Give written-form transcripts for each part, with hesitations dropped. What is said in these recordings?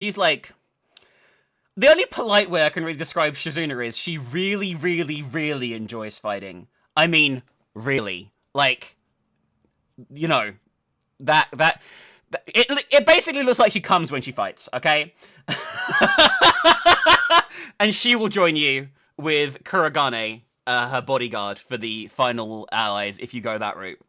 She's like... The only polite way I can really describe Shizuna is she really, really, really enjoys fighting. I mean, really. Like, you know, it basically looks like she comes when she fights, okay? And she will join you with Kuragane, her bodyguard, for the final allies if you go that route.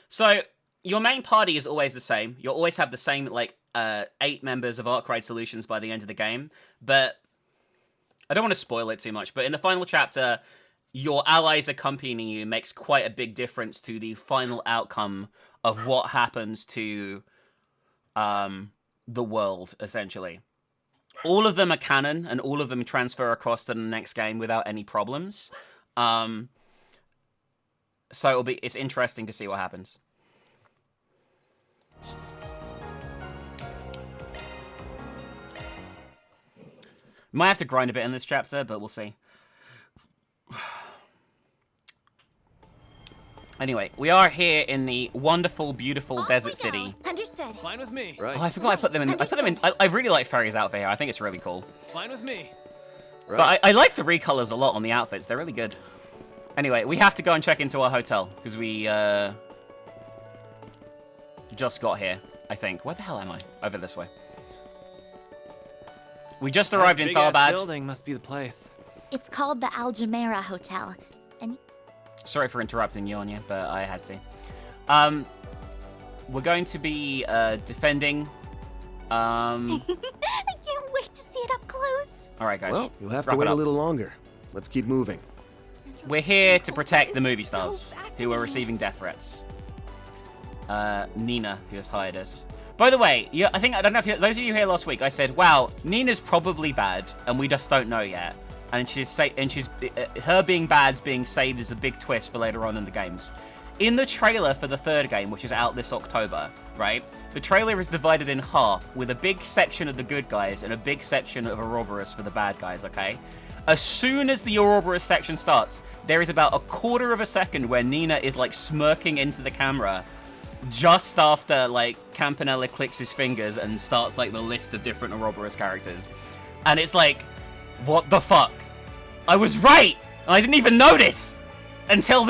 So, your main party is always the same. You'll always have the same, like, 8 members of Arkwright Solutions by the end of the game. But I don't want to spoil it too much, but in the final chapter, your allies accompanying you makes quite a big difference to the final outcome of what happens to the world, essentially. All of them are canon, and all of them transfer across to the next game without any problems. So it's interesting to see what happens. Might have to grind a bit in this chapter, but we'll see. Anyway, we are here in the wonderful, beautiful desert city. Understood. Fine with me. Right. Oh, I forgot I put them in. I put them in. I really like Ferry's outfit here. I think it's really cool. Fine with me. Right. But I like the recolors a lot on the outfits. They're really good. Anyway, we have to go and check into our hotel because we just got here, I think. Where the hell am I? Over this way. We just arrived in Big-ass Tharbad. building must be the place. It's called the Al Jumeirah Hotel. And Sorry for interrupting you, Anya, but I had to. We're going to be defending. I can't wait to see it up close. All right, guys. Well, you'll have to wrap it wait a up. little longer. Let's keep moving. We're here to protect the movie It's so stars who are fascinating. receiving death threats. Nina, who has hired us. By the way, yeah, I don't know if those of you here last week, I said, wow, Nina's probably bad, and we just don't know yet. And her being bad's being saved as a big twist for later on in the games. In the trailer for the 3rd game, which is out this October, right? The trailer is divided in half with a big section of the good guys and a big section of Ouroboros for the bad guys, okay? As soon as the Ouroboros section starts, there is about a quarter of a second where Nina is like smirking into the camera just after like Campanella clicks his fingers and starts like the list of different Ouroboros characters. And it's like, what the fuck? I was right! And I didn't even notice! Until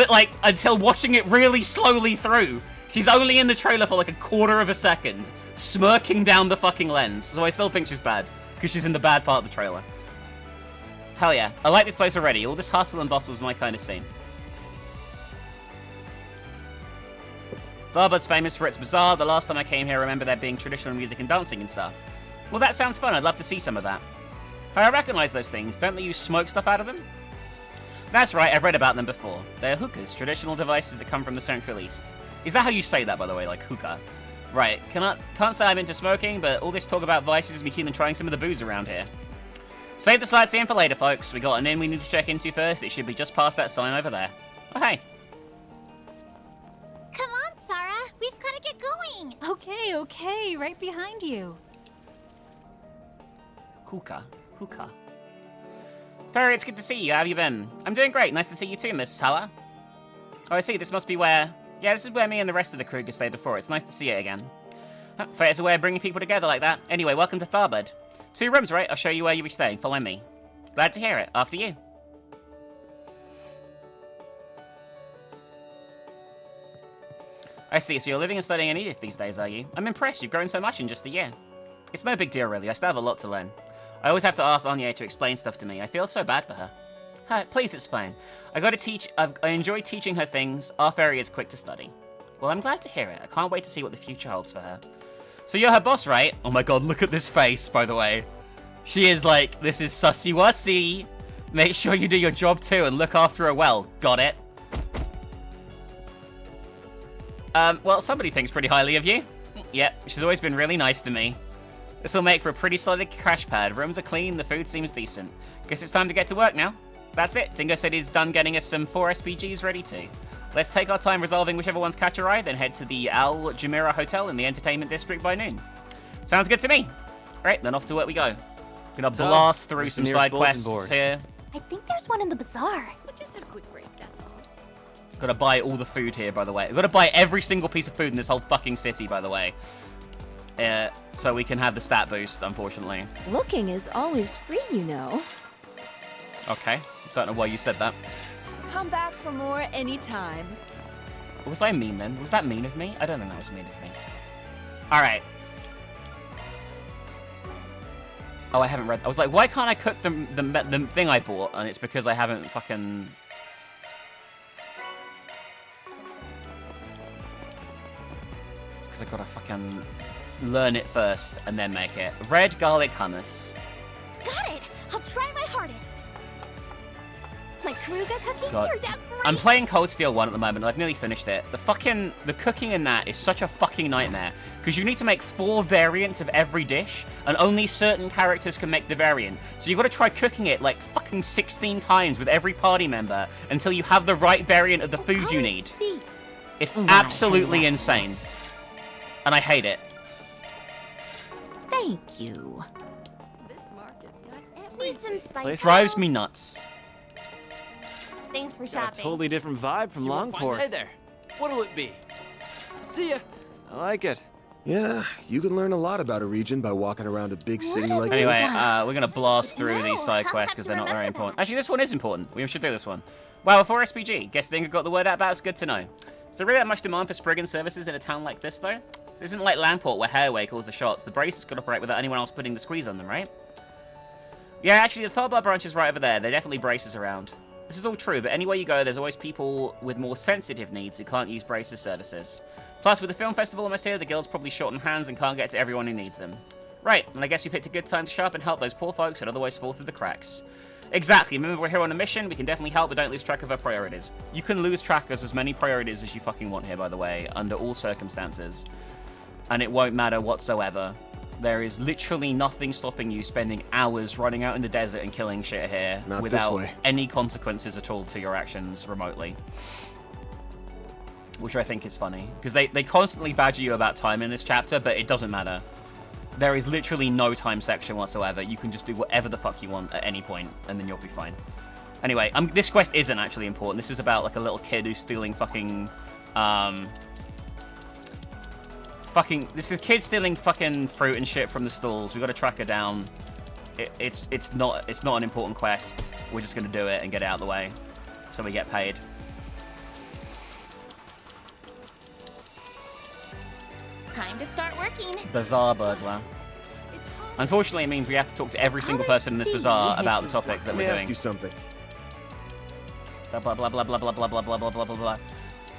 watching it really slowly through. She's only in the trailer for like a quarter of a second, smirking down the fucking lens. So I still think she's bad, because she's in the bad part of the trailer. Hell yeah. I like this place already. All this hustle and bustle is my kind of scene. Tharbad's famous for its bazaar. The last time I came here, I remember there being traditional music and dancing and stuff. Well, that sounds fun. I'd love to see some of that. I recognize those things. Don't they use smoke stuff out of them? That's right, I've read about them before. They're hookahs, traditional devices that come from the Central East. Is that how you say that, by the way, like hookah? Right, can't say I'm into smoking, but all this talk about vices me keen on trying some of the booze around here. Save the sightseeing for later, folks. We got an inn we need to check into first. It should be just past that sign over there. Oh, hey. Come on, Sarah. We've got to get going. Okay, right behind you. Hookah. Ferry, it's good to see you. How have you been? I'm doing great. Nice to see you too, Miss Haller. Oh, I see. This must be where... Yeah, this is where me and the rest of the crew stayed before. It's nice to see it again. Fair's a way of bringing people together like that. Anyway, welcome to Tharbad. 2 rooms, right? I'll show you where you'll be staying. Follow me. Glad to hear it. After you. I see. So you're living and studying in Edith these days, are you? I'm impressed. You've grown so much in just a year. It's no big deal, really. I still have a lot to learn. I always have to ask Anya to explain stuff to me. I feel so bad for her. Please, it's fine. I enjoy teaching her things. Our Fairy is quick to study. Well, I'm glad to hear it. I can't wait to see what the future holds for her. So you're her boss, right? Oh my god, look at this face, by the way. She is like, this is sussy-wussy. Make sure you do your job too and look after her well. Got it? Well, somebody thinks pretty highly of you. Yep, she's always been really nice to me. This will make for a pretty solid crash pad. Rooms are clean, the food seems decent. Guess it's time to get to work now. That's it. Dingo said he's done getting us some 4 SPGs ready too. Let's take our time resolving whichever one's catch a ride, then head to the Al Jumeirah Hotel in the entertainment district by noon. Sounds good to me. Right, then off to work we go. Gonna blast through some side quests here. I think there's one in the bazaar. Just a quick break, that's all. Gotta buy all the food here, by the way. I've gotta buy every single piece of food in this whole fucking city, by the way. So we can have the stat boost, unfortunately. Looking is always free, you know. Okay. Don't know why you said that. Come back for more anytime. Was I mean then? Was that mean of me? I don't think that was mean of me. Alright. Oh, I haven't read... I was like, why can't I cook the thing I bought? And it's because I haven't fucking... It's because I gotta fucking learn it first and then make it. Red garlic hummus. Got it! I'll try my hardest. My Kruger cooking God. turned out great. I'm playing Cold Steel 1 at the moment. I've nearly finished it. The cooking in that is such a fucking nightmare. Because you need to make 4 variants of every dish, and only certain characters can make the variant. So you've got to try cooking it like fucking 16 times with every party member until you have the right variant of the food you need. See. It's absolutely insane. And I hate it. Thank you. This market's got Need some spice. Drives me nuts. Thanks for Got a shopping. totally different vibe from Longport. Hey there. What'll it be? See ya. I like it. Yeah, you can learn a lot about a region by walking around a big city like Anyway, this. we're going to blast through these side quests because they're not very important. Actually, this one is important. We should do this one. Wow, for SPG. Guess Dinger got the word out about it's good to know. Is there really that much demand for Spriggan services in a town like this, though? This isn't like Lamport where Hairway calls the shots. The braces could operate without anyone else putting the squeeze on them, right? Yeah, actually, the Tharbad branch is right over there. There are definitely braces around. This is all true, but anywhere you go, there's always people with more sensitive needs who can't use braces services. Plus, with the film festival almost here, the guild's probably short on hands and can't get to everyone who needs them. Right, and I guess we picked a good time to show up and help those poor folks who'd otherwise fall through the cracks. Exactly, remember we're here on a mission, we can definitely help, but don't lose track of our priorities. You can lose track of as many priorities as you fucking want here, by the way, under all circumstances. And it won't matter whatsoever. There is literally nothing stopping you spending hours running out in the desert and killing shit here Not this without way. any consequences at all to your actions remotely. Which I think is funny, because they constantly badger you about time in this chapter, but it doesn't matter. There is literally no time section whatsoever. You can just do whatever the fuck you want at any point, and then you'll be fine. Anyway, this quest isn't actually important. This is about like a little kid who's stealing fucking... This is a kid stealing fucking fruit and shit from the stalls. We got to track her down. It's not an important quest. We're just gonna do it and get it out of the way, so we get paid. Time to start working. Bazaar burglar. Unfortunately, it means we have to talk to every single person in this bazaar about the topic that Let me we're ask doing. you something. Blah blah blah blah blah blah blah blah blah blah blah blah blah.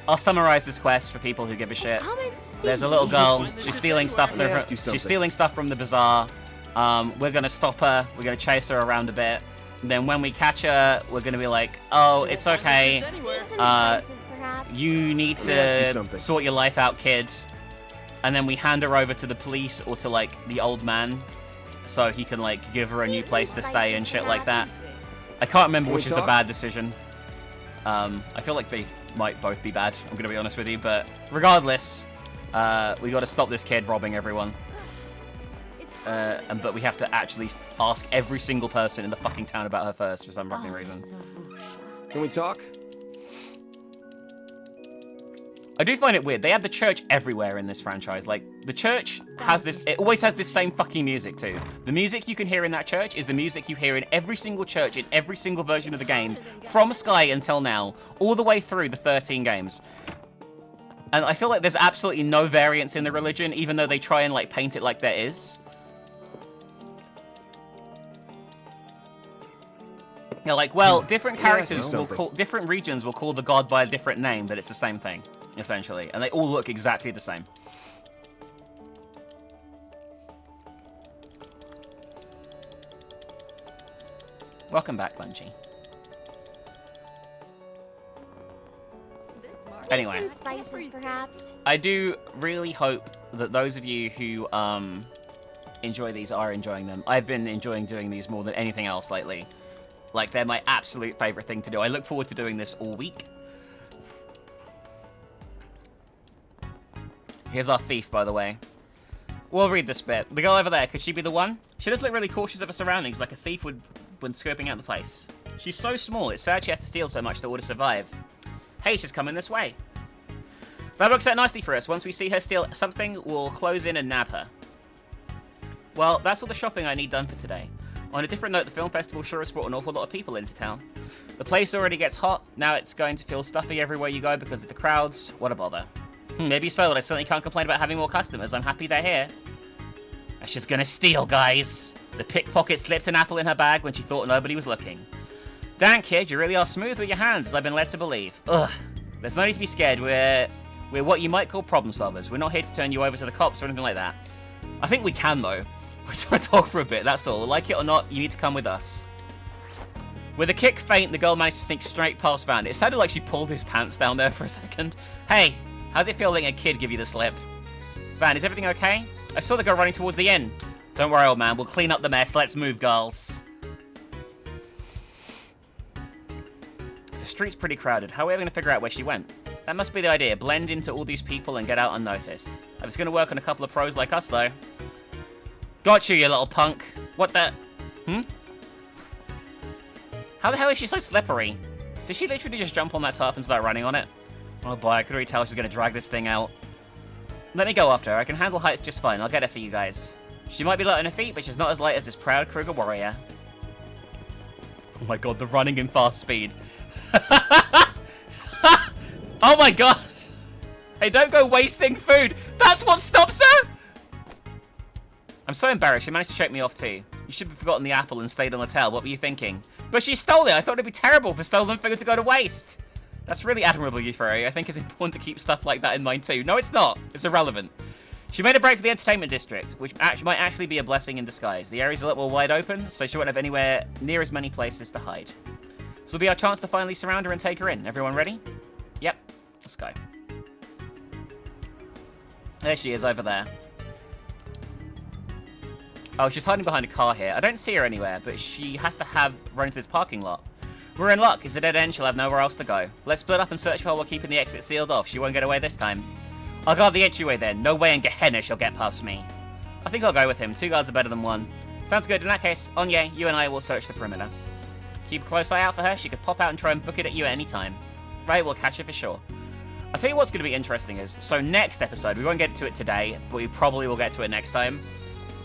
I'll summarize this quest for people who give a shit. Come and see. There's a little girl. She's stealing stuff. Let me ask you something. She's stealing stuff from the bazaar. We're gonna stop her. We're gonna chase her around a bit. And then when we catch her, we're gonna be like, "Oh, it's okay. Need some spices, perhaps. You need Let me ask you to something. sort your life out, kid." And then we hand her over to the police or to like the old man, so he can like give her a new Need some place to stay and spices, shit like that. perhaps. I can't remember Can we which is the talk? bad decision. I feel like they might both be bad, I'm gonna be honest with you, but regardless, we gotta stop this kid robbing everyone. But we have to actually ask every single person in the fucking town about her first for some fucking reason. Can we talk? I do find it weird. They have the church everywhere in this franchise. Like, the church has this... It always has this same fucking music, too. The music you can hear in that church is the music you hear in every single church in every single version of the game, from Sky until now, all the way through the 13 games. And I feel like there's absolutely no variance in the religion, even though they try and, like, paint it like there is. You're like, well, different characters will call... Different regions will call the god by a different name, but it's the same thing. Essentially, and they all look exactly the same. Welcome back, Bungie. Anyway, Need some spices, perhaps. I do really hope that those of you who enjoy these are enjoying them. I've been enjoying doing these more than anything else lately. Like, they're my absolute favorite thing to do. I look forward to doing this all week. Here's our thief, by the way. We'll read this bit. The girl over there, could she be the one? She does look really cautious of her surroundings, like a thief would when scoping out the place. She's so small, it's sad she has to steal so much in order to survive. Hey, she's coming this way. That works out nicely for us. Once we see her steal something, we'll close in and nab her. Well, that's all the shopping I need done for today. On a different note, the film festival sure has brought an awful lot of people into town. The place already gets hot. Now it's going to feel stuffy everywhere you go because of the crowds. What a bother. Maybe so, but I certainly can't complain about having more customers. I'm happy they're here. And she's gonna steal, guys. The pickpocket slipped an apple in her bag when she thought nobody was looking. Damn, kid, you really are smooth with your hands, as I've been led to believe. Ugh. There's no need to be scared. We're what you might call problem solvers. We're not here to turn you over to the cops or anything like that. I think we can, though. We're just gonna talk for a bit, that's all. Like it or not, you need to come with us. With a kick feint, the girl managed to sneak straight past Van. It sounded like she pulled his pants down there for a second. Hey, how's it feel letting a kid give you the slip? Van, is everything okay? I saw the girl running towards the inn. Don't worry, old man. We'll clean up the mess. Let's move, girls. The street's pretty crowded. How are we going to figure out where she went? That must be the idea. Blend into all these people and get out unnoticed. If it's going to work on a couple of pros like us, though. Got you little punk. What the... How the hell is she so slippery? Did she literally just jump on that tarp and start running on it? Oh boy, I could already tell she's going to drag this thing out. Let me go after her. I can handle heights just fine. I'll get her for you guys. She might be light on her feet, but she's not as light as this proud Kruger warrior. Oh my god, the running in fast speed. Oh my god! Hey, don't go wasting food! That's what stops her! I'm so embarrassed. She managed to shake me off too. You should have forgotten the apple and stayed on the tail. What were you thinking? But she stole it! I thought it'd be terrible for stolen food to go to waste! That's really admirable, you Furry. I think it's important to keep stuff like that in mind too. No, it's not. It's irrelevant. She made a break for the entertainment district, which might actually be a blessing in disguise. The area's a little more wide open, so she won't have anywhere near as many places to hide. This will be our chance to finally surround her and take her in. Everyone ready? Yep. Let's go. There she is, over there. Oh, she's hiding behind a car here. I don't see her anywhere, but she has to have run into this parking lot. We're in luck. It's a dead end. She'll have nowhere else to go. Let's split up and search for her while keeping the exit sealed off. She won't get away this time. I'll guard the entryway then. No way in Gehenna she'll get past me. I think I'll go with him. 2 guards are better than 1. Sounds good. In that case, Onye, you and I will search the perimeter. Keep a close eye out for her. She could pop out and try and book it at you at any time. Right, we'll catch her for sure. I'll tell you what's going to be interesting is, so next episode, we won't get to it today, but we probably will get to it next time.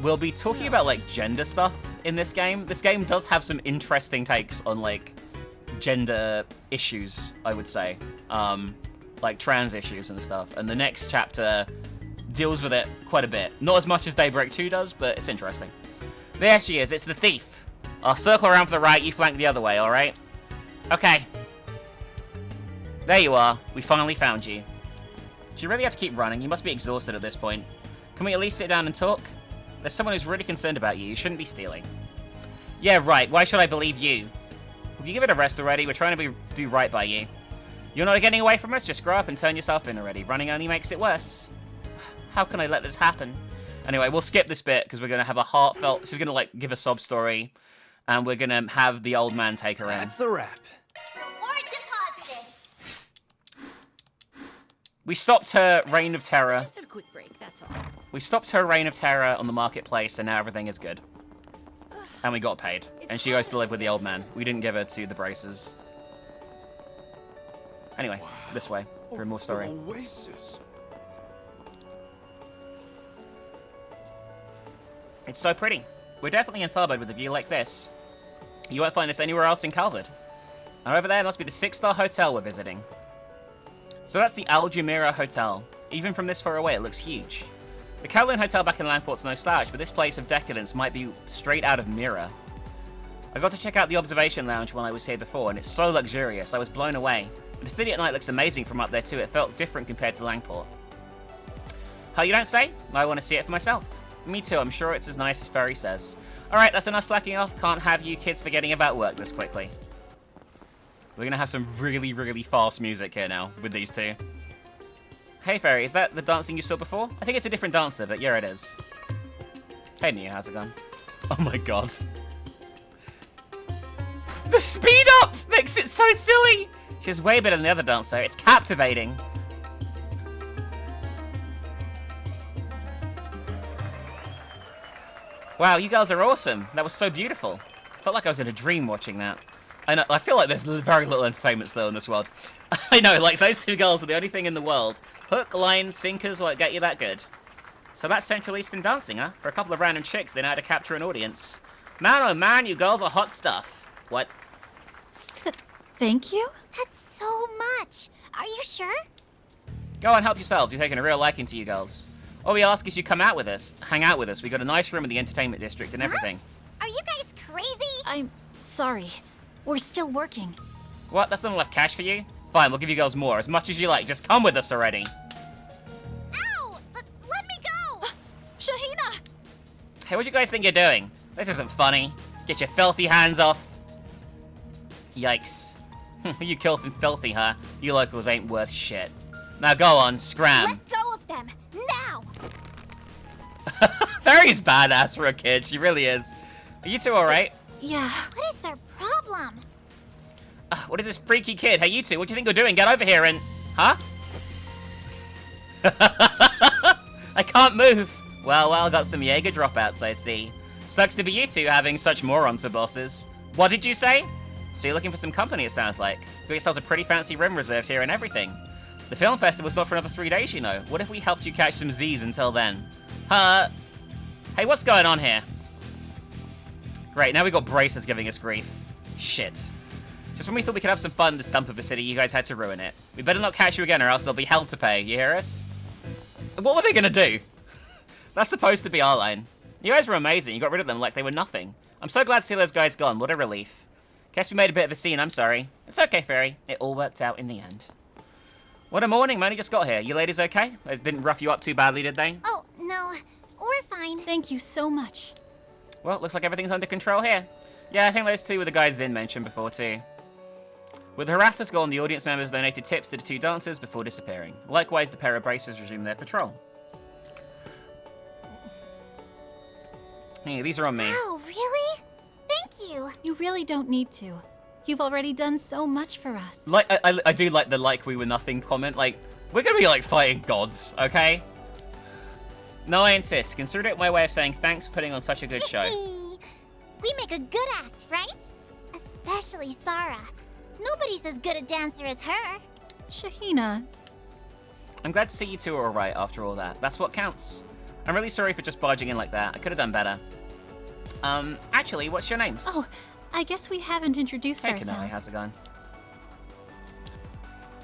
We'll be talking about, like, gender stuff in this game. This game does have some interesting takes on, like, gender issues, I would say. Like, trans issues and stuff. And the next chapter deals with it quite a bit. Not as much as Daybreak 2 does, but it's interesting. There she is. It's the thief. I'll circle around for the right, you flank the other way, alright? Okay. There you are. We finally found you. Do you really have to keep running? You must be exhausted at this point. Can we at least sit down and talk? There's someone who's really concerned about you. You shouldn't be stealing. Yeah, right. Why should I believe you? Will you give it a rest already? We're trying to do right by you. You're not getting away from us? Just grow up and turn yourself in already. Running only makes it worse. How can I let this happen? Anyway, we'll skip this bit because we're going to have a heartfelt... She's going to, like, give a sob story. And we're going to have the old man take her in. That's a wrap. Reward deposited. We stopped her reign of terror. Just a quick break, that's all. We stopped her reign of terror on the marketplace, and now everything is good. And we got paid. And she goes to live with the old man. We didn't give her to the braces. Anyway, this way for more story. Oasis. It's so pretty. We're definitely in Tharbad with a view like this. You won't find this anywhere else in Calvard. And over there must be the 6-star hotel we're visiting. So that's the Al Jumeirah Hotel. Even from this far away, it looks huge. The Kowloon Hotel back in Langport's no slouch, but this place of decadence might be straight out of Mira. I got to check out the observation lounge when I was here before, and it's so luxurious, I was blown away. The city at night looks amazing from up there too. It felt different compared to Langport. How, you don't say? I want to see it for myself. Me too, I'm sure it's as nice as Ferry says. Alright, that's enough slacking off. Can't have you kids forgetting about work this quickly. We're gonna have some really, really fast music here now with these two. Hey Ferry, is that the dancing you saw before? I think it's a different dancer, but yeah, it is. Hey Nia, how's it going? Oh my god. The speed up makes it so silly! She's way better than the other dancer. It's captivating. Wow, you girls are awesome. That was so beautiful. Felt like I was in a dream watching that. I know, I feel like there's very little entertainment still in this world. I know, like, those two girls were the only thing in the world. Hook, line, sinkers won't get you that good. So that's Central Eastern dancing, huh? For a couple of random chicks, they know how to capture an audience. Man, oh man, you girls are hot stuff. What? Thank you? That's so much. Are you sure? Go on, help yourselves. We've taken a real liking to you girls. All we ask is you come out with us, hang out with us. We got a nice room in the entertainment district and everything. Are you guys crazy? I'm sorry. We're still working. What? That's not enough cash for you? Fine, we'll give you girls more, as much as you like. Just come with us already. Ow! Let me go! Shahina! Hey, what do you guys think you're doing? This isn't funny. Get your filthy hands off. Yikes. You filthy, huh? You locals ain't worth shit. Now go on, scram. Let go of them, now! Fairy's badass for a kid, she really is. Are you two alright? Yeah. What is their problem? What is this freaky kid? Hey, you two, what do you think you're doing? Get over here and... Huh? I can't move. Well, got some Jaeger dropouts, I see. Sucks to be you two having such morons for bosses. What did you say? So you're looking for some company, it sounds like. Got yourselves a pretty fancy room reserved here and everything. The film festival's not for another 3 days, you know. What if we helped you catch some Z's until then? Hey, what's going on here? Great, now we got braces giving us grief. Shit. Just when we thought we could have some fun in this dump of a city, you guys had to ruin it. We better not catch you again or else there'll be hell to pay, you hear us? What were they gonna do? That's supposed to be our line. You guys were amazing, you got rid of them like they were nothing. I'm so glad to see those guys gone, what a relief. Guess we made a bit of a scene, I'm sorry. It's okay, Fairy. It all worked out in the end. What a morning, man, you just got here. You ladies okay? Those didn't rough you up too badly, did they? Oh, no. We're fine. Thank you so much. Well, looks like everything's under control here. Yeah, I think those two were the guys Zin mentioned before, too. With the harassers gone, the audience members donated tips to the two dancers before disappearing. Likewise, the pair of bracers resumed their patrol. Hey, these are on me. Oh, really? Thank you. You really don't need to. You've already done so much for us. Like, I do like the "like we were nothing" comment. Like, we're gonna be like fighting gods, okay? No, I insist. Consider it my way of saying thanks for putting on such a good show. We make a good act, right? Especially Sarah. Nobody's as good a dancer as her. Shahina. I'm glad to see you two are alright after all that. That's what counts. I'm really sorry for just barging in like that. I could have done better. Actually, what's your names? Oh, I guess we haven't introduced Hey, ourselves. Kanai, how's it going?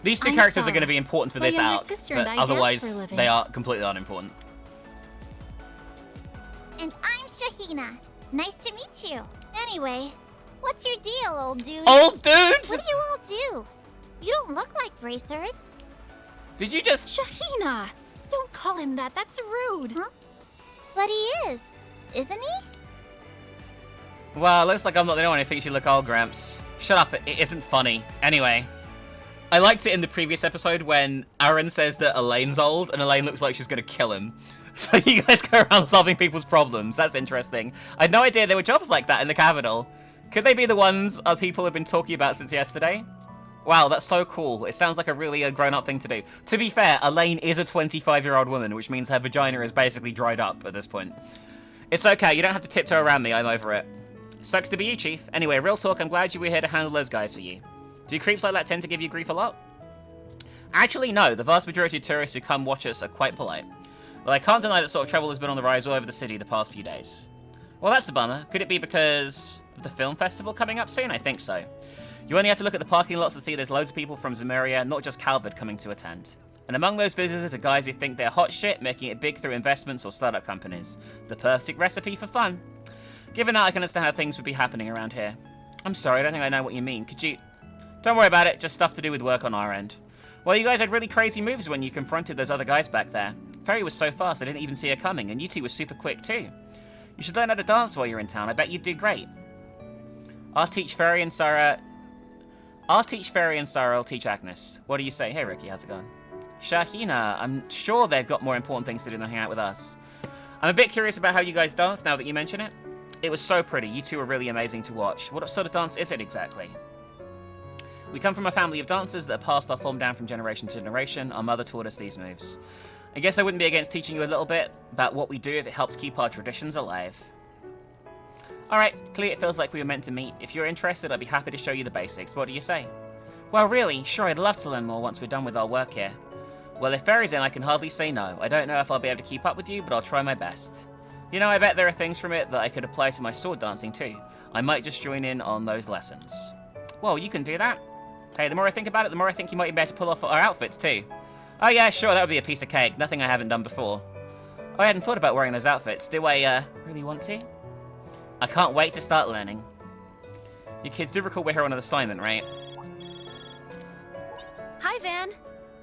These two I'm characters are Sarah. going to be important for My this younger arc, sister but and I dance otherwise for a living. they are completely unimportant. And I'm Shahina. Nice to meet you. Anyway, what's your deal, old dude? Old dude! What do you all do? You don't look like bracers. Did you just... Shahina! Don't call him that. That's rude. Huh? But he is, isn't he? Well, looks like I'm not the only one who thinks you look old, Gramps. Shut up, it isn't funny. Anyway, I liked it in the previous episode when Aaron says that Elaine's old, and Elaine looks like she's gonna kill him. So you guys go around solving people's problems. That's interesting. I had no idea there were jobs like that in the capital. Could they be the ones people have been talking about since yesterday? Wow, that's so cool. It sounds like a really grown-up thing to do. To be fair, Elaine is a 25-year-old woman, which means her vagina is basically dried up at this point. It's okay, you don't have to tiptoe around me, I'm over it. Sucks to be you, Chief. Anyway, real talk, I'm glad you were here to handle those guys for you. Do creeps like that tend to give you grief a lot? Actually, no. The vast majority of tourists who come watch us are quite polite. But I can't deny that sort of trouble has been on the rise all over the city the past few days. Well, that's a bummer. Could it be because of the film festival coming up soon? I think so. You only have to look at the parking lots to see there's loads of people from Zemuria, not just Calvard, coming to attend. And among those visitors are guys who think they're hot shit, making it big through investments or startup companies. The perfect recipe for fun. Given that, I can understand how things would be happening around here. I'm sorry, I don't think I know what you mean. Could you... Don't worry about it, just stuff to do with work on our end. Well, you guys had really crazy moves when you confronted those other guys back there. Fairy was so fast I didn't even see her coming, and you two were super quick too. You should learn how to dance while you're in town, I bet you'd do great. I'll teach Fairy and Sarah will teach Agnes. What do you say? Hey Ricky, how's it going? Shahina, I'm sure they've got more important things to do than hang out with us. I'm a bit curious about how you guys dance now that you mention it. It was so pretty, you two were really amazing to watch. What sort of dance is it exactly? We come from a family of dancers that have passed our form down from generation to generation. Our mother taught us these moves. I guess I wouldn't be against teaching you a little bit about what we do if it helps keep our traditions alive. Alright, clearly it feels like we were meant to meet. If you're interested, I'd be happy to show you the basics. What do you say? Well, really, sure, I'd love to learn more once we're done with our work here. Well, if Barry's in, I can hardly say no. I don't know if I'll be able to keep up with you, but I'll try my best. You know, I bet there are things from it that I could apply to my sword dancing too. I might just join in on those lessons. Well, you can do that. Hey, the more I think about it, the more I think you might be able to pull off our outfits too. Oh yeah, sure, that would be a piece of cake. Nothing I haven't done before. I hadn't thought about wearing those outfits. Do I, really want to? I can't wait to start learning. You kids do recall we're here on an assignment, right? Hi, Van.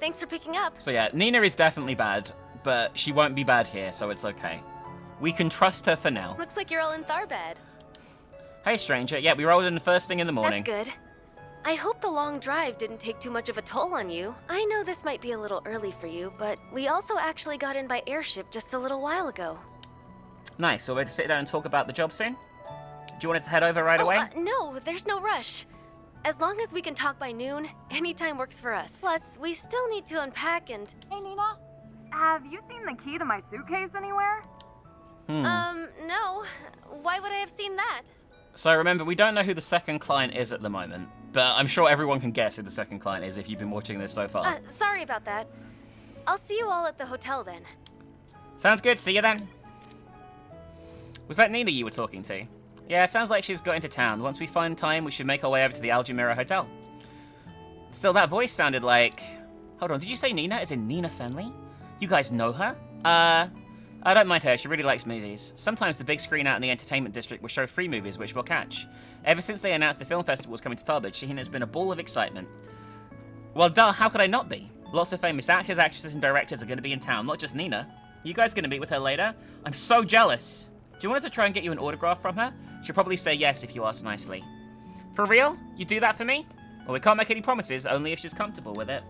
Thanks for picking up. So yeah, Nina is definitely bad, but she won't be bad here, so it's okay. We can trust her for now. Looks like you're all in Tharbad. Hey, stranger. Yeah, we rolled in the first thing in the morning. That's good. I hope the long drive didn't take too much of a toll on you. I know this might be a little early for you, but we also actually got in by airship just a little while ago. Nice. So we're to sit down and talk about the job soon? Do you want us to head over right away? No, there's no rush. As long as we can talk by noon, any time works for us. Plus, we still need to unpack and... Hey, Nina? Have you seen the key to my suitcase anywhere? No. Why would I have seen that? So remember, we don't know who the second client is at the moment, but I'm sure everyone can guess who the second client is if you've been watching this so far. Sorry about that. I'll see you all at the hotel then. Sounds good. See you then. Was that Nina you were talking to? Yeah, sounds like she's got into town. Once we find time, we should make our way over to the Algemira Hotel. Still, that voice sounded like... Hold on, did you say Nina as in Nina Fenley? You guys know her? I don't mind her, she really likes movies. Sometimes the big screen out in the entertainment district will show free movies, which we'll catch. Ever since they announced the film festival was coming to Tharbad, Shaheen has been a ball of excitement. Well, duh, how could I not be? Lots of famous actors, actresses, and directors are going to be in town, not just Nina. You guys going to meet with her later? I'm so jealous. Do you want us to try and get you an autograph from her? She'll probably say yes if you ask nicely. For real? You do that for me? Well, we can't make any promises, only if she's comfortable with it.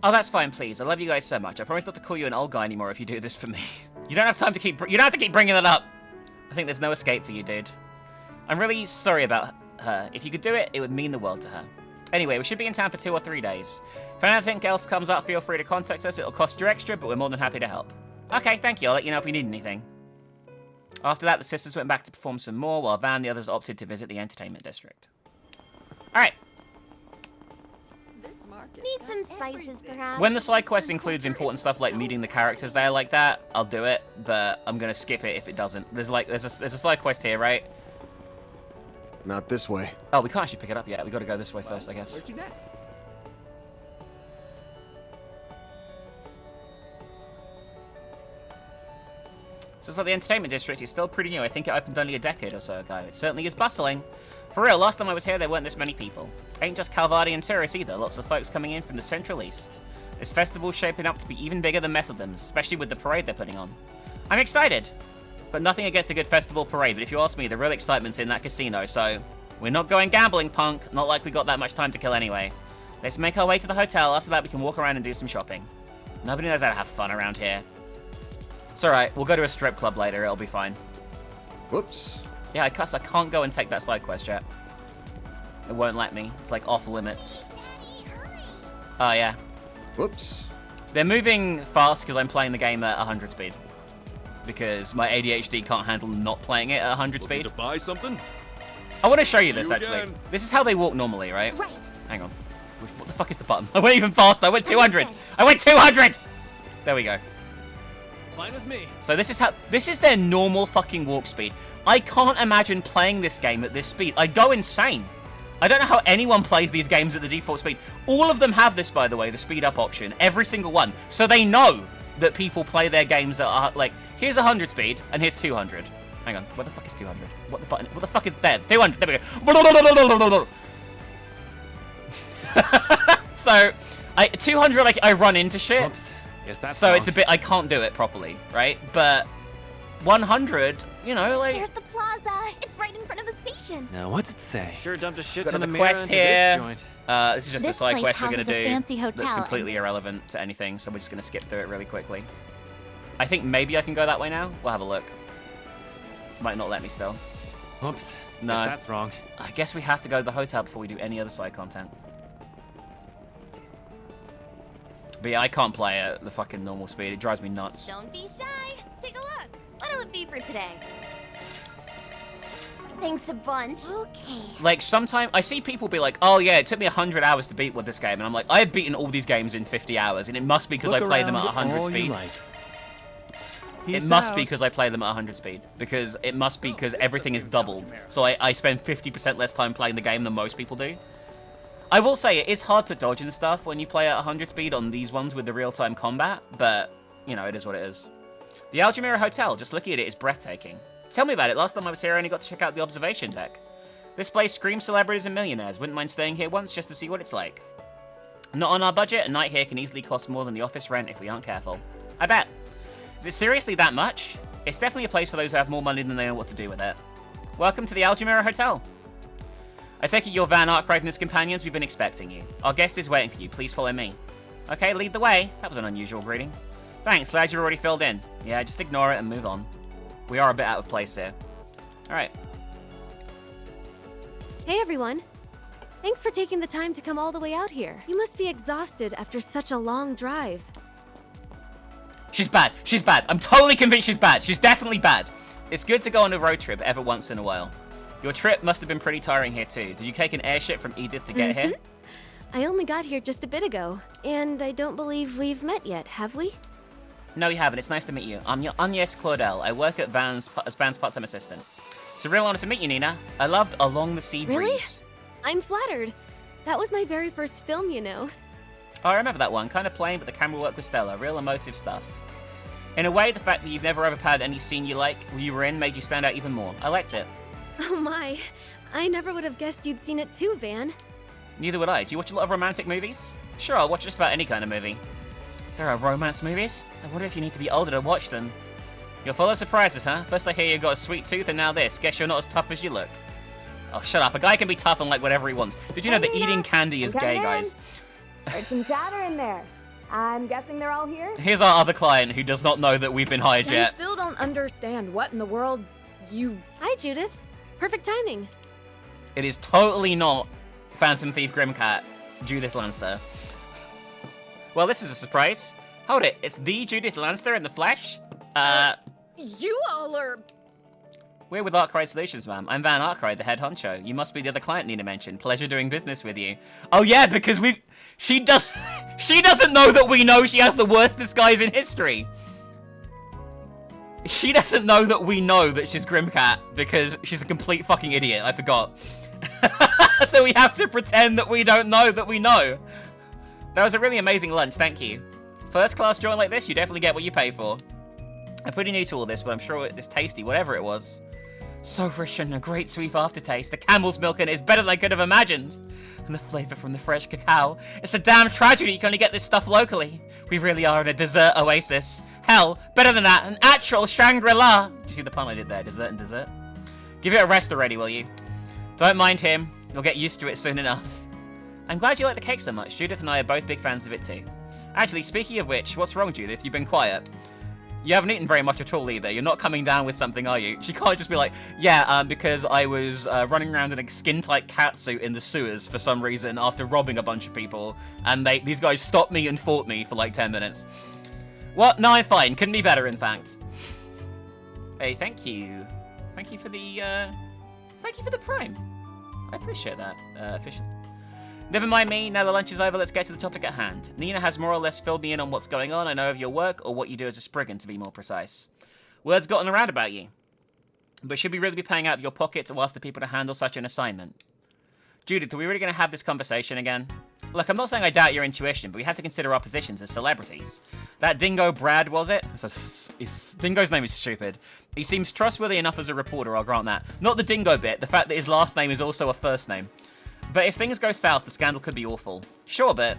Oh, that's fine, please. I love you guys so much. I promise not to call you an old guy anymore if you do this for me. You don't have time to keep... You don't have to keep bringing that up. I think there's no escape for you, dude. I'm really sorry about her. If you could do it, it would mean the world to her. Anyway, we should be in town for 2 or 3 days. If anything else comes up, feel free to contact us. It'll cost you extra, but we're more than happy to help. Okay, thank you. I'll let you know if we need anything. After that, the sisters went back to perform some more, while Van and the others opted to visit the entertainment district. Alright. Need some spices, perhaps? When the side quest includes important stuff like meeting the characters there like that, I'll do it, but I'm gonna skip it if it doesn't. There's a side quest here, right? Not this way. Oh, we can't actually pick it up yet. We gotta go this way first, I guess. Where'd you next? So it's like the entertainment district is still pretty new. I think it opened only a decade or so ago. It certainly is bustling. For real, last time I was here, there weren't this many people. Ain't just Calvardian tourists either. Lots of folks coming in from the Central East. This festival's shaping up to be even bigger than Messeldum's, especially with the parade they're putting on. I'm excited! But nothing against a good festival parade, but if you ask me, the real excitement's in that casino, so... We're not going gambling, punk. Not like we got that much time to kill anyway. Let's make our way to the hotel. After that, we can walk around and do some shopping. Nobody knows how to have fun around here. It's alright. We'll go to a strip club later. It'll be fine. Whoops. Yeah, I can't go and take that side quest yet. It won't let me. It's like off limits. Oh, yeah. Whoops. They're moving fast because I'm playing the game at 100 speed. Because my ADHD can't handle not playing it at 100 speed. To buy something? I want to show you this, You actually. again. This is how they walk normally, right? Right. Hang on. What the fuck is the button? I went even faster. I went 200. I went 200! There we go. Fine with me. So this is their normal fucking walk speed. I can't imagine playing this game at this speed. I go insane. I don't know how anyone plays these games at the default speed. All of them have this, by the way, the speed up option. Every single one. So they know that people play their games at, like, here's 100 speed, and here's 200. Hang on, where the fuck is 200? What the fuck is there? 200, there we go. So, 200, like, I run into shit. Oops. Yes, that's So wrong. it's a bit, I can't do it properly, right? But 100, you know, like... There's the plaza. It's right in front of the station. Now, what's it say? Sure dumped a shit Got ton of another mirror quest into here. this joint. This is just a This side place quest we're going to houses a do fancy that's hotel, completely and- irrelevant to anything, so we're just going to skip through it really quickly. I think maybe I can go that way now. We'll have a look. Might not let me still. Oops. No. Yes, that's wrong. I guess we have to go to the hotel before we do any other side content. But yeah, I can't play at the fucking normal speed. It drives me nuts. Don't be shy. Take a look. What'll it be for today? Thanks a bunch. Okay. Like, sometimes I see people be like, oh yeah, it took me 100 hours to beat with this game. And I'm like, I have beaten all these games in 50 hours. And it must be because I play them at 100 speed. It must be because I play them at 100 speed. Because it must be because everything is doubled. So I spend 50% less time playing the game than most people do. I will say, it is hard to dodge and stuff when you play at 100 speed on these ones with the real-time combat. But, you know, it is what it is. The Altamira Hotel, just looking at it, is breathtaking. Tell me about it. Last time I was here, I only got to check out the observation deck. This place screams celebrities and millionaires. Wouldn't mind staying here once just to see what it's like. Not on our budget, a night here can easily cost more than the office rent if we aren't careful. I bet. Is it seriously that much? It's definitely a place for those who have more money than they know what to do with it. Welcome to the Altamira Hotel. I take it you're Van Arkwright and his companions. We've been expecting you. Our guest is waiting for you. Please follow me. Okay, lead the way. That was an unusual greeting. Thanks, glad you're already filled in. Yeah, just ignore it and move on. We are a bit out of place here. Alright. Hey everyone. Thanks for taking the time to come all the way out here. You must be exhausted after such a long drive. She's bad. She's bad. I'm totally convinced she's bad. She's definitely bad. It's good to go on a road trip every once in a while. Your trip must have been pretty tiring here too. Did you take an airship from Edith to get here? I only got here just a bit ago, and I don't believe we've met yet, have we? No, you haven't. It's nice to meet you. I'm Agnes Claudel. I work at Van's as Van's part-time assistant. It's a real honor to meet you, Nina. I loved Along the Sea Breeze. Really? I'm flattered. That was my very first film, you know. Oh, I remember that one. Kind of plain, but the camera work was stellar. Real emotive stuff. In a way, the fact that you've never ever had any scene you were in made you stand out even more. I liked it. Oh my. I never would have guessed you'd seen it too, Van. Neither would I. Do you watch a lot of romantic movies? Sure, I'll watch just about any kind of movie. There are romance movies? I wonder if you need to be older to watch them. You're full of surprises, huh? First I hear you got a sweet tooth, and now this. Guess you're not as tough as you look. Oh, shut up. A guy can be tough and like whatever he wants. Did you know that eating candy is gay, guys? There's some chatter in there. I'm guessing they're all here? Here's our other client who does not know that we've been hired yet. I still don't understand what in the world you... Hi, Judith. Perfect timing. It is totally not Phantom Thief Grimcat, Judith Lanster. Well, this is a surprise. Hold it, it's the Judith Lanster in the flesh? You all are... We're with Arkwright Solutions, ma'am. I'm Van Arkwright, the head honcho. You must be the other client Nina mentioned. Pleasure doing business with you. Oh yeah, because she doesn't know that we know she has the worst disguise in history. She doesn't know that we know that she's Grimcat because she's a complete fucking idiot. I forgot. So we have to pretend that we don't know that we know. That was a really amazing lunch, thank you. First class joint like this, you definitely get what you pay for. I'm pretty new to all this, but I'm sure it's tasty, whatever it was. So rich and a great sweet aftertaste. The camel's milk in it is better than I could have imagined. And the flavor from the fresh cacao. It's a damn tragedy you can only get this stuff locally. We really are in a dessert oasis. Hell, better than that, an actual Shangri-La. Do you see the pun I did there? Dessert and dessert? Give it a rest already, will you? Don't mind him. You'll get used to it soon enough. I'm glad you like the cake so much. Judith and I are both big fans of it too. Actually, speaking of which, what's wrong, Judith? You've been quiet. You haven't eaten very much at all either. You're not coming down with something, are you? She can't just be like, yeah, because I was running around in a skin-tight catsuit in the sewers for some reason after robbing a bunch of people, and these guys stopped me and fought me for like 10 minutes. What? No, I'm fine. Couldn't be better, in fact. Hey, thank you. Thank you for the prime. I appreciate that, officially. Never mind me, now the lunch is over, let's get to the topic at hand. Nina has more or less filled me in on what's going on. I know of your work, or what you do as a Spriggan, to be more precise. Word's gotten around about you. But should we really be paying out of your pocket to ask the people to handle such an assignment? Judith, are we really going to have this conversation again? Look, I'm not saying I doubt your intuition, but we have to consider our positions as celebrities. That dingo Brad, was it? Dingo's name is stupid. He seems trustworthy enough as a reporter, I'll grant that. Not the dingo bit, the fact that his last name is also a first name. But if things go south, the scandal could be awful. Sure, but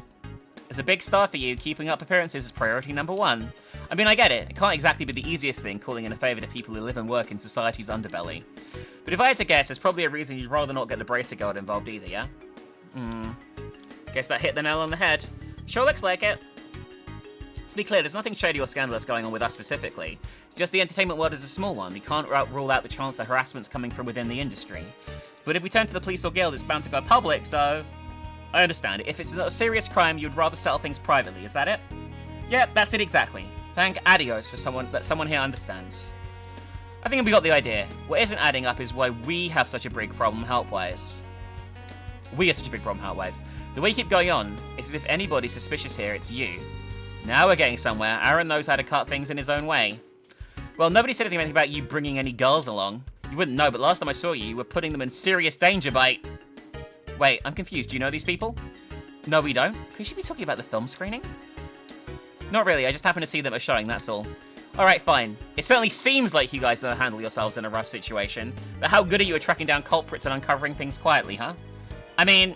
as a big star for you, keeping up appearances is priority number one. I mean, I get it. It can't exactly be the easiest thing calling in a favour to people who live and work in society's underbelly. But if I had to guess, there's probably a reason you'd rather not get the Bracer Guard involved either, yeah? Guess that hit the nail on the head. Sure looks like it. To be clear, there's nothing shady or scandalous going on with us specifically. It's just the entertainment world is a small one. We can't rule out the chance that harassment's coming from within the industry. But if we turn to the police or guild, it's bound to go public, so... I understand. If it's not a serious crime, you'd rather settle things privately, is that it? Yep, that's it exactly. Thank adios for someone here understands. I think we got the idea. What isn't adding up is why we have such a big problem health-wise. We have such a big problem health-wise. The way you keep going on, it's as if anybody's suspicious here, it's you. Now we're getting somewhere. Aaron knows how to cut things in his own way. Well, nobody said anything about you bringing any girls along. You wouldn't know, but last time I saw you, you were putting them in serious danger by... Wait, I'm confused. Do you know these people? No, we don't. Could you be talking about the film screening? Not really. I just happened to see them at a showing, that's all. Alright, fine. It certainly seems like you guys know how to handle yourselves in a rough situation. But how good are you at tracking down culprits and uncovering things quietly, huh? I mean,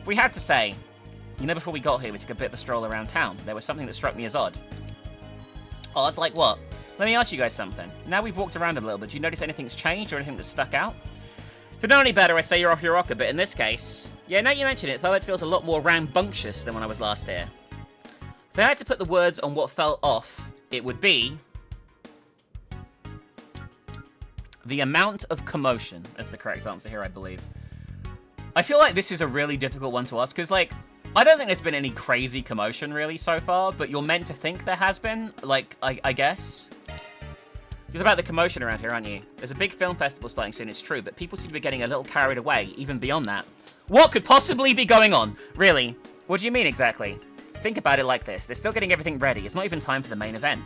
if we had to say, you know, before we got here, we took a bit of a stroll around town. There was something that struck me as odd. Odd? Like what? Let me ask you guys something. Now we've walked around a little bit, do you notice anything's changed or anything that's stuck out? If it don't any better, I'd say you're off your rocker, but in this case... Yeah, now you mention it, Tharbad feels a lot more rambunctious than when I was last here. If I had to put the words on what felt off, it would be... the amount of commotion is the correct answer here, I believe. I feel like this is a really difficult one to ask, because, like, I don't think there's been any crazy commotion, really, so far, but you're meant to think there has been, like, I guess. It's about the commotion around here, aren't you? There's a big film festival starting soon, it's true, but people seem to be getting a little carried away, even beyond that. What could possibly be going on? Really? What do you mean, exactly? Think about it like this. They're still getting everything ready. It's not even time for the main event.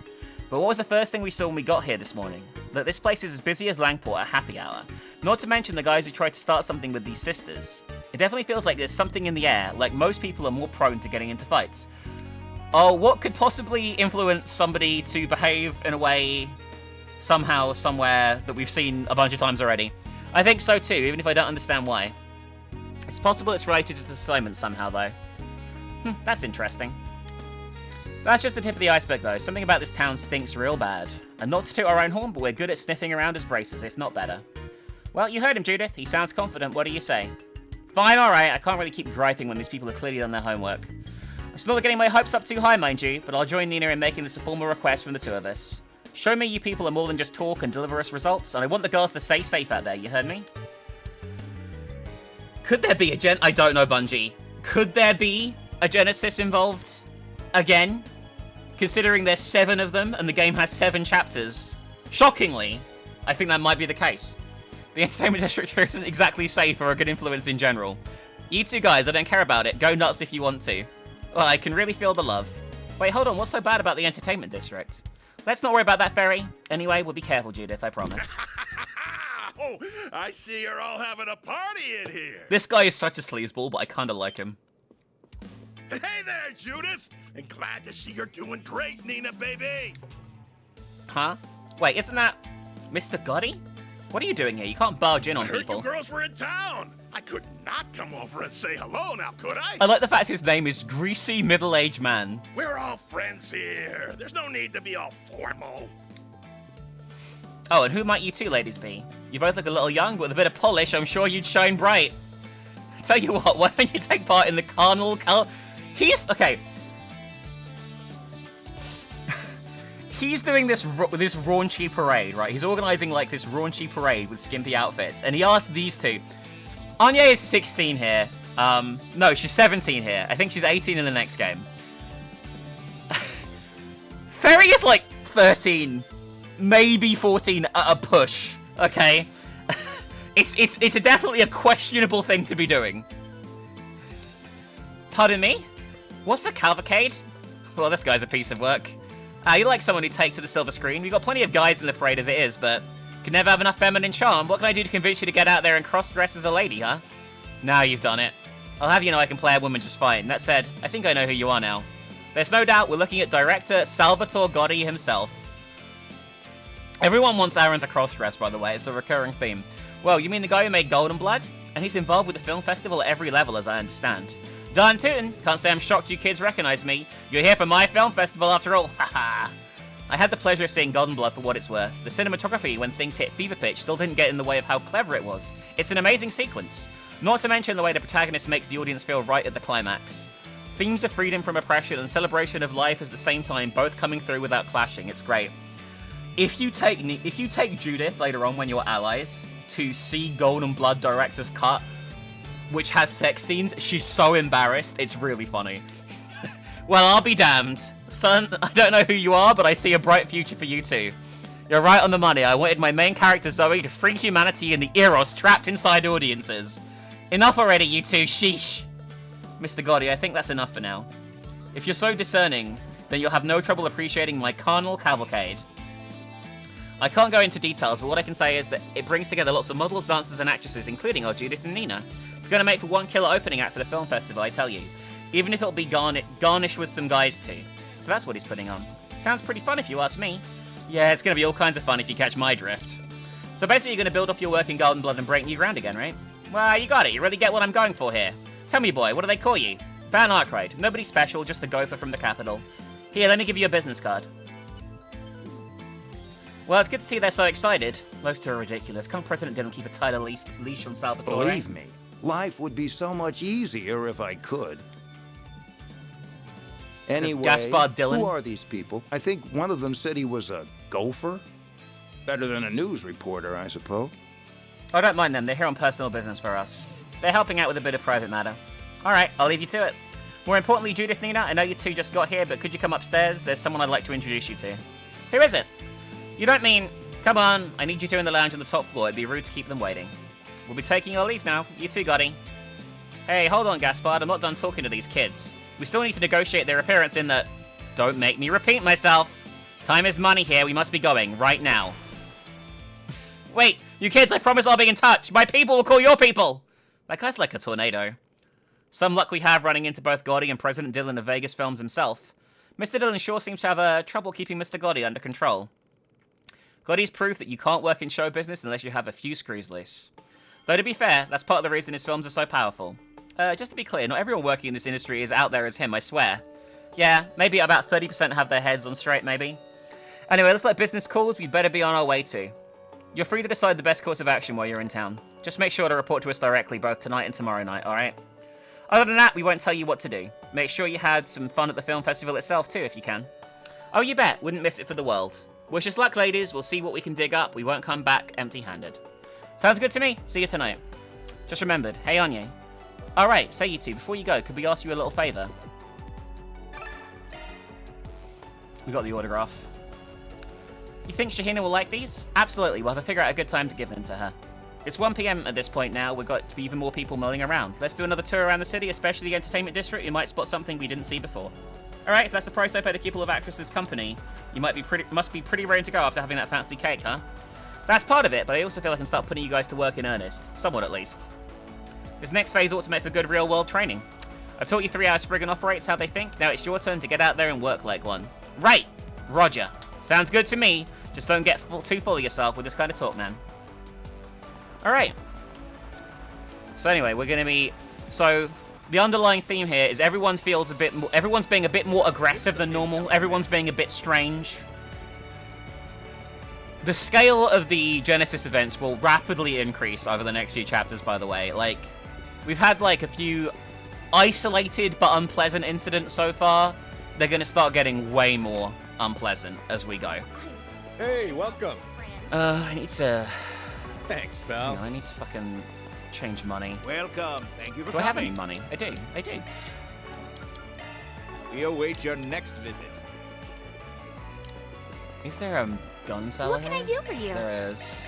But what was the first thing we saw when we got here this morning? That this place is as busy as Langport at happy hour. Not to mention the guys who tried to start something with these sisters. It definitely feels like there's something in the air, like most people are more prone to getting into fights. Oh, what could possibly influence somebody to behave in a way, somehow, somewhere, that we've seen a bunch of times already? I think so too, even if I don't understand why. It's possible it's related to the assignment somehow, though. That's interesting. That's just the tip of the iceberg, though. Something about this town stinks real bad. And not to toot our own horn, but we're good at sniffing around as braces, if not better. Well, you heard him, Judith. He sounds confident. What do you say? Fine, alright. I can't really keep griping when these people have clearly done their homework. I'm still not getting my hopes up too high, mind you, but I'll join Nina in making this a formal request from the two of us. Show me you people are more than just talk and deliver us results, and I want the girls to stay safe out there, you heard me? Could there be a I don't know, Bungie. Could there be a Genesis involved again? Considering there's 7 of them and the game has 7 chapters. Shockingly, I think that might be the case. The entertainment district here isn't exactly safe or a good influence in general. You two guys, I don't care about it. Go nuts if you want to. Well, I can really feel the love. Wait, hold on. What's so bad about the entertainment district? Let's not worry about that, Ferry. Anyway, we'll be careful, Judith, I promise. Oh, I see you're all having a party in here. This guy is such a sleazeball, but I kind of like him. Hey there, Judith. And glad to see you're doing great, Nina, baby. Huh? Wait, isn't that Mr. Gotti? What are you doing here? You can't barge in on I heard people. you girls were in town. I could not come over and say hello now, could I? I like the fact his name is Greasy Middle-Aged Man. We're all friends here. There's no need to be all formal. Oh, and who might you two ladies be? You both look a little young, but with a bit of polish, I'm sure you'd shine bright. Tell you what, why don't you take part in the carnal He's... Okay. He's doing this raunchy parade, right? He's organizing, like, this raunchy parade with skimpy outfits. And he asked these two. Anya is 16 here. No, she's 17 here. I think she's 18 in the next game. Ferry is, like, 13. Maybe 14 at a push, okay? It's definitely a questionable thing to be doing. Pardon me? What's a cavalcade? Well, this guy's a piece of work. You like someone who takes to the silver screen. We've got plenty of guys in the parade as it is, but can never have enough feminine charm. What can I do to convince you to get out there and cross-dress as a lady, huh? Now you've done it. I'll have you know I can play a woman just fine. That said, I think I know who you are now. There's no doubt we're looking at director Salvatore Gotti himself. Everyone wants Aaron to cross-dress, by the way. It's a recurring theme. Well, you mean the guy who made Golden Blood? And he's involved with the film festival at every level, as I understand. Darn tootin'. Can't say I'm shocked you kids recognize me. You're here for my film festival after all. Haha. I had the pleasure of seeing Golden Blood for what it's worth. The cinematography, when things hit fever pitch, still didn't get in the way of how clever it was. It's an amazing sequence. Not to mention the way the protagonist makes the audience feel right at the climax. Themes of freedom from oppression and celebration of life at the same time, both coming through without clashing. It's great. If you take Judith later on when you're allies to see Golden Blood director's cut, which has sex scenes, she's so embarrassed, it's really funny. Well, I'll be damned. Son, I don't know who you are, but I see a bright future for you too. You're right on the money. I wanted my main character Zoe to free humanity and the Eros trapped inside audiences. Enough already, you two. Sheesh. Mr. Gotti, I think that's enough for now. If you're so discerning, then you'll have no trouble appreciating my carnal cavalcade. I can't go into details, but what I can say is that it brings together lots of models, dancers, and actresses, including our Judith and Nina. It's going to make for one killer opening act for the film festival, I tell you. Even if it'll be garnished with some guys too. So that's what he's putting on. Sounds pretty fun if you ask me. Yeah, it's going to be all kinds of fun if you catch my drift. So basically you're going to build off your work in Golden Blood and break new ground again, right? Well, you got it. You really get what I'm going for here. Tell me, boy, what do they call you? Van Arkwright. Nobody special, just a gopher from the capital. Here, let me give you a business card. Well, it's good to see they're so excited. Most are ridiculous. Come President didn't keep a tighter leash on Salvatore. Believe me, life would be so much easier if I could. Anyway, Gaspar Dillon. Who are these people? I think one of them said he was a gopher. Better than a news reporter, I suppose. I don't mind them. They're here on personal business for us. They're helping out with a bit of private matter. Alright, I'll leave you to it. More importantly, Judith, Nina, I know you two just got here, but could you come upstairs? There's someone I'd like to introduce you to. Who is it? You don't mean... Come on, I need you two in the lounge on the top floor. It'd be rude to keep them waiting. We'll be taking our leave now. You too, Gotti. Hey, hold on, Gaspard. I'm not done talking to these kids. We still need to negotiate their appearance in the... Don't make me repeat myself. Time is money here. We must be going right now. Wait, you kids, I promise I'll be in touch. My people will call your people. That guy's like a tornado. Some luck we have running into both Gotti and President Dillon of Vegas Films himself. Mr. Dillon sure seems to have trouble keeping Mr. Gotti under control. Gotti's proof that you can't work in show business unless you have a few screws loose. Though to be fair, that's part of the reason his films are so powerful. Just to be clear, not everyone working in this industry is out there as him, I swear. Yeah, maybe about 30% have their heads on straight, maybe. Anyway, looks like business calls we'd better be on our way to. You're free to decide the best course of action while you're in town. Just make sure to report to us directly both tonight and tomorrow night, alright? Other than that, we won't tell you what to do. Make sure you had some fun at the film festival itself too, if you can. Oh, you bet. Wouldn't miss it for the world. Wish us luck, ladies. We'll see what we can dig up. We won't come back empty-handed. Sounds good to me. See you tonight. Just remembered. Hey, Anya. Alright, say you two, before you go, could we ask you a little favor? We got the autograph. You think Shahina will like these? Absolutely. We'll have to figure out a good time to give them to her. It's 1 PM at this point now. We've got to be even more people milling around. Let's do another tour around the city, especially the entertainment district. You might spot something we didn't see before. Alright, if that's the price I pay to keep all of Actress's company, you must be pretty ready to go after having that fancy cake, huh? That's part of it, but I also feel I can start putting you guys to work in earnest. Somewhat, at least. This next phase ought to make for good real-world training. I've taught you 3 how Spriggan operates, how they think. Now it's your turn to get out there and work like one. Right! Roger. Sounds good to me. Just don't get too full of yourself with this kind of talk, man. Alright. So anyway, we're going to be... So, the underlying theme here is everyone feels a bit more... Everyone's being a bit more aggressive than normal. Everyone's being a bit strange. The scale of the Genesis events will rapidly increase over the next few chapters, by the way. Like, we've had, like, a few isolated but unpleasant incidents so far. They're going to start getting way more unpleasant as we go. Hey, welcome. I need to... Thanks, pal. I need to fucking change money. Welcome. Thank you for Do I have coming. any money? I do. I do. We await your next visit. Is there a gun seller What can I here? do for you? There is.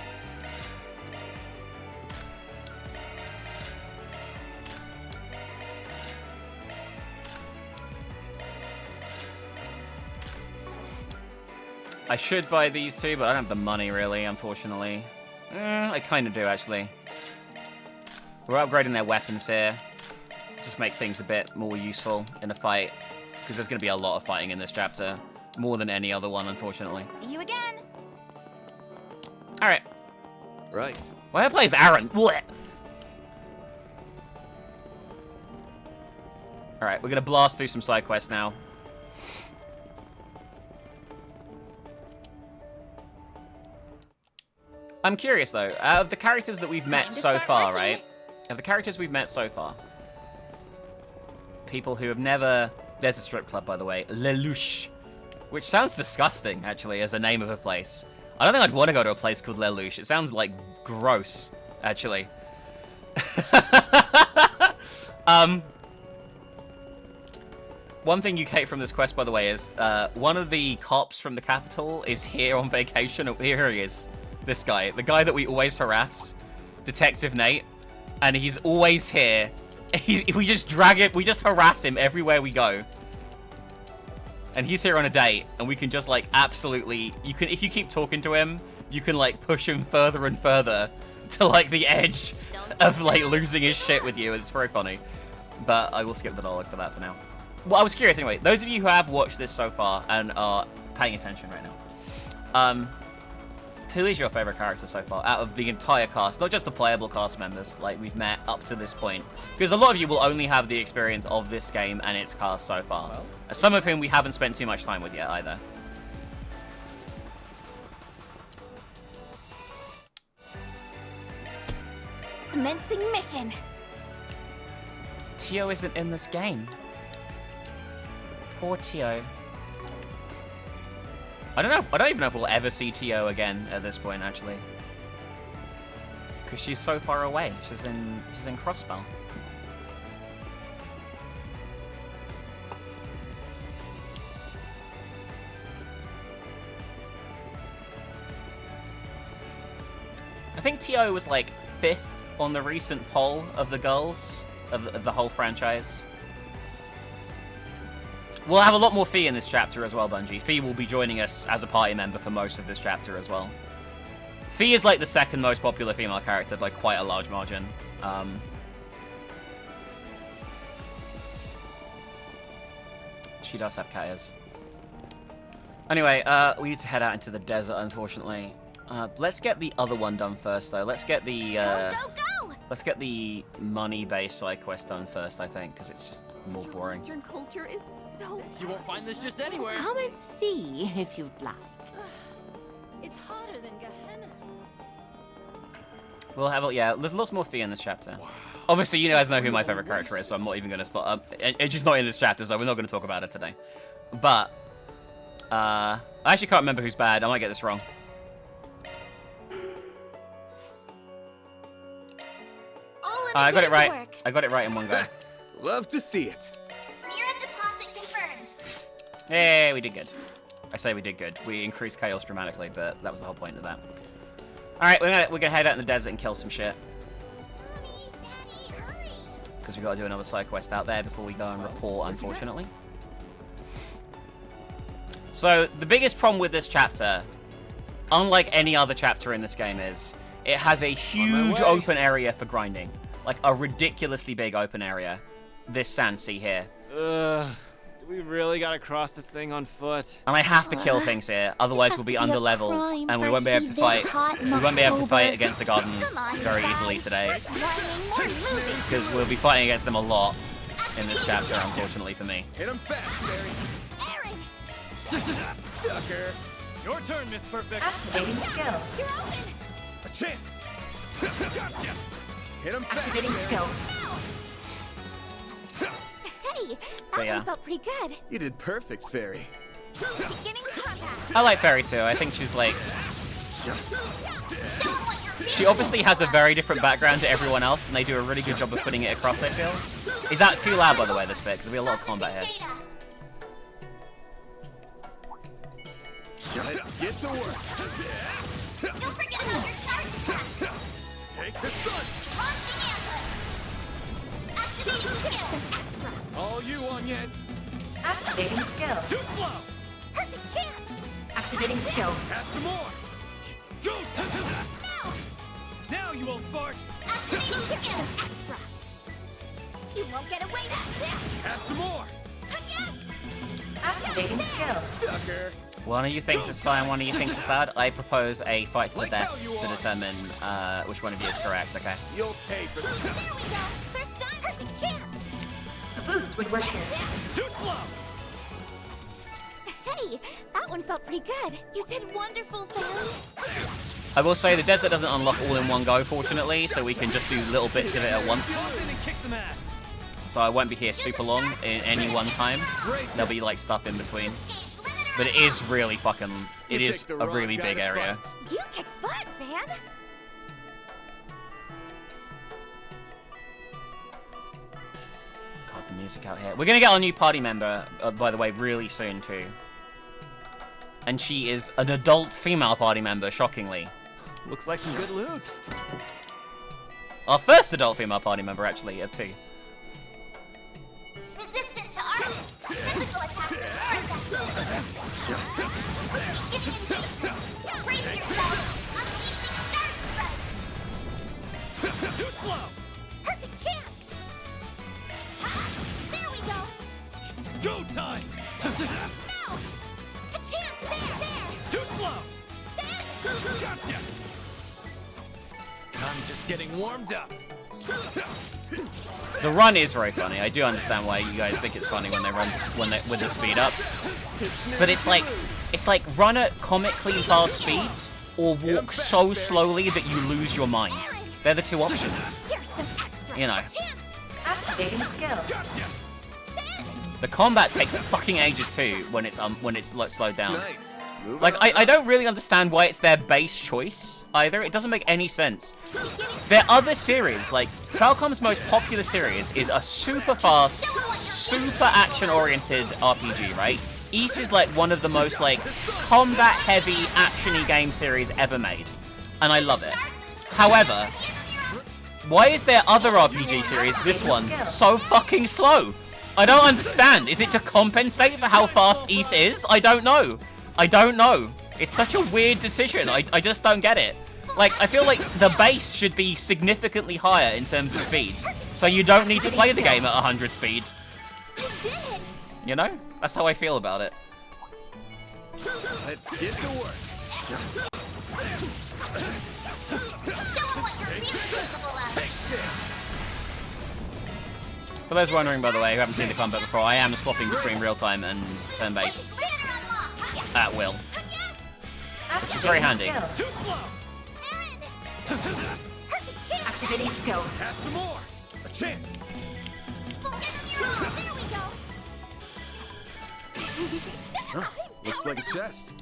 I should buy these two, but I don't have the money, really, unfortunately. I kind of do, actually. We're upgrading their weapons here. Just make things a bit more useful in a fight. Because there's going to be a lot of fighting in this chapter. More than any other one, unfortunately. See you again. Alright. Right. Why plays Aaron? What? Alright, we're going to blast through some side quests now. I'm curious, though. Out of the characters that we've met so far, right? Of the characters we've met so far. People who have never... There's a strip club, by the way. Lelouch. Which sounds disgusting, actually, as a name of a place. I don't think I'd want to go to a place called Lelouch. It sounds, like, gross, actually. One thing you hate from this quest, by the way, is one of the cops from the capital is here on vacation. Oh, here he is. This guy. The guy that we always harass. Detective Nate. And he's always here. We just drag him. We just harass him everywhere we go. And he's here on a date. And we can just, like, absolutely... If you keep talking to him, you can, like, push him further and further to, like, the edge of, like, losing his shit with you. It's very funny. But I will skip the dialogue for that for now. Well, I was curious anyway. Those of you who have watched this so far and are paying attention right now, who is your favorite character so far out of the entire cast? Not just the playable cast members like we've met up to this point. Because a lot of you will only have the experience of this game and its cast so far. Some of whom we haven't spent too much time with yet either. Commencing mission. Tio isn't in this game. Poor Tio. I don't even know if we'll ever see Tio again at this point, actually. Because she's so far away. She's in Crossbow. I think Tio was like 5th on the recent poll of the girls of the whole franchise. We'll have a lot more Fee in this chapter as well, Bungie. Fee will be joining us as a party member for most of this chapter as well. Fee is like the 2nd most popular female character by quite a large margin. She does have cat ears. Anyway, we need to head out into the desert, unfortunately. Let's get the other one done first, though. Let's get the let's get the money-based side quest done first, I think, because it's just more boring. Western culture is so... You won't find this just anywhere. Come and see if you'd like. It's hotter than Gehenna. We'll have there's lots more Fee in this chapter. Wow. Obviously, you guys know who my favorite character is, so I'm not even going to start. And she's not in this chapter, so we're not going to talk about it today. But I actually can't remember who's bad. I might get this wrong. I got it right. Work. I got it right in one go. Love to see it. Mira deposit confirmed. Hey, we did good. I say we did good. We increased chaos dramatically, but that was the whole point of that. All right, we're gonna head out in the desert and kill some shit. Mommy, Daddy, hurry. Because we got to do another side quest out there before we go and report, unfortunately. So the biggest problem with this chapter, unlike any other chapter in this game, is it has a huge open area for grinding. Like a ridiculously big open area. This sand sea here. Do we really gotta cross this thing on foot? And I have to kill things here, otherwise we'll be under-leveled, and we won't be able to fight. We won't be able to fight against the Gardens very easily today, because we'll be fighting against them a lot in this chapter, unfortunately for me. Hit him fast, Barry. Aaron. Sucker. Your turn, Miss Perfect. Activating skill. You're open. A chance. Gotcha. Hit him fast. Activating skill. Hey, that one felt pretty good. You did perfect, Fairy. Beginning combat. I like Fairy too. I think she's like... Show 'em what you're She obviously has a very different background to everyone else, and they do a really good job of putting it across, I feel. Is that too loud, by the way, this bit? Because there'll be a lot of combat here. Let's get to work. Don't forget about your charge attack. Take the sun. Launching ambush. Activating skill. Extra. All you on, yes. Activating skill. Too slow. Perfect chance. Activating skill. Have some more. It's go time. No. Now you won't fart. Activating skill. Extra. You won't get away with this. Have some more. Yes. Activating skill. Sucker. One of you thinks it's fine, one of you thinks it's bad. I propose a fight to the death to determine which one of you is correct, okay? You'll pay for this. There we go. They're stunned. Perfect chance. A boost would work here. Too slow. Hey, that one felt pretty good. You did wonderful, Fairy. I will say the desert doesn't unlock all in one go, fortunately, so we can just do little bits of it at once. So I won't be here super long in any one time. There'll be like stuff in between. But it is really fucking... It is a really big area. You kick butt, man. God, the music out here. We're gonna get our new party member, by the way, really soon too. And she is an adult female party member, shockingly. Looks like some good loot. Our first adult female party member, actually, of 2. Resistant to armor. Physical attacks are more effective. Beginning engagement. Brace yourself. Unleashing sharp strike. Too slow. Perfect chance. There we go. It's go time. No. A chance. There. Too slow. Then. Gotcha. I'm just getting warmed up. The run is very funny. I do understand why you guys think it's funny when they run with the speed up. But it's like run at comically fast speeds or walk so slowly that you lose your mind. They're the 2 options. Here's some extra. You know. Activating skill. The combat takes fucking ages too when it's like slowed down. Nice. Move Like, on. I don't really understand why it's their base choice, either. It doesn't make any sense. Their other series, like, Falcom's most popular series is a super fast, super action-oriented RPG, right? Ys is, like, one of the most, like, combat-heavy, action-y game series ever made. And I love it. However, why is their other RPG series, this one, so fucking slow? I don't understand. Is it to compensate for how fast Ys is? I don't know. I don't know. It's such a weird decision. I just don't get it. Like, I feel like the base should be significantly higher in terms of speed. So you don't need to play the game at 100 speed. You know? That's how I feel about it. Let's get to work. Show 'em what you're really capable of. For those wondering, by the way, who haven't seen the combat before, I am swapping between real-time and turn-based at will. Which is very handy. Too slow. Activating skill. Have some more. A chance. Looks like a chest.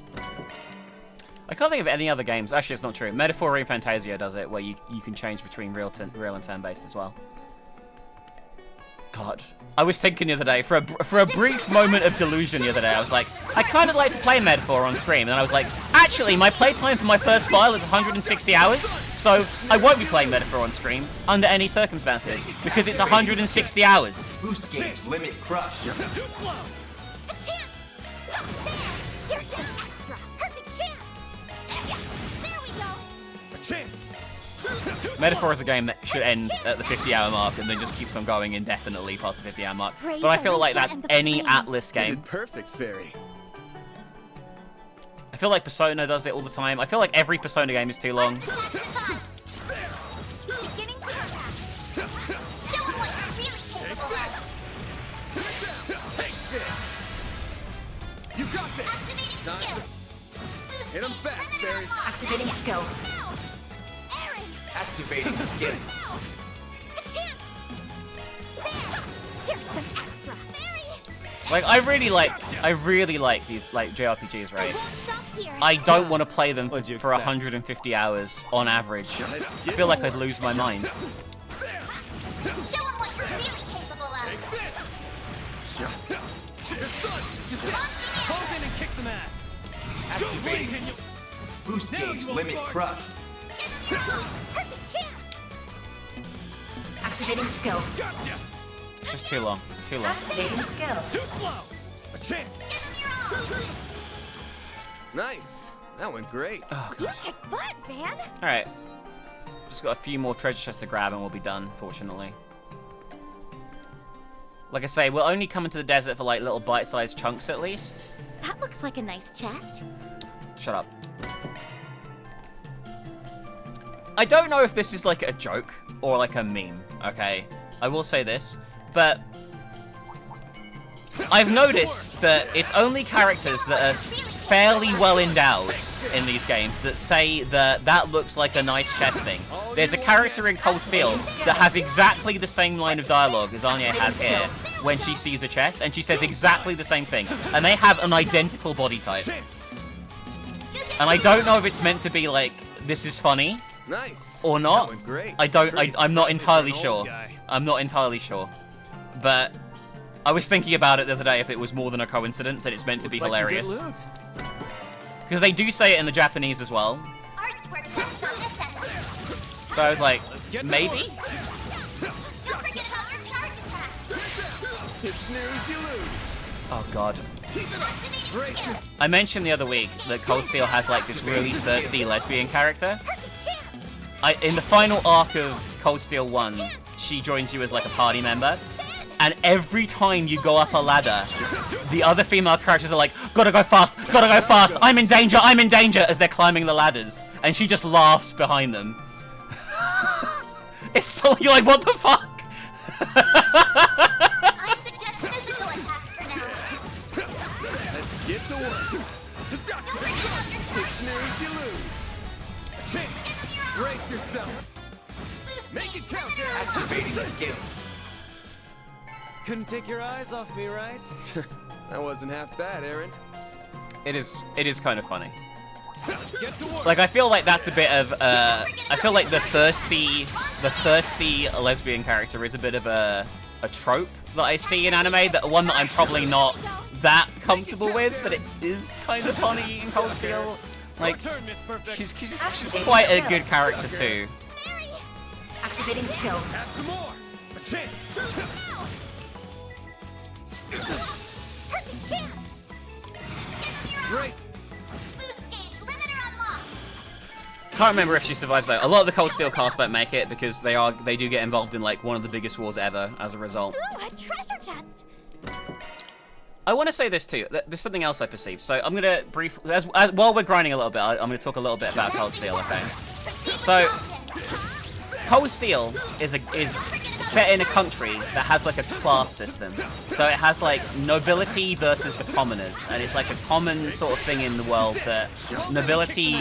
I can't think of any other games. Actually, it's not true. Metaphor and Fantasia does it, where you can change between real and turn-based as well. God. I was thinking the other day, for a brief moment of delusion the other day, I was like, I kind of like to play Metaphor on stream. And I was like, actually, my playtime for my first file is 160 hours, so I won't be playing Metaphor on stream under any circumstances, because it's 160 hours. Boost gauge limit crushed. A chance. Here's some extra. Perfect chance. There we go. A chance. Metaphor is a game that should end at the 50-hour mark and then just keeps on going indefinitely past the 50-hour mark. But I feel like that's any Atlas You game. did perfect, Fairy. I feel like Persona does it all the time. I feel like every Persona game is too long. Beginning combat. Show 'em what you're really capable of. Take this. You got this. Activating skill. Hit him fast, Fairy. Activating skill. No. Aaron. Activating skill. No. A chance. There. Here's some extra. Fairy. Like, I really like these, like, JRPGs, right? Won't stop here. I don't want to play them What'd you for expect? 150 hours on average. I feel like I'd lose my mind. Show 'em what you're really capable of. Launching in. Close in and kick some ass. Activating. Boost gauge limit crushed. Give 'em your all. Perfect chance. Activating skill. Gotcha. It's just too long. It's too long. Activating skill. Too slow. A chance. Give 'em your all. Nice. That went great. You kick butt, man. Alright. Just got a few more treasure chests to grab and we'll be done, fortunately. Like I say, we'll only come into the desert for like little bite-sized chunks at least. That looks like a nice chest. Shut up. I don't know if this is like a joke or like a meme, okay? I will say this, but I've noticed that it's only characters that are fairly well endowed in these games that say that that looks like a nice chest thing. There's a character in Cold Steel that has exactly the same line of dialogue as Anya has here when she sees a chest, and she says exactly the same thing. And they have an identical body type. And I don't know if it's meant to be like, this is funny, Nice. or not. That went great. I'm not entirely sure. I'm not entirely sure. But I was thinking about it the other day if it was more than a coincidence and it's meant to be hilarious. Because they do say it in the Japanese as well. Art's work best on this end. So I was like, maybe? Don't forget about your charge attack. You snooze, you lose. Oh god. Activating skill. I mentioned the other week that Cold Steel has like this really thirsty lesbian character. Perfect chance. In the final arc of Cold Steel 1, she joins you as like a party member. And every time you go up a ladder, the other female characters are like, gotta go fast, I'm in danger, as they're climbing the ladders. And she just laughs behind them. It's so, you're like, what the fuck? I suggest physical attacks for now. Let's get to work. Don't forget about your charge Snooze, you lose. Chance. Give them your all. Brace yourself. Boost Make gauge it count, limiter Derek. unlocked. Activating skill. Couldn't take your eyes off me, right? That wasn't half bad, Aaron. It is kind of funny. Let's get to work. Like, I feel like that's a bit of, I feel like the thirsty lesbian character is a bit of a trope that I see in anime, that one that I'm probably not that comfortable with, but it is kind of funny in Cold Steel. Like, Your turn, Miss Perfect. she's quite a good character too. Activating skill. Have some more. A chance. Perfect chance. Give them your all. Great. Boost gauge limiter unlocked. Can't remember if she survives though. A lot of the Cold Steel cast don't make it because they do get involved in like one of the biggest wars ever as a result. Ooh, a treasure chest. I want to say this too. There's something else I perceived. So I'm gonna briefly, while we're grinding a little bit, I'm gonna talk a little bit about Cold Steel. Okay. So Cold Steel is set in a country that has like a class system. So it has like nobility versus the commoners, and it's like a common sort of thing in the world that nobility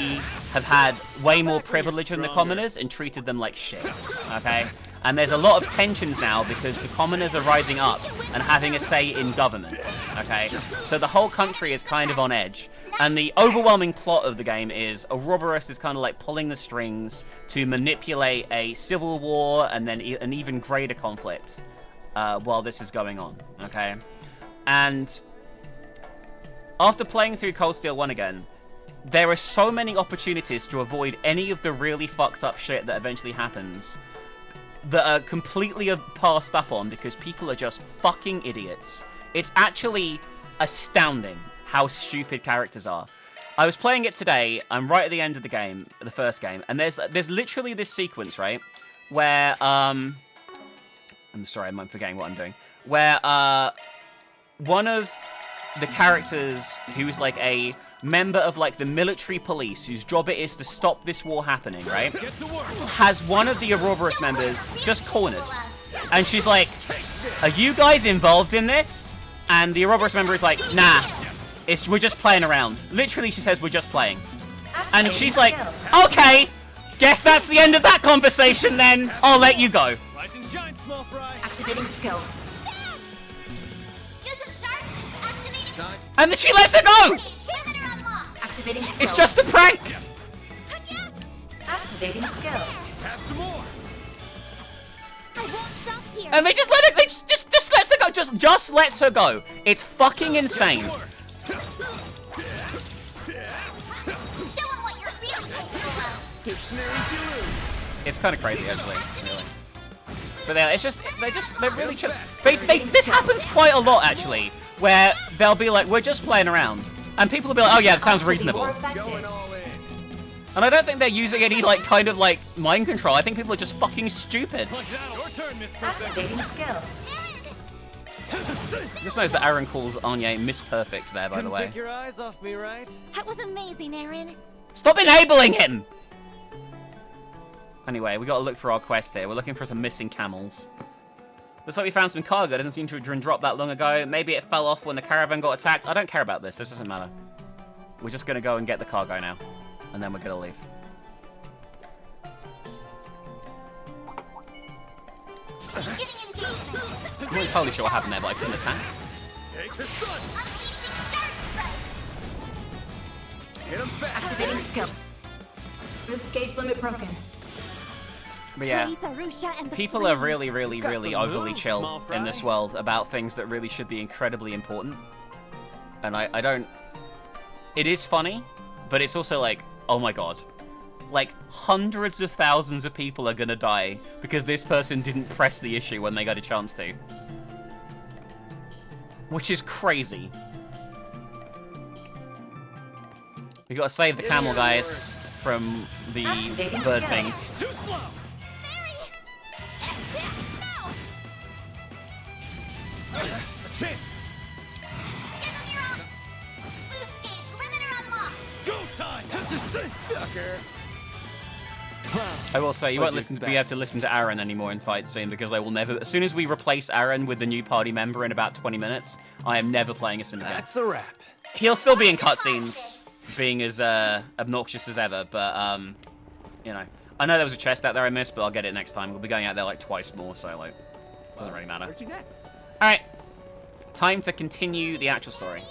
have had way more privilege than the commoners and treated them like shit. Okay? And there's a lot of tensions now because the commoners are rising up and having a say in government. Okay? So the whole country is kind of on edge. And the overwhelming plot of the game is Ouroboros is kind of like pulling the strings to manipulate a civil war and then an even greater conflict while this is going on. Okay? And after playing through Cold Steel 1 again, there are so many opportunities to avoid any of the really fucked up shit that eventually happens that are completely passed up on because people are just fucking idiots. It's actually astounding how stupid characters are. I was playing it today, I'm right at the end of the game, the first game, and there's literally this sequence, right, where, I'm sorry, I'm forgetting what I'm doing, where, one of the characters who's like a member of like the military police whose job it is to stop this war happening, right, has one of the Ouroboros members just cornered. And she's like, are you guys involved in this? And the Ouroboros member is like, nah, we're just playing around. Literally, she says, we're just playing. And she's like, okay, guess that's the end of that conversation then. I'll let you go. Rise and shine, small fry. Activating skill. Use a sharp. Activating skill. And then she lets her go. Limiter unlocked. Activating skill. It's just a prank. Yes. Activating skill. Have some more. I won't stop here. And they just let it, just lets her go, just lets her go. It's fucking insane. Show 'em what you're really capable of. You snooze, you lose. It's kind of crazy, actually, really. But they're really chill. This happens quite a lot, actually, where they'll be like, we're just playing around. And people will be like, oh yeah, that sounds reasonable. Going all in. And I don't think they're using any, like, kind of, like, mind control. I think people are just fucking stupid. Your turn, Miss Perfect. Activating skill. Just notice that Aaron calls Anya Miss Perfect there, by the Couldn't way. take your eyes off me, right? That was amazing, Aaron. Stop enabling him! Anyway, we gotta look for our quest here. We're looking for some missing camels. Looks like we found some cargo. It doesn't seem to have been dropped that long ago. Maybe it fell off when the caravan got attacked. I don't care about this. This doesn't matter. We're just gonna go and get the cargo now. And then we're gonna leave. Getting engagement. I'm not entirely sure what happened there, but I couldn't attack. Take the sun. Unleashing sharp strike. Hit him fast. Activating skill. Boost gauge limit broken. But yeah, Praise Arusha and the people are flames. really, really, got really some overly moves, chill small fry. in this world about things that really should be incredibly important. And I don't... It is funny, but it's also like, oh my god. Like, hundreds of thousands of people are gonna die because this person didn't press the issue when they got a chance to. Which is crazy. We gotta save the camel guys from the bird things. Too slow. A chance. Give them your own. Boost gauge limiter unlocked. Go time. Sucker. I will say, you What'd won't you listen. expect? We have to listen to Aaron anymore in fights soon because I will never. As soon as we replace Aaron with the new party member in about 20 minutes, I am never playing a Syndicate. That's a wrap. He'll still be in cutscenes, being as obnoxious as ever. But you know, I know there was a chest out there I missed, but I'll get it next time. We'll be going out there like twice more, so like, doesn't really matter. Where'd you next? All right, time to continue the actual story.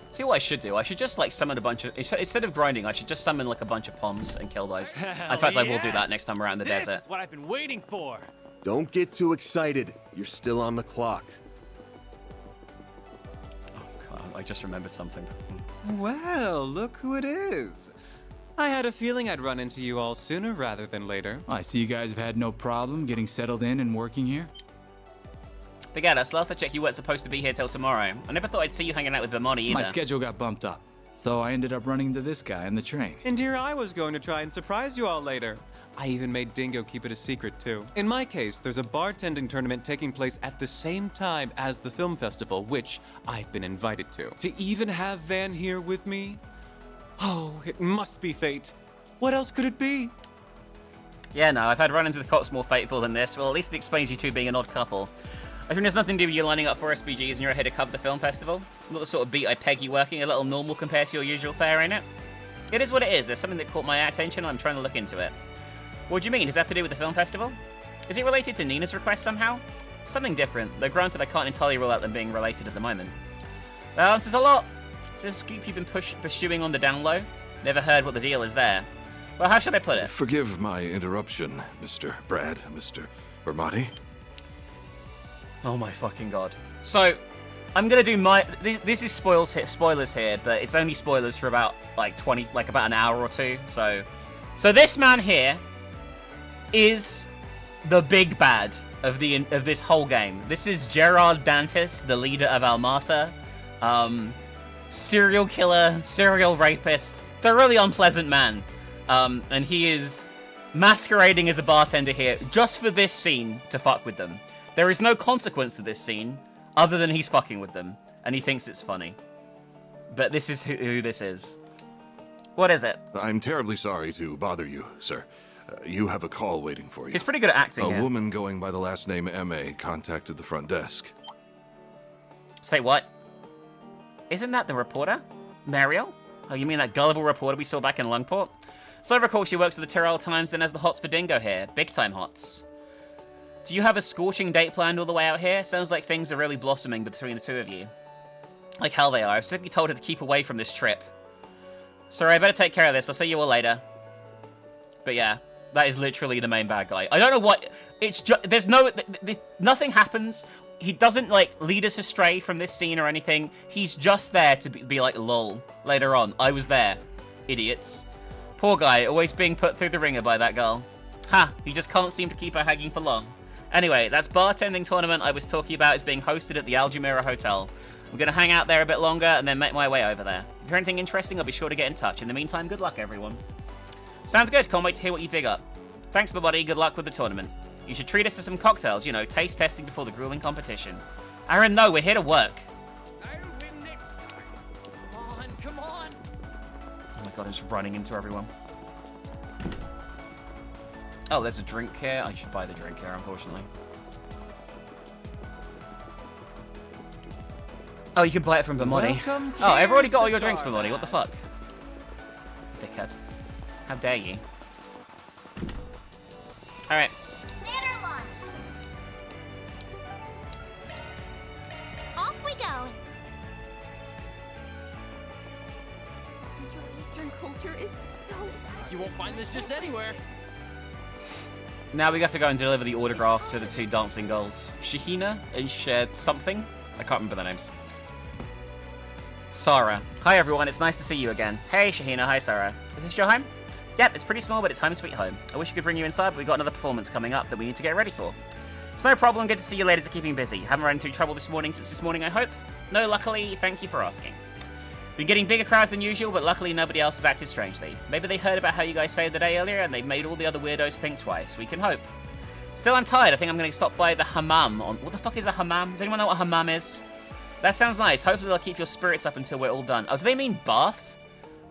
See what I should do? I should just like summon a bunch of instead of grinding. I should just summon like a bunch of Poms and kill those. In fact, I will do that next time around in the This desert. is what I've been waiting for. Don't get too excited. You're still on the clock. Oh god, I just remembered something. Well, look who it is. I had a feeling I'd run into you all sooner rather than later. I see you guys have had no problem getting settled in and working here. But yeah, that's last I checked, you weren't supposed to be here till tomorrow. I never thought I'd see you hanging out with Vermont either. My schedule got bumped up, so I ended up running into this guy on the train. And here I was going to try and surprise you all later. I even made Dingo keep it a secret too. In my case, there's a bartending tournament taking place at the same time as the film festival, which I've been invited to. To even have Van here with me? Oh, it must be fate. What else could it be? Yeah, no, I've had run-ins with cops more fateful than this. Well, at least it explains you two being an odd couple. I think there's nothing to do with you lining up for SPGs and you're ahead to cover the film festival. Not the sort of beat I peg you working, a little normal compared to your usual fare, ain't it? It is what it is. There's something that caught my attention and I'm trying to look into it. What do you mean? Does it have to do with the film festival? Is it related to Nina's request somehow? Something different, though granted I can't entirely rule out them being related at the moment. That answers a lot. Is this a scoop you've been pursuing on the down low? Never heard what the deal is there. Well, how should I put it? Forgive my interruption, Mr. Brad, Mr. Bermati. Oh my fucking god. So, I'm gonna do my... This is spoilers here, but it's only spoilers for about, about an hour or two, so... So this man here is the big bad of this whole game. This is Gerard Dantes, the leader of Almata. Serial killer, serial rapist, thoroughly unpleasant man. And he is masquerading as a bartender here just for this scene to fuck with them. There is no consequence to this scene other than he's fucking with them, and he thinks it's funny. But this is who this is. What is it? I'm terribly sorry to bother you, sir. You have a call waiting for you. He's pretty good at acting A here. woman going by the last name M.A. contacted the front desk. Say what? Isn't that the reporter? Mariel? Oh, you mean that gullible reporter we saw back in Lungport? So I recall she works for the Tyrrell Times and has the hots for Dingo here. Big time hots. Do you have a scorching date planned all the way out here? Sounds like things are really blossoming between the two of you. Like hell they are. I've simply told her to keep away from this trip. Sorry, I better take care of this. I'll see you all later. But yeah, that is literally the main bad guy. I don't know what... It's just... There's no... Nothing happens. He doesn't, lead us astray from this scene or anything. He's just there to be like, lol. Later on, I was there. Idiots. Poor guy, always being put through the ringer by that girl. Ha! He just can't seem to keep her hanging for long. Anyway, that bartending tournament I was talking about is being hosted at the Algemira Hotel. I'm going to hang out there a bit longer and then make my way over there. If you hear anything interesting, I'll be sure to get in touch. In the meantime, good luck, everyone. Sounds good. Can't wait to hear what you dig up. Thanks, my buddy. Good luck with the tournament. You should treat us to some cocktails, you know, taste testing before the grueling competition. Aaron, no, we're here to work. Come on. Oh my god, I'm just running into everyone. Oh, there's a drink here. I should buy the drink here, unfortunately. Oh, you can buy it from Bermoni. Oh, I've already got all your drinks, Bermoni. What the fuck? Dickhead. How dare you? Alright. Banner launched. Off we go. Central Eastern culture is so... You won't find this just anywhere. Now we have to go and deliver the autograph to the two dancing girls. Shahina and something? I can't remember their names. Sarah. Hi everyone, it's nice to see you again. Hey Shahina, hi Sarah. Is this your home? Yep, it's pretty small, but it's home sweet home. I wish we could bring you inside, but we got another performance coming up that we need to get ready for. It's no problem, good to see you ladies are keeping busy. Haven't run into trouble this morning since this morning, I hope? No, luckily, thank you for asking. Been getting bigger crowds than usual, but luckily nobody else has acted strangely. Maybe they heard about how you guys saved the day earlier and they've made all the other weirdos think twice. We can hope. Still, I'm tired. I think I'm going to stop by the hammam on... What the fuck is a hammam? Does anyone know what a hammam is? That sounds nice. Hopefully they'll keep your spirits up until we're all done. Oh, do they mean bath?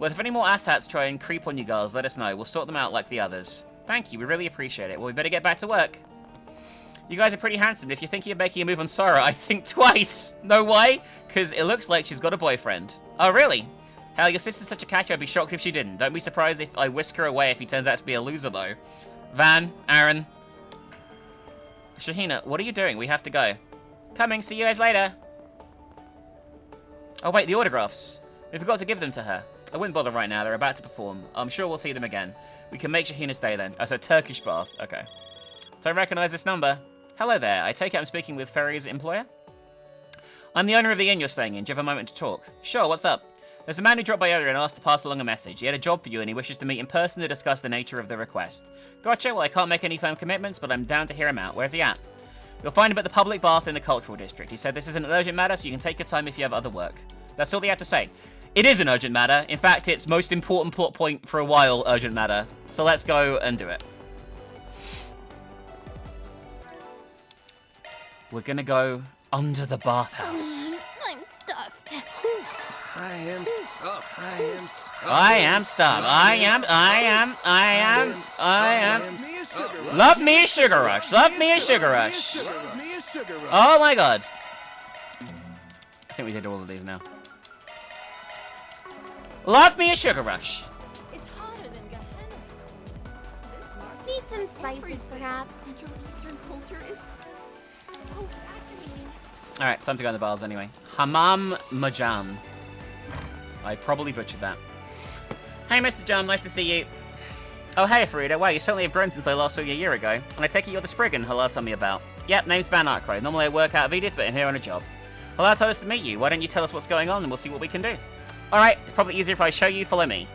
Well, if any more asshats try and creep on you girls, let us know. We'll sort them out like the others. Thank you. We really appreciate it. Well, we better get back to work. You guys are pretty handsome. If you're thinking of making a move on Sora, I think twice. No way? Because it looks like she's got a boyfriend. Oh, really? Hell, your sister's such a catch, I'd be shocked if she didn't. Don't be surprised if I whisk her away if he turns out to be a loser, though. Van, Aaron. Shahina, what are you doing? We have to go. Coming, see you guys later. Oh, wait, the autographs. We forgot to give them to her. I wouldn't bother right now, they're about to perform. I'm sure we'll see them again. We can make Shahina stay then. Oh, so Turkish bath, okay. Don't recognize this number. Hello there, I take it I'm speaking with Ferry's employer? I'm the owner of the inn you're staying in. Do you have a moment to talk? Sure, what's up? There's a man who dropped by earlier and asked to pass along a message. He had a job for you and he wishes to meet in person to discuss the nature of the request. Gotcha, well I can't make any firm commitments, but I'm down to hear him out. Where's he at? You'll find him at the public bath in the cultural district. He said this isn't an urgent matter, so you can take your time if you have other work. That's all he had to say. It is an urgent matter. In fact, it's most important plot point for a while, urgent matter. So let's go and do it. We're gonna go under the bathhouse. I'm stuffed. I am stuffed. I am stuffed. I am. Love me a sugar rush. Love me a sugar rush. Oh my god. I think we did all of these now. Love me a sugar rush. It's hotter than Gehenna. Need some spices, perhaps. Eastern culture is so fascinating. Alright, time to go in the baths anyway. Hammam Majan. I probably butchered that. Hey, Mr. John, nice to see you. Oh, hey, Farida. Wow, you certainly have grown since I last saw you a year ago. And I take it you're the Spriggan Halal told me about. Yep, name's Van Arkroyd. Normally I work out of Edith, but I'm here on a job. Halal told us to meet you. Why don't you tell us what's going on and we'll see what we can do. Alright, it's probably easier if I show you. Follow me.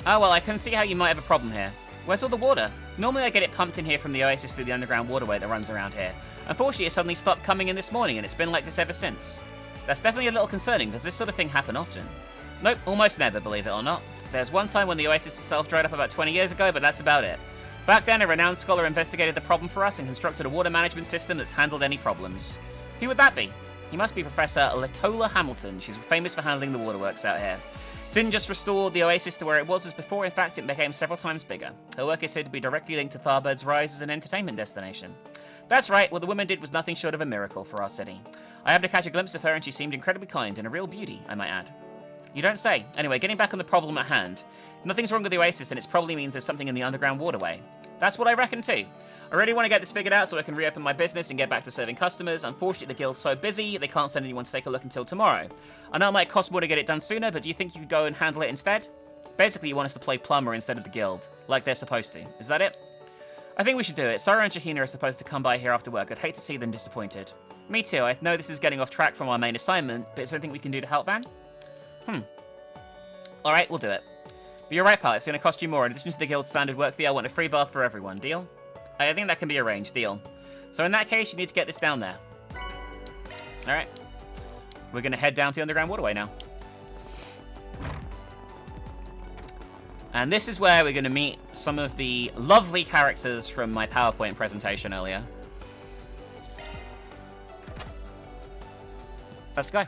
Oh, well, I can see how you might have a problem here. Where's all the water? Normally I get it pumped in here from the oasis through the underground waterway that runs around here. Unfortunately, it suddenly stopped coming in this morning, and it's been like this ever since. That's definitely a little concerning. Does this sort of thing happen often? Nope, almost never, believe it or not. There's one time when the oasis itself dried up about 20 years ago, but that's about it. Back then, a renowned scholar investigated the problem for us and constructed a water management system that's handled any problems. Who would that be? He must be Professor Latola Hamilton. She's famous for handling the waterworks out here. Didn't just restore the oasis to where it was as before, in fact it became several times bigger. Her work is said to be directly linked to Tharbad's rise as an entertainment destination. That's right, what the woman did was nothing short of a miracle for our city. I happened to catch a glimpse of her and she seemed incredibly kind and a real beauty, I might add. You don't say. Anyway, getting back on the problem at hand. Nothing's wrong with the oasis and it probably means there's something in the underground waterway. That's what I reckon too. I really want to get this figured out so I can reopen my business and get back to serving customers. Unfortunately, the guild's so busy, they can't send anyone to take a look until tomorrow. I know it might cost more to get it done sooner, but do you think you could go and handle it instead? Basically, you want us to play plumber instead of the guild, like they're supposed to. Is that it? I think we should do it. Sora and Shahina are supposed to come by here after work. I'd hate to see them disappointed. Me too. I know this is getting off track from our main assignment, but is there anything we can do to help, Van? Alright, we'll do it. But you're right, pal. It's going to cost you more. In addition to the guild's standard work fee, I want a free bath for everyone. Deal? I think that can be arranged. Deal. So in that case, you need to get this down there. Alright. We're going to head down to the underground waterway now. And this is where we're going to meet some of the lovely characters from my PowerPoint presentation earlier. Let's go.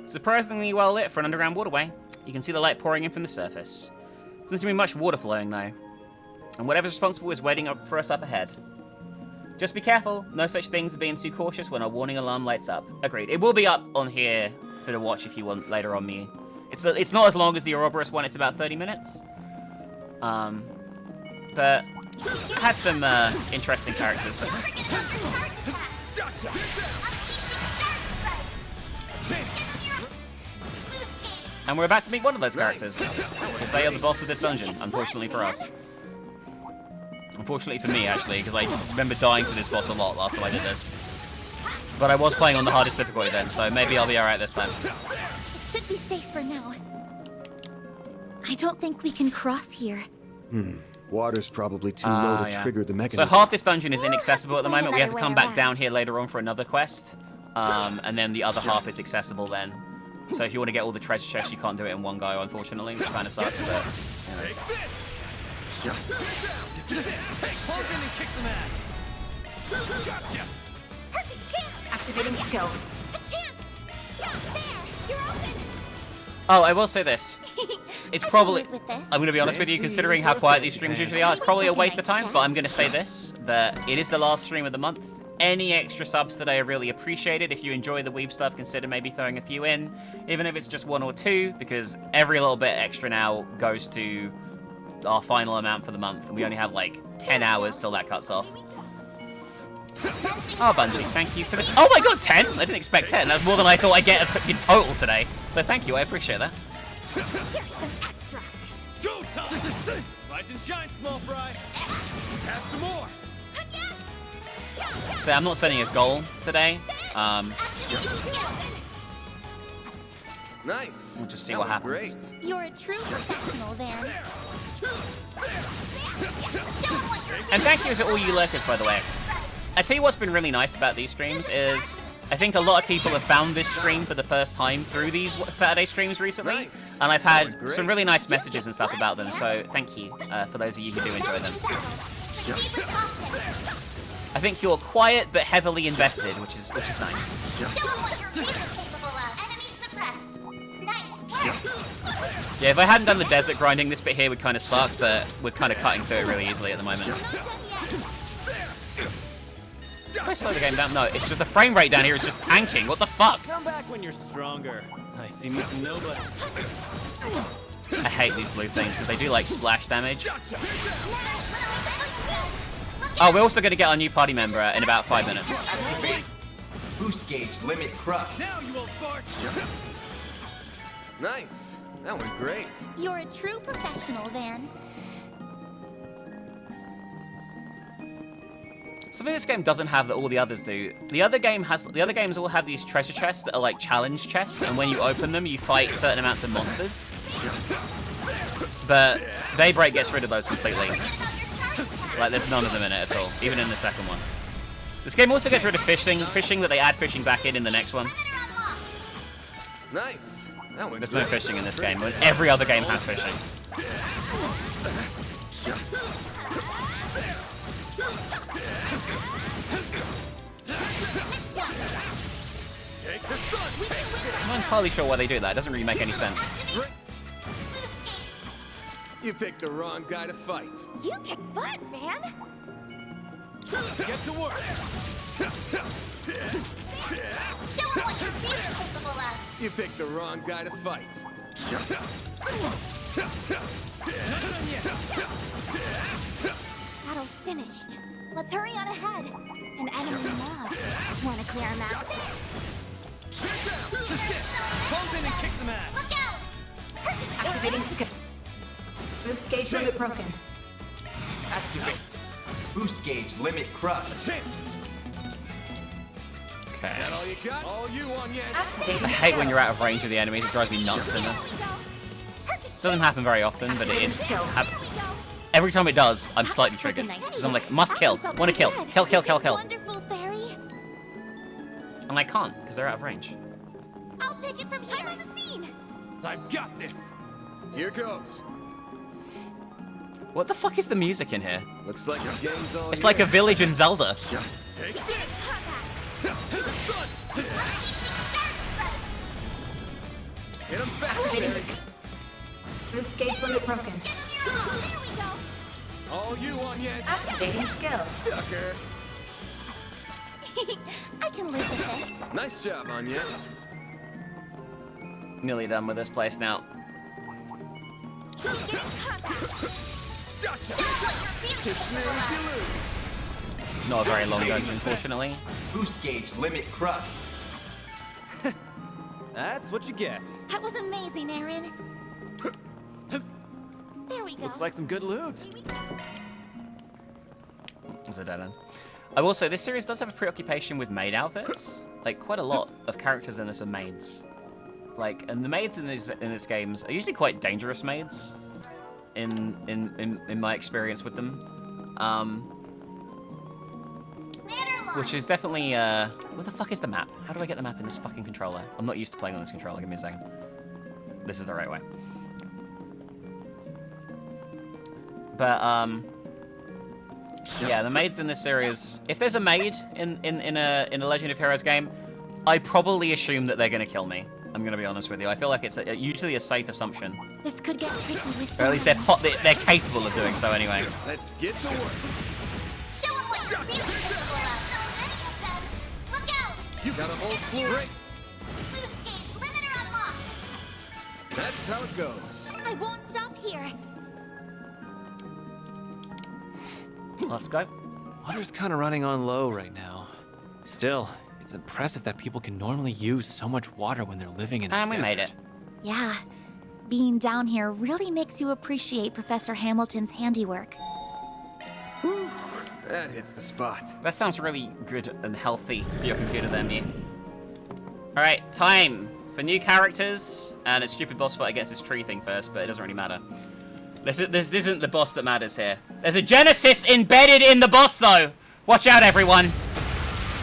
Surprisingly well lit for an underground waterway. You can see the light pouring in from the surface. There doesn't seem to be much water flowing though. And whatever's responsible is waiting up for us up ahead. Just be careful. No such things as being too cautious when our warning alarm lights up. Agreed. It will be up on here for the watch if you want later on me. It's not as long as the Ouroboros one. It's about 30 minutes. But has some interesting characters. And we're about to meet one of those characters, because they are the boss of this dungeon, unfortunately for us. Unfortunately for me, actually, because I remember dying to this boss a lot last time I did this. But I was playing on the hardest difficulty then, so maybe I'll be alright this time. It should be safe for now. I don't think we can cross here. Water's probably too low to trigger the So mechanism. half this dungeon is inaccessible at the moment. We have to come back down here later on for another quest. And then the other half is accessible then. So if you want to get all the treasure chests, you can't do it in one go, unfortunately, which kind of sucks, but... Activating skill. Oh, I will say this. It's probably... I'm going to be honest with you, considering how quiet these streams usually are, it's probably a waste of time, but I'm going to say this, that it is the last stream of the month. Any extra subs today are really appreciated. If you enjoy the weeb stuff, consider maybe throwing a few in, even if it's just 1 or 2, because every little bit extra now goes to our final amount for the month, and we only have like 10 hours till that cuts off. Oh, Bungie, thank you for the... Oh my god, 10? I didn't expect 10. That's more than I thought I'd get in total today. So thank you, I appreciate that. Here's some extra. Go time! Rise and shine, small fry. Have some more. So I'm not setting a goal today. Nice. We'll just see what happens. You're a true professional then. And thank you to all you lurkers, by the way. I tell you what's been really nice about these streams is I think a lot of people have found this stream for the first time through these Saturday streams recently, and I've had some really nice messages and stuff about them. So thank you for those of you who do enjoy them. I think you're quiet but heavily invested, which is nice. Yeah, if I hadn't done the desert grinding, this bit here would kind of suck, but we're kind of cutting through it really easily at the moment. Can I slow the game down? No, it's just the frame rate down here is just tanking. What the fuck? Come back when you're stronger. I see me some nobody. I hate these blue things because they do like splash damage. Oh, we're also going to get our new party member in about 5 minutes. Boost gauge limit crush. Now you won't fart. Nice. That went great. You're a true professional then. Something this game doesn't have that all the others do. The other games all have these treasure chests that are like challenge chests, and when you open them, you fight certain amounts of monsters. But Daybreak gets rid of those completely. Like, there's none of them in it at all, even in the second one. This game also gets rid of fishing that they add fishing back in the next one. Nice. There's no fishing in this game, when every other game has fishing. I'm not entirely sure why they do that. It doesn't really make any sense. You picked the wrong guy to fight. You kick butt, man. Get to work. Show them what you're really capable of. You picked the wrong guy to fight. Battle's finished. Let's hurry on ahead. An enemy mob. Want to clear him out? Close in and kick some ass. Look out! Activating skill. Boost gauge limit broken. Activate. Boost gauge limit crush. Okay. That all you got? All you on yet? I hate when you're out of range of the enemies. It drives me nuts in this. It doesn't happen very often, but it is. Every time it does, I'm slightly triggered. Because I'm like, must kill. Want to kill. Kill, kill, kill, kill. Wonderful fairy. And I can't, because they're out of range. I'll take it from here on the scene. I've got this. Here goes. What the fuck is the music in here? Looks like the game's all It's like a village in Zelda. Take this. Hit him fast. Activating skill. Boost gauge limit broken. There we go. All you on yet? Activating skill. Sucker. I can live with this. Nice job, Agnes. Nearly done with this place now. Not a very long dungeon, unfortunately. Boost gauge limit crushed. That's what you get. That was amazing, Aaron. There we go. Looks like some good loot. It's a dead end. I will say, this series does have a preoccupation with maid outfits. Like, quite a lot of characters in this are maids. Like, and the maids in these games are usually quite dangerous maids. In my experience with them. Which is definitely, what the fuck is the map? How do I get the map in this fucking controller? I'm not used to playing on this controller, give me a second. This is the right way. But, yeah, the maids in this series, if there's a maid in a Legend of Heroes game, I probably assume that they're gonna kill me. I'm gonna be honest with you. I feel like it's usually a safe assumption. This could get tricky with Or at least they're capable of doing so anyway. Let's get to work. Show them what you're really capable of. So many of them. Look out! You got a whole slew. Boost gauge limiter unlocked. That's how it goes. I won't stop here. Let's go. Water's kind of running on low right now. Still, it's impressive that people can normally use so much water when they're living in a And we desert. made it. Yeah. Being down here really makes you appreciate Professor Hamilton's handiwork. Whew, that hits the spot. That sounds really good and healthy for your computer there, Mew. Alright, time for new characters and a stupid boss fight against this tree thing first, but it doesn't really matter. This isn't the boss that matters here. There's a Genesis embedded in the boss, though. Watch out, everyone.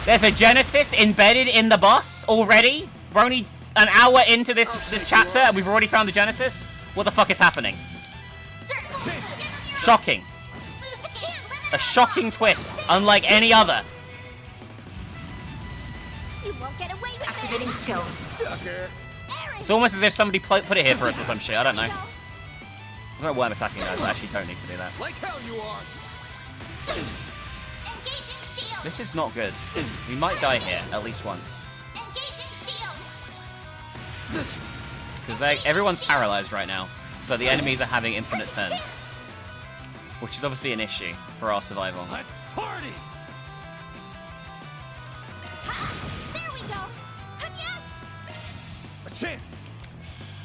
There's a Genesis embedded in the boss already. We're only an hour into this chapter, and we've already found the Genesis. What the fuck is happening? Shocking. A shocking twist, unlike any other. You won't get away with Activating skill. Sucker. It's almost as if somebody put it here for us or some shit. I don't know. I don't know why I'm attacking guys. I actually don't need to do that. Like how you are. Engaging shield. This is not good. We might die here at least once. Engaging shield. Because everyone's paralyzed right now. So the enemies are having infinite turns. Which is obviously an issue for our survival. Let's party! There we go. Yes. A chance!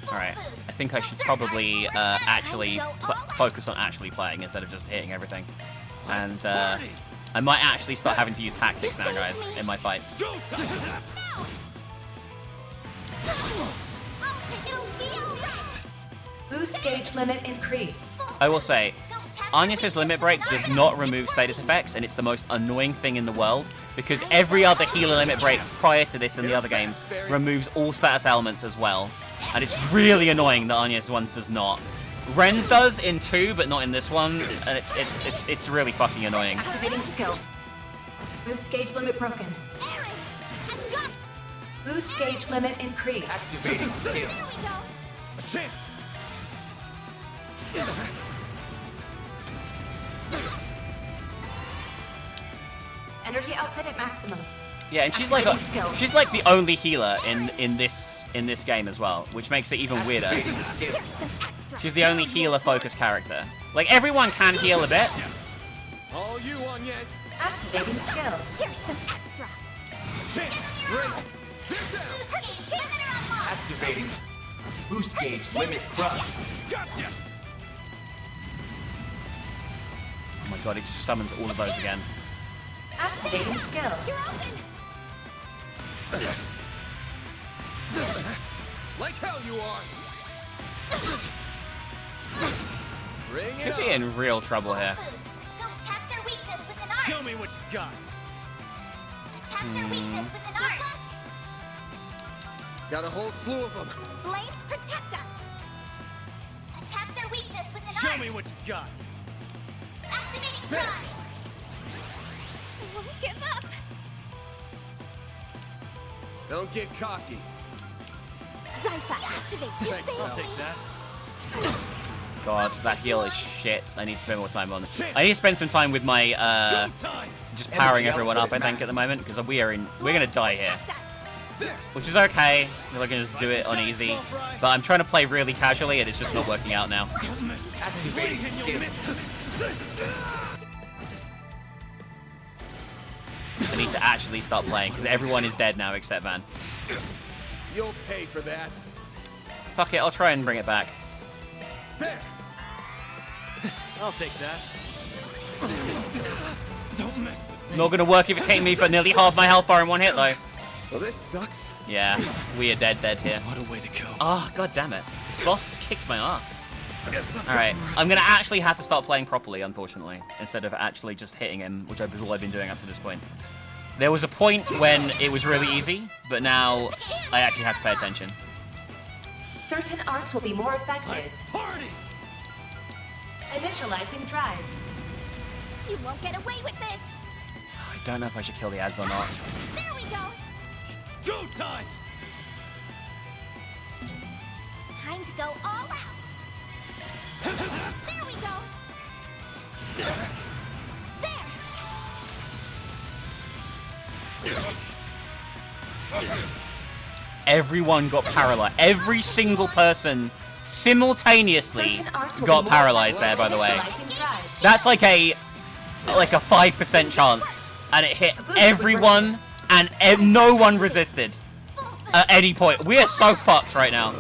Alright, I think I should probably actually focus on actually playing instead of just hitting everything. And I might actually start having to use tactics now, guys, in my fights. Boost gauge limit increased. I will say, Agnes's Limit Break does not remove status effects, and it's the most annoying thing in the world, because every other healer Limit Break prior to this in the other games removes all status elements as well. And it's really annoying that Agnes one does not. Ren's does in 2, but not in this one, and it's really fucking annoying. Activating skill. Boost gauge limit broken. Boost gauge limit increased. Activating skill. A chance! Energy output at maximum. Yeah, and she's like the only healer in this game as well, which makes it even weirder. She's the only healer-focused character. Like, everyone can heal a bit. All you on, yes. Activating skill. Here's some extra. Activating. Boost gauge limit crushed. Gotcha! Oh my god, it just summons all of those again. Activating skill. Like how you are. Bring it Could be in real trouble here. Go attack their weakness with an art. Show me what you got. Attack their weakness with an art. Got a whole slew of them. Blades protect us. Attack their weakness with an art. Show me what you got. Activating drive. I won't give up. Don't get cocky. Zypha, activate. You Thanks, saved pal. me. Take that. God, that heal is shit. I need to spend more time on it. I need to spend some time with my Go time! just powering everyone up, I think, at the moment, because we're gonna die here. Which is okay, because I can just do it on easy. But I'm trying to play really casually, and it's just not working out now. Activating skill. I need to actually start playing because everyone is dead now except Van. You'll pay for that. Fuck it, I'll try and bring it back. There. I'll take that. Don't mess with me. Not gonna work if it's hitting me for nearly half my health bar in one hit though. Well, this sucks. Yeah, we are dead here. What a way to go. Oh, god damn it. This boss kicked my ass. Alright, I'm gonna actually have to start playing properly, unfortunately, instead of actually just hitting him, which is all I've been doing up to this point. There was a point when it was really easy, but now I actually have to pay attention. Certain arts will be more effective. Party! Initializing drive. You won't get away with this. I don't know if I should kill the ads or not. There we go. It's go time! Time to go all out. There we go. There. Everyone got paralyzed. Every single person simultaneously got paralyzed there, by the way. That's like a 5% chance, and it hit everyone, and no one resisted at any point. We are so fucked right now.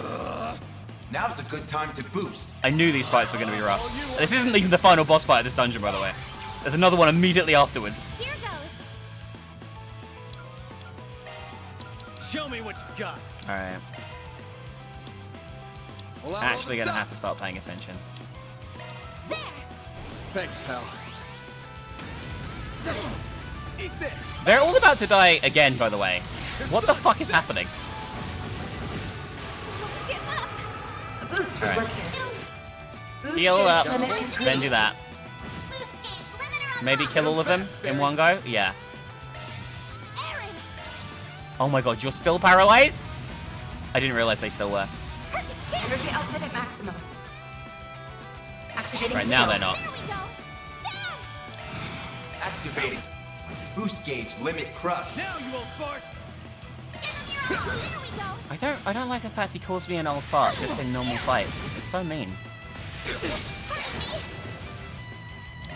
Now's a good time to boost. I knew these fights were going to be rough. This isn't even the final boss fight of this dungeon, by the way. There's another one immediately afterwards. Here goes. Show me what you got. Alright. Actually gonna have to start paying attention. There. Thanks, pal. Eat this. They're all about to die again, by the way. What the fuck is happening? Give up. A boost will Alright. work here. Boost Heal gauge up, limit increased. then do that. Boost gauge limiter Maybe unlocked. kill all of them in one go? Yeah. Aaron. Oh my god, you're still paralyzed? I didn't realize they still were. Perfect chance. Energy output at maximum. Activating Right, now skill. they're not. There we go. Activating. Boost gauge limit crush. Now you won't fart. Give him your all. There we go. I don't like the fact he calls me an old fart just in normal fights. It's so mean.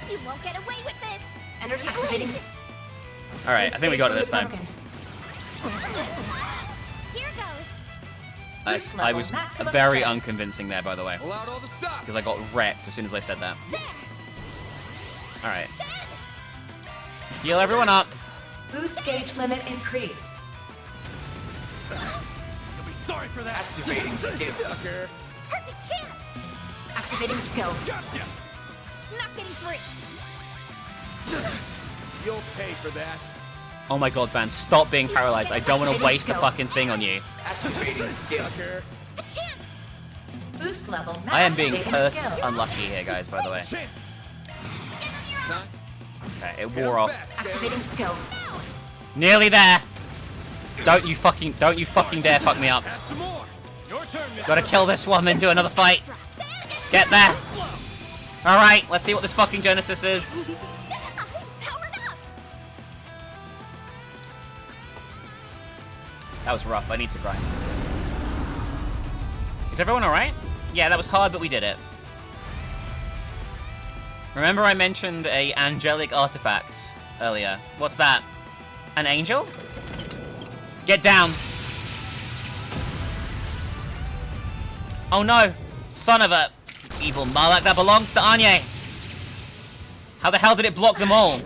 You won't get away with this. Energy activating. Alright, I think we got it this time. Here goes. I was very unconvincing there, by the way. Pull out all the stops. Because I got wrecked as soon as I said that. There. Alright. Heal everyone up. Boost gauge limit increased. You'll be sorry for that. Activating skill. Sucker. Perfect chance. Activating skill. Gotcha. Not getting free. You'll pay for that. Oh my god, Van, stop being paralyzed. I don't want to waste the fucking thing on you. Activating skill. Sucker. A chance. Boost level. I am being Activating cursed skill. unlucky here, guys, by the way. Chance. Give him your all. Okay, it wore off. Activating skill. Nearly there. Don't you fucking dare fuck me up. Have some more. Your turn, Mr. Gotta kill this one, then do another fight. Get there. Alright, let's see what this fucking Genesis is. Powered up. That was rough. I need to grind. Is everyone alright? Yeah, that was hard, but we did it. Remember I mentioned a angelic artifact earlier. What's that? An angel? Get down. Oh no. Son of a evil Malak, that belongs to Anye. How the hell did it block them all?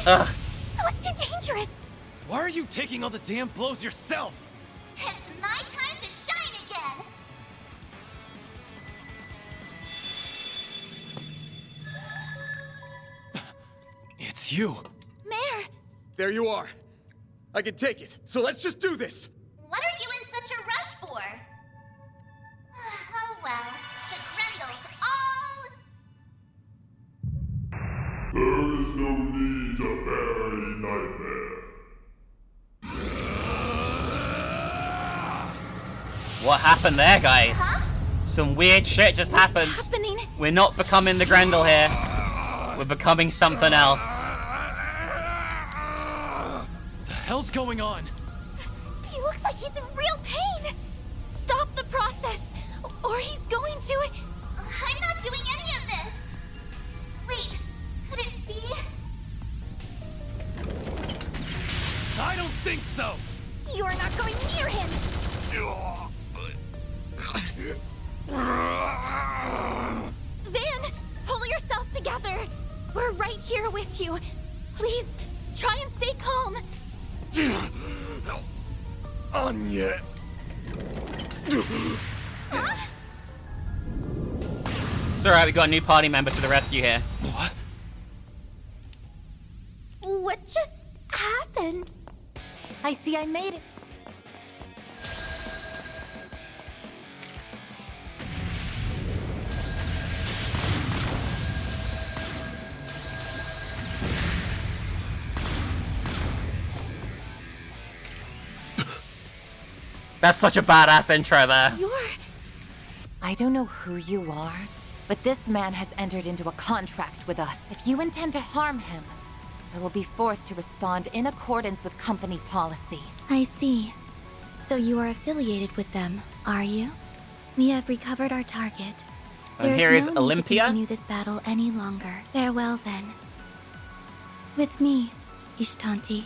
Ugh. That was too dangerous. Why are you taking all the damn blows yourself? It's my time to shine again. It's you. Mayor, There you are. I can take it. So let's just do this. what are you in such a rush for? Oh well, the Grendel's all... There is no need to bury Nightmare. What happened there, guys? Some weird shit just happened. happening? We're not becoming the Grendel here. We're becoming something else. The hell's going on? He looks like he's in real pain. Stop the process, or he's going to... We're right here with you. Please, try and stay calm. Anya. It's alright, we got a new party member to the rescue here. What? What just happened? I see I made it. That's such a badass intro there. I don't know who you are, but this man has entered into a contract with us. If you intend to harm him, I will be forced to respond in accordance with company policy. I see. So you are affiliated with them, are you? We have recovered our target. And here is no need Olympia. to continue this battle any longer. Farewell then. With me, Ishtanti.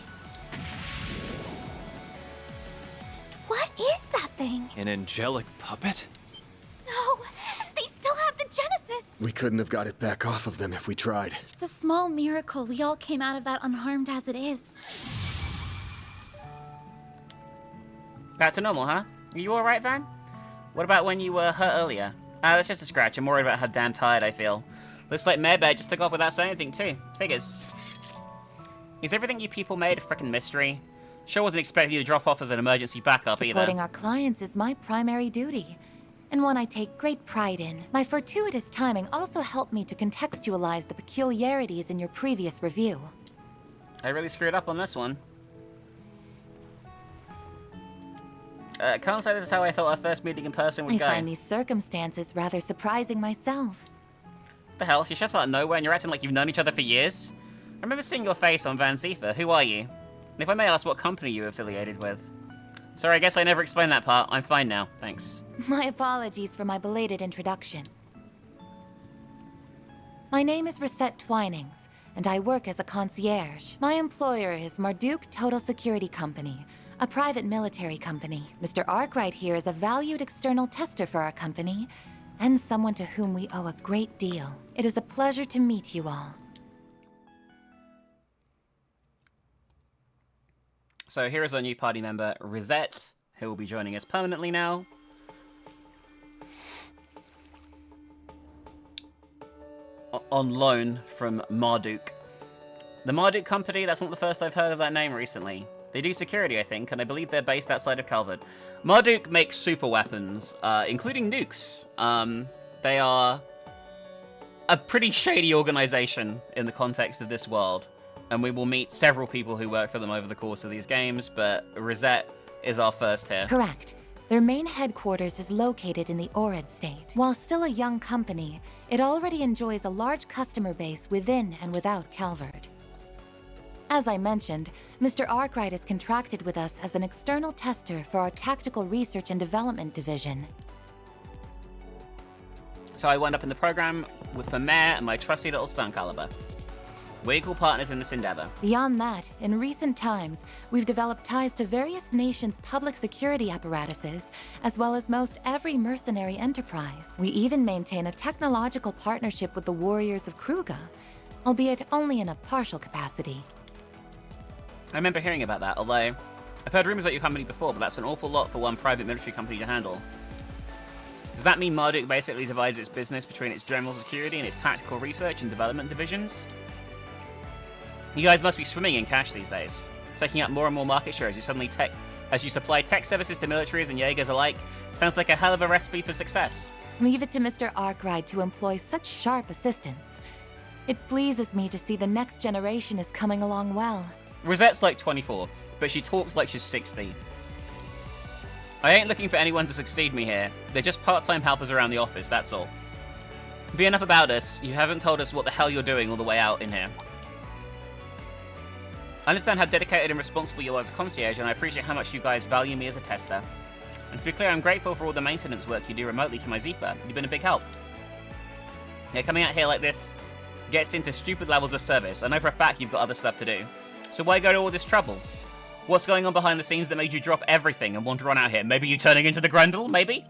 What is that thing? An angelic puppet? No, they still have the Genesis. We couldn't have got it back off of them if we tried. It's a small miracle we all came out of that unharmed as it is. Back to normal, huh? Are you alright, Van? What about when you were hurt earlier? That's just a scratch. I'm worried about how damn tired I feel. Looks like Marebed just took off without saying anything too. Figures. Is everything you people made a frickin' mystery? Sure wasn't expecting you to drop off as an emergency backup either. Supporting our clients is my primary duty, and one I take great pride in. My fortuitous timing also helped me to contextualize the peculiarities in your previous review. I really screwed up on this one. Can't say this is how I thought our first meeting in person would go. I find these circumstances rather surprising myself. The hell? She's just out of nowhere and you're acting like you've known each other for years? I remember seeing your face on Van Zephyr. Who are you? And if I may ask what company you're affiliated with. Sorry, I guess I never explained that part. I'm fine now, thanks. My apologies for my belated introduction. My name is Rosette Twinings, and I work as a concierge. My employer is Marduk Total Security Company, a private military company. Mr. Arkwright here is a valued external tester for our company, and someone to whom we owe a great deal. It is a pleasure to meet you all. So here is our new party member, Rosette, who will be joining us permanently now. On loan from Marduk. The Marduk Company, that's not the first I've heard of that name recently. They do security, I think, and I believe they're based outside of Calvert. Marduk makes super weapons, including nukes. They are a pretty shady organization in the context of this world. And we will meet several people who work for them over the course of these games, but Rosette is our first here. Correct. Their main headquarters is located in the Orid state. While still a young company, it already enjoys a large customer base within and without Calvert. As I mentioned, Mr. Arkwright is contracted with us as an external tester for our Tactical Research and Development Division. So I wound up in the program with the mayor and my trusty little stun caliber. We're equal partners in this endeavor. Beyond that, in recent times, we've developed ties to various nations' public security apparatuses, as well as most every mercenary enterprise. We even maintain a technological partnership with the Warriors of Kruga, albeit only in a partial capacity. I remember hearing about that, although I've heard rumors about your company before, but that's an awful lot for one private military company to handle. Does that mean Marduk basically divides its business between its general security and its tactical research and development divisions? You guys must be swimming in cash these days, taking up more and more market share as you supply tech services to militaries and Jaegers alike. Sounds like a hell of a recipe for success. Leave it to Mr. Arkwright to employ such sharp assistance. It pleases me to see the next generation is coming along well. Rosette's like 24, but she talks like she's 60. I ain't looking for anyone to succeed me here. They're just part-time helpers around the office, that's all. Be enough about us. You haven't told us what the hell you're doing all the way out in here. I understand how dedicated and responsible you are as a concierge, and I appreciate how much you guys value me as a tester. And to be clear, I'm grateful for all the maintenance work you do remotely to my Zephyr. You've been a big help. Yeah, coming out here like this gets into stupid levels of service. I know for a fact you've got other stuff to do. So why go to all this trouble? What's going on behind the scenes that made you drop everything and want to run out here? Maybe you turning into the Grendel? Maybe?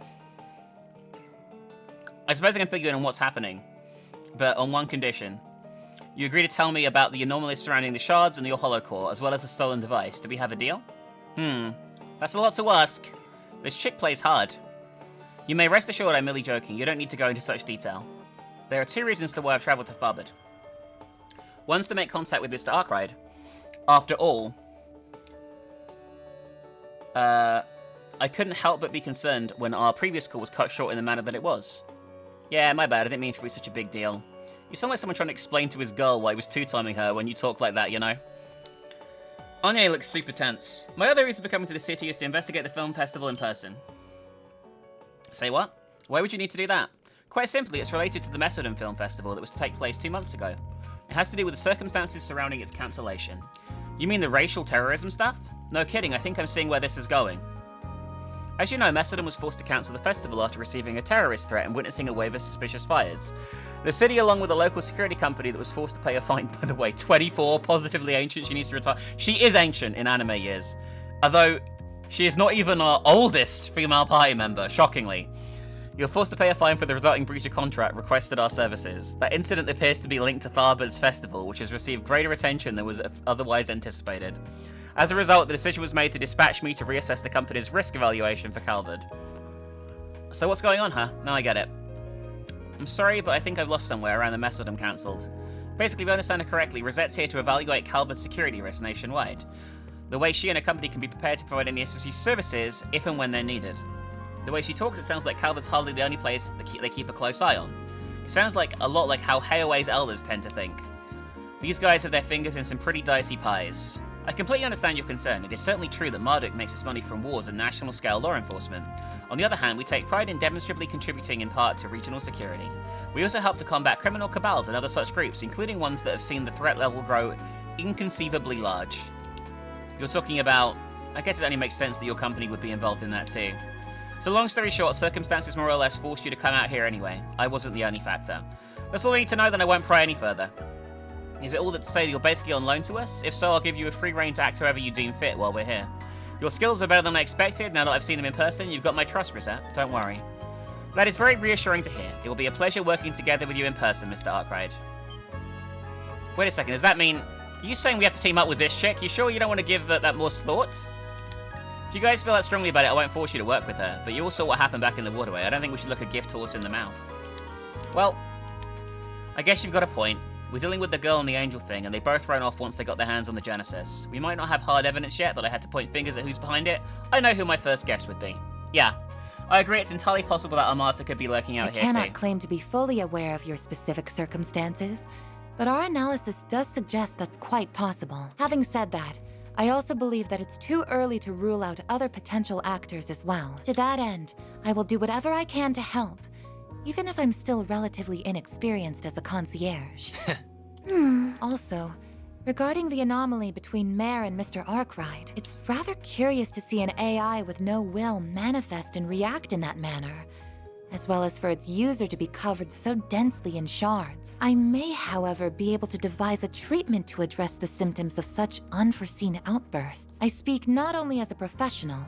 I suppose I can fill you in on what's happening, but on one condition. You agree to tell me about the anomalies surrounding the shards and your hollow core, as well as the stolen device. Do we have a deal? That's a lot to ask. This chick plays hard. You may rest assured I'm merely joking. You don't need to go into such detail. There are 2 reasons to why I've traveled to Tharbad. One's to make contact with Mr. Arkwright. After all, I couldn't help but be concerned when our previous call was cut short in the manner that it was. Yeah, my bad. I didn't mean for it to be such a big deal. You sound like someone trying to explain to his girl why he was two-timing her when you talk like that, you know? Anya looks super tense. My other reason for coming to the city is to investigate the film festival in person. Say what? Why would you need to do that? Quite simply, it's related to the Mesodem Film Festival that was to take place 2 months ago. It has to do with the circumstances surrounding its cancellation. You mean the racial terrorism stuff? No kidding, I think I'm seeing where this is going. As you know, Mesodem was forced to cancel the festival after receiving a terrorist threat and witnessing a wave of suspicious fires. The city, along with a local security company that was forced to pay a fine, by the way, 24, positively ancient, she needs to retire. She is ancient in anime years. Although, she is not even our oldest female party member, shockingly. You're forced to pay a fine for the resulting breach of contract requested our services. That incident appears to be linked to Tharbad's festival, which has received greater attention than was otherwise anticipated. As a result, the decision was made to dispatch me to reassess the company's risk evaluation for Calvard. So what's going on, huh? Now I get it. I'm sorry, but I think I've lost somewhere around the Mesodem cancelled. Basically, if I understand it correctly, Rosette's here to evaluate Calvard's security risks nationwide. The way she and her company can be prepared to provide any necessary services if and when they're needed. The way she talks, it sounds like Calvard's hardly the only place they keep a close eye on. It sounds like a lot like how Hayway's elders tend to think. These guys have their fingers in some pretty dicey pies. I completely understand your concern. It is certainly true that Marduk makes its money from wars and national-scale law enforcement. On the other hand, we take pride in demonstrably contributing in part to regional security. We also help to combat criminal cabals and other such groups, including ones that have seen the threat level grow inconceivably large. You're talking about... I guess it only makes sense that your company would be involved in that too. So long story short, circumstances more or less forced you to come out here anyway. I wasn't the only factor. That's all I need to know, then I won't pry any further. Is it all that to say that you're basically on loan to us? If so, I'll give you a free rein to act however you deem fit while we're here. Your skills are better than I expected. Now that I've seen them in person, you've got my trust, Rosette. Don't worry. That is very reassuring to hear. It will be a pleasure working together with you in person, Mr. Arkwright. Wait a second, does that mean... Are you saying we have to team up with this chick? You sure you don't want to give that more thought? If you guys feel that strongly about it, I won't force you to work with her. But you all saw what happened back in the waterway. I don't think we should look a gift horse in the mouth. Well, I guess you've got a point. We're dealing with the girl and the angel thing, and they both ran off once they got their hands on the Genesis. We might not have hard evidence yet, but I had to point fingers at who's behind it. I know who my first guess would be. Yeah, I agree it's entirely possible that Armata could be lurking out here too. I cannot claim to be fully aware of your specific circumstances, but our analysis does suggest that's quite possible. Having said that, I also believe that it's too early to rule out other potential actors as well. To that end, I will do whatever I can to help, even if I'm still relatively inexperienced as a concierge. Also, regarding the anomaly between Mare and Mr. Arkwright, it's rather curious to see an AI with no will manifest and react in that manner, as well as for its user to be covered so densely in shards. I may, however, be able to devise a treatment to address the symptoms of such unforeseen outbursts. I speak not only as a professional,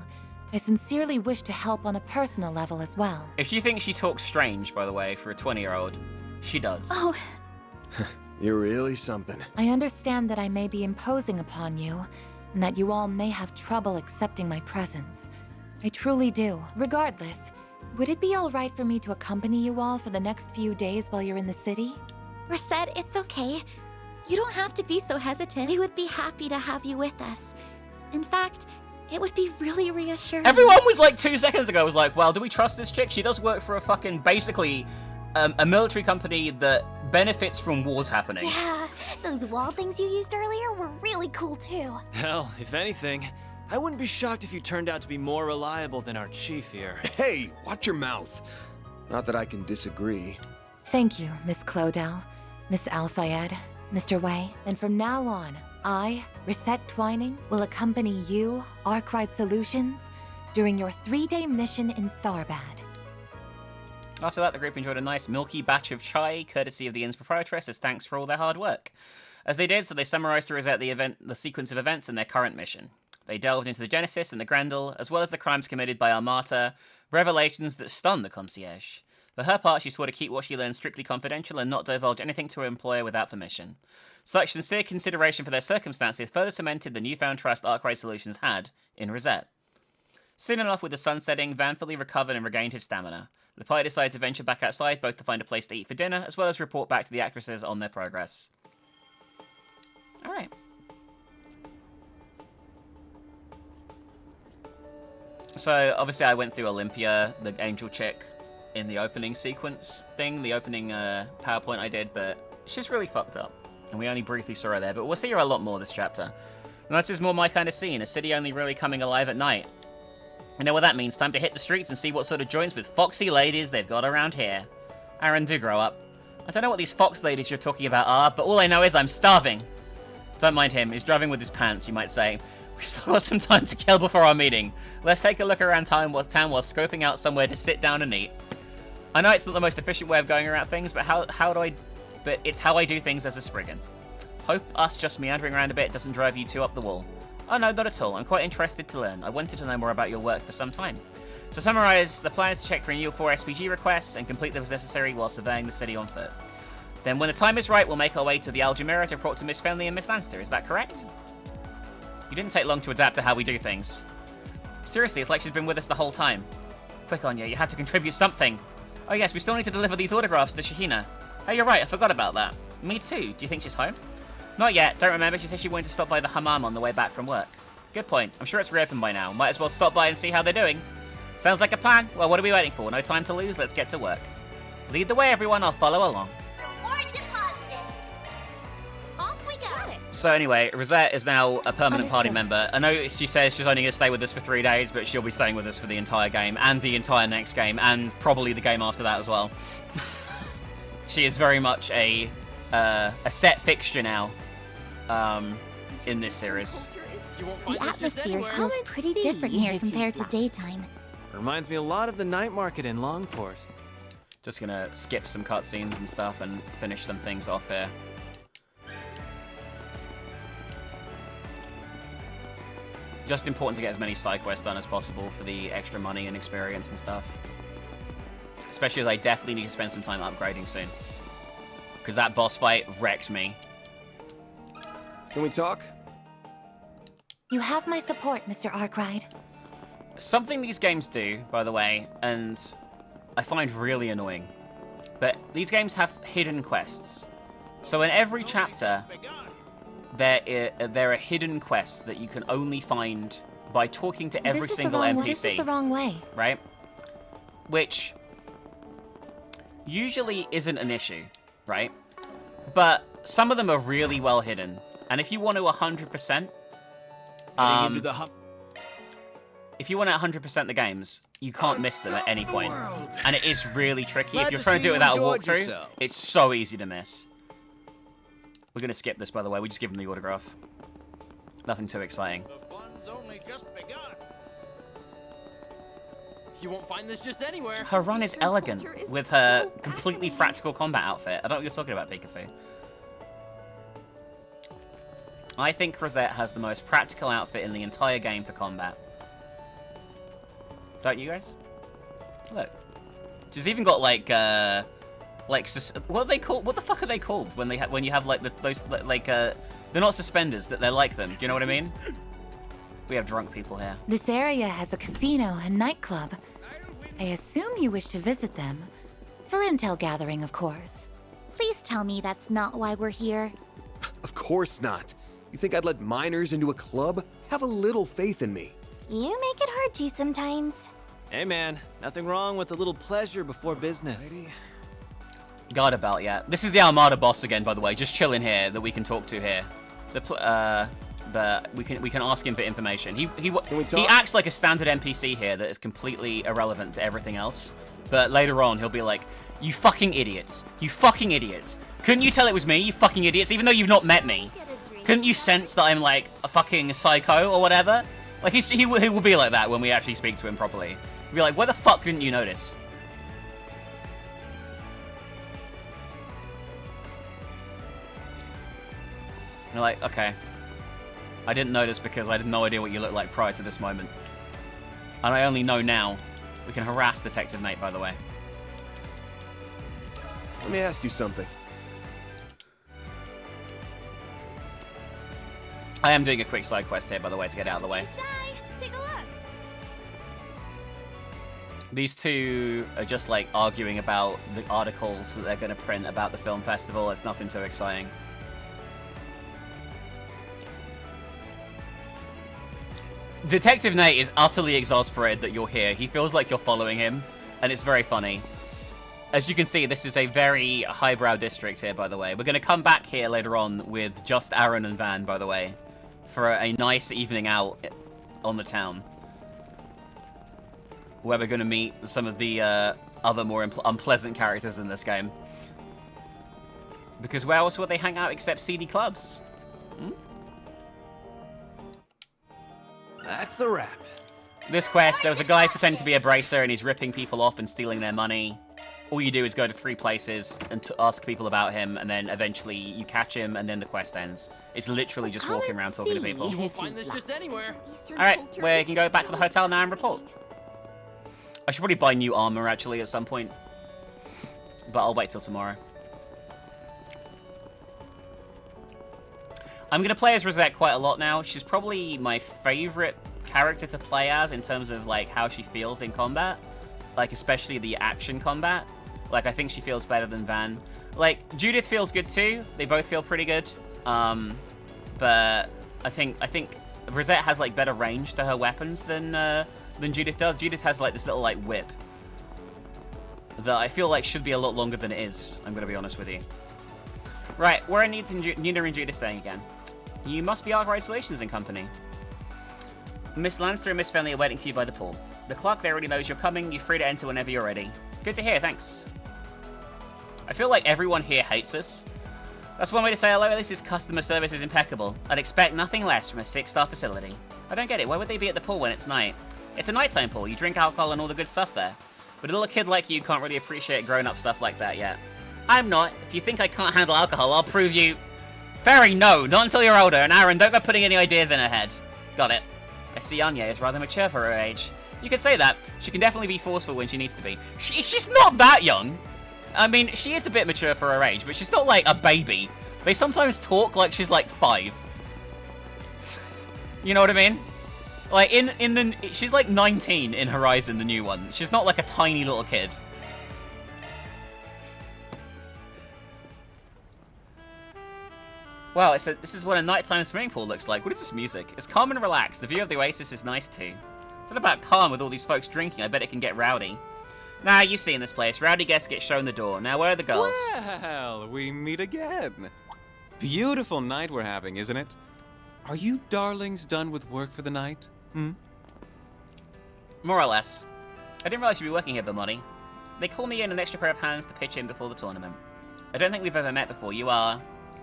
I sincerely wish to help on a personal level as well. If you think she talks strange, by the way, for a 20-year-old, she does. Oh. You're really something. I understand that I may be imposing upon you, and that you all may have trouble accepting my presence. I truly do. Regardless, would it be all right for me to accompany you all for the next few days while you're in the city? Rosette, it's okay. You don't have to be so hesitant. We would be happy to have you with us. In fact, it would be really reassuring. Everyone was like 2 seconds ago was like, well, do we trust this chick? She does work for a fucking, basically, a military company that benefits from wars happening. Yeah, those wall things you used earlier were really cool too. Hell, if anything, I wouldn't be shocked if you turned out to be more reliable than our chief here. Hey, watch your mouth. Not that I can disagree. Thank you, Miss Clodell, Miss Alfayed, Mr. Wei. Then from now on, I, Rosette Twinings, will accompany you, Arkwright Solutions, during your 3-day mission in Tharbad. After that, the group enjoyed a nice milky batch of chai, courtesy of the inn's proprietress, as thanks for all their hard work. As they did, so they summarized to Rosette the sequence of events and their current mission. They delved into the Genesis and the Grendel, as well as the crimes committed by Armata, revelations that stunned the concierge. For her part, she swore to keep what she learned strictly confidential and not divulge anything to her employer without permission. Such sincere consideration for their circumstances further cemented the newfound trust Arkwright Solutions had in Rosette. Soon enough, with the sun setting, Van fully recovered and regained his stamina. The party decided to venture back outside, both to find a place to eat for dinner, as well as report back to the actresses on their progress. Alright. So, obviously I went through Olympia, the angel chick, in the opening sequence thing, the opening PowerPoint I did, but she's really fucked up. And we only briefly saw her there, but we'll see her a lot more this chapter. And that's just more my kind of scene, a city only really coming alive at night. You know what that means, time to hit the streets and see what sort of joints with foxy ladies they've got around here. Aaron, do grow up. I don't know what these fox ladies you're talking about are, but all I know is I'm starving. Don't mind him, he's driving with his pants, you might say. We still got some time to kill before our meeting. Let's take a look around town while scoping out somewhere to sit down and eat. I know it's not the most efficient way of going around things, but it's how I do things as a Spriggan. Hope us just meandering around a bit doesn't drive you two up the wall. Oh no, not at all. I'm quite interested to learn. I wanted to know more about your work for some time. To summarize, the plan is to check for renewal 4 SPG requests and complete those necessary while surveying the city on foot. Then when the time is right, we'll make our way to the Algemira to report to Miss Fenley and Miss Lanster. Is that correct? You didn't take long to adapt to how we do things. Seriously, it's like she's been with us the whole time. Quick on you have to contribute something. Oh yes, we still need to deliver these autographs to Shahina. Oh, you're right, I forgot about that. Me too. Do you think she's home? Not yet, don't remember. She said she wanted to stop by the hammam on the way back from work. Good point. I'm sure it's reopened by now. Might as well stop by and see how they're doing. Sounds like a plan. Well, what are we waiting for? No time to lose, let's get to work. Lead the way, everyone, I'll follow along. Reward deposited. Off we go. So anyway, Rosette is now a permanent party member. I know she says she's only going to stay with us for 3 days, but she'll be staying with us for the entire game, and the entire next game, and probably the game after that as well. She is very much a set fixture now in this series. The atmosphere feels pretty different here compared to daytime. Reminds me a lot of the night market in Longport. Just gonna skip some cutscenes and stuff and finish some things off here. Just important to get as many side quests done as possible for the extra money and experience and stuff. Especially as I definitely need to spend some time upgrading soon. Because that boss fight wrecked me. Can we talk? You have my support, Mr. Arkwright. Something these games do, by the way, and I find really annoying, but these games have hidden quests. So in every chapter, there are hidden quests that you can only find by talking to every single NPC. This is the wrong way. Right? Which usually isn't an issue, right? If you want to 100%, if you want to 100% the games, you can't miss them at any point. And it is really tricky. If you're trying to do it without a walkthrough, it's so easy to miss. We're going to skip this, by the way. We just give them the autograph. Nothing too exciting. The fun's only just begun. You won't find this just anywhere. Her run is elegant with her completely practical combat outfit. I don't know what you're talking about, Pikafu. I think Rosette has the most practical outfit in the entire game for combat. Don't you guys? Look. She's even got like what are they called? What the fuck are they called when you have like they're not suspenders, that they're like them. Do you know what I mean? We have drunk people here. This area has a casino and nightclub. I assume you wish to visit them. For intel gathering, of course. Please tell me that's not why we're here. Of course not. You think I'd let minors into a club? Have a little faith in me. You make it hard to sometimes. Hey man, nothing wrong with a little pleasure before business. God about, yeah. This is the Armada boss again, by the way. Just chilling here that we can talk to here. So, but we can ask him for information. He acts like a standard NPC here that is completely irrelevant to everything else. But later on, he'll be like, "You fucking idiots! You fucking idiots! Couldn't you tell it was me? You fucking idiots! Even though you've not met me, couldn't you sense that I'm like a fucking psycho or whatever?" Like he will be like that when we actually speak to him properly. He'll be like, "Why the fuck didn't you notice?" And you're like, okay. I didn't notice because I had no idea what you looked like prior to this moment. And I only know now. We can harass Detective Nate, by the way. let me ask you something. I am doing a quick side quest here, by the way, to get out of the way. Take a look. These two are just like arguing about the articles that they're going to print about the film festival. It's nothing too exciting. Detective Nate is utterly exasperated that you're here. He feels like you're following him, and it's very funny. As you can see, this is a very highbrow district here, by the way. We're going to come back here later on with just Aaron and Van, by the way, for a nice evening out on the town, where we're going to meet some of the other more unpleasant characters in this game. Because where else would they hang out except seedy clubs? Hmm? That's a wrap. This quest, there was a guy pretending to be a bracer and he's ripping people off and stealing their money. All you do is go to 3 places and ask people about him, and then eventually you catch him, and then the quest ends. It's literally just walking around talking to people. You won't find this just anywhere. Alright, we can go back to the hotel now and report. I should probably buy new armor, actually, at some point. But I'll wait till tomorrow. I'm going to play as Rosette quite a lot now. She's probably my favorite character to play as in terms of, like, how she feels in combat. Like, especially the action combat. Like, I think she feels better than Van. Like, Judith feels good, too. They both feel pretty good. But I think Rosette has, like, better range to her weapons than Judith does. Judith has, like, this little, like, whip that I feel like should be a lot longer than it is. I'm going to be honest with you. Right, where are Nina and Judith staying again? You must be Arkwright Solutions and Company. Miss Lanster and Miss Fenley are waiting for you by the pool. The clerk there already knows you're coming. You're free to enter whenever you're ready. Good to hear, thanks. I feel like everyone here hates us. That's one way to say hello. At least his customer service is impeccable. I'd expect nothing less from a 6-star facility. I don't get it. Why would they be at the pool when it's night? It's a nighttime pool. You drink alcohol and all the good stuff there. But a little kid like you can't really appreciate grown-up stuff like that yet. I'm not. If you think I can't handle alcohol, I'll prove you... Fairy, no. Not until you're older. And Aaron, don't go putting any ideas in her head. Got it. I see Anya is rather mature for her age. You could say that. She can definitely be forceful when she needs to be. She's not that young. I mean, she is a bit mature for her age, but she's not like a baby. They sometimes talk like she's like 5. You know what I mean? Like, she's like 19 in Horizon, the new one. She's not like a tiny little kid. Wow, this is what a nighttime swimming pool looks like. What is this music? It's calm and relaxed. The view of the oasis is nice too. It's not about calm with all these folks drinking. I bet it can get rowdy. Nah, you've seen this place. Rowdy guests get shown the door. Now, where are the girls? Well, we meet again. Beautiful night we're having, isn't it? Are you darlings done with work for the night? More or less. I didn't realize you'd be working here, Bimoni. They call me in an extra pair of hands to pitch in before the tournament. I don't think we've ever met before. You are...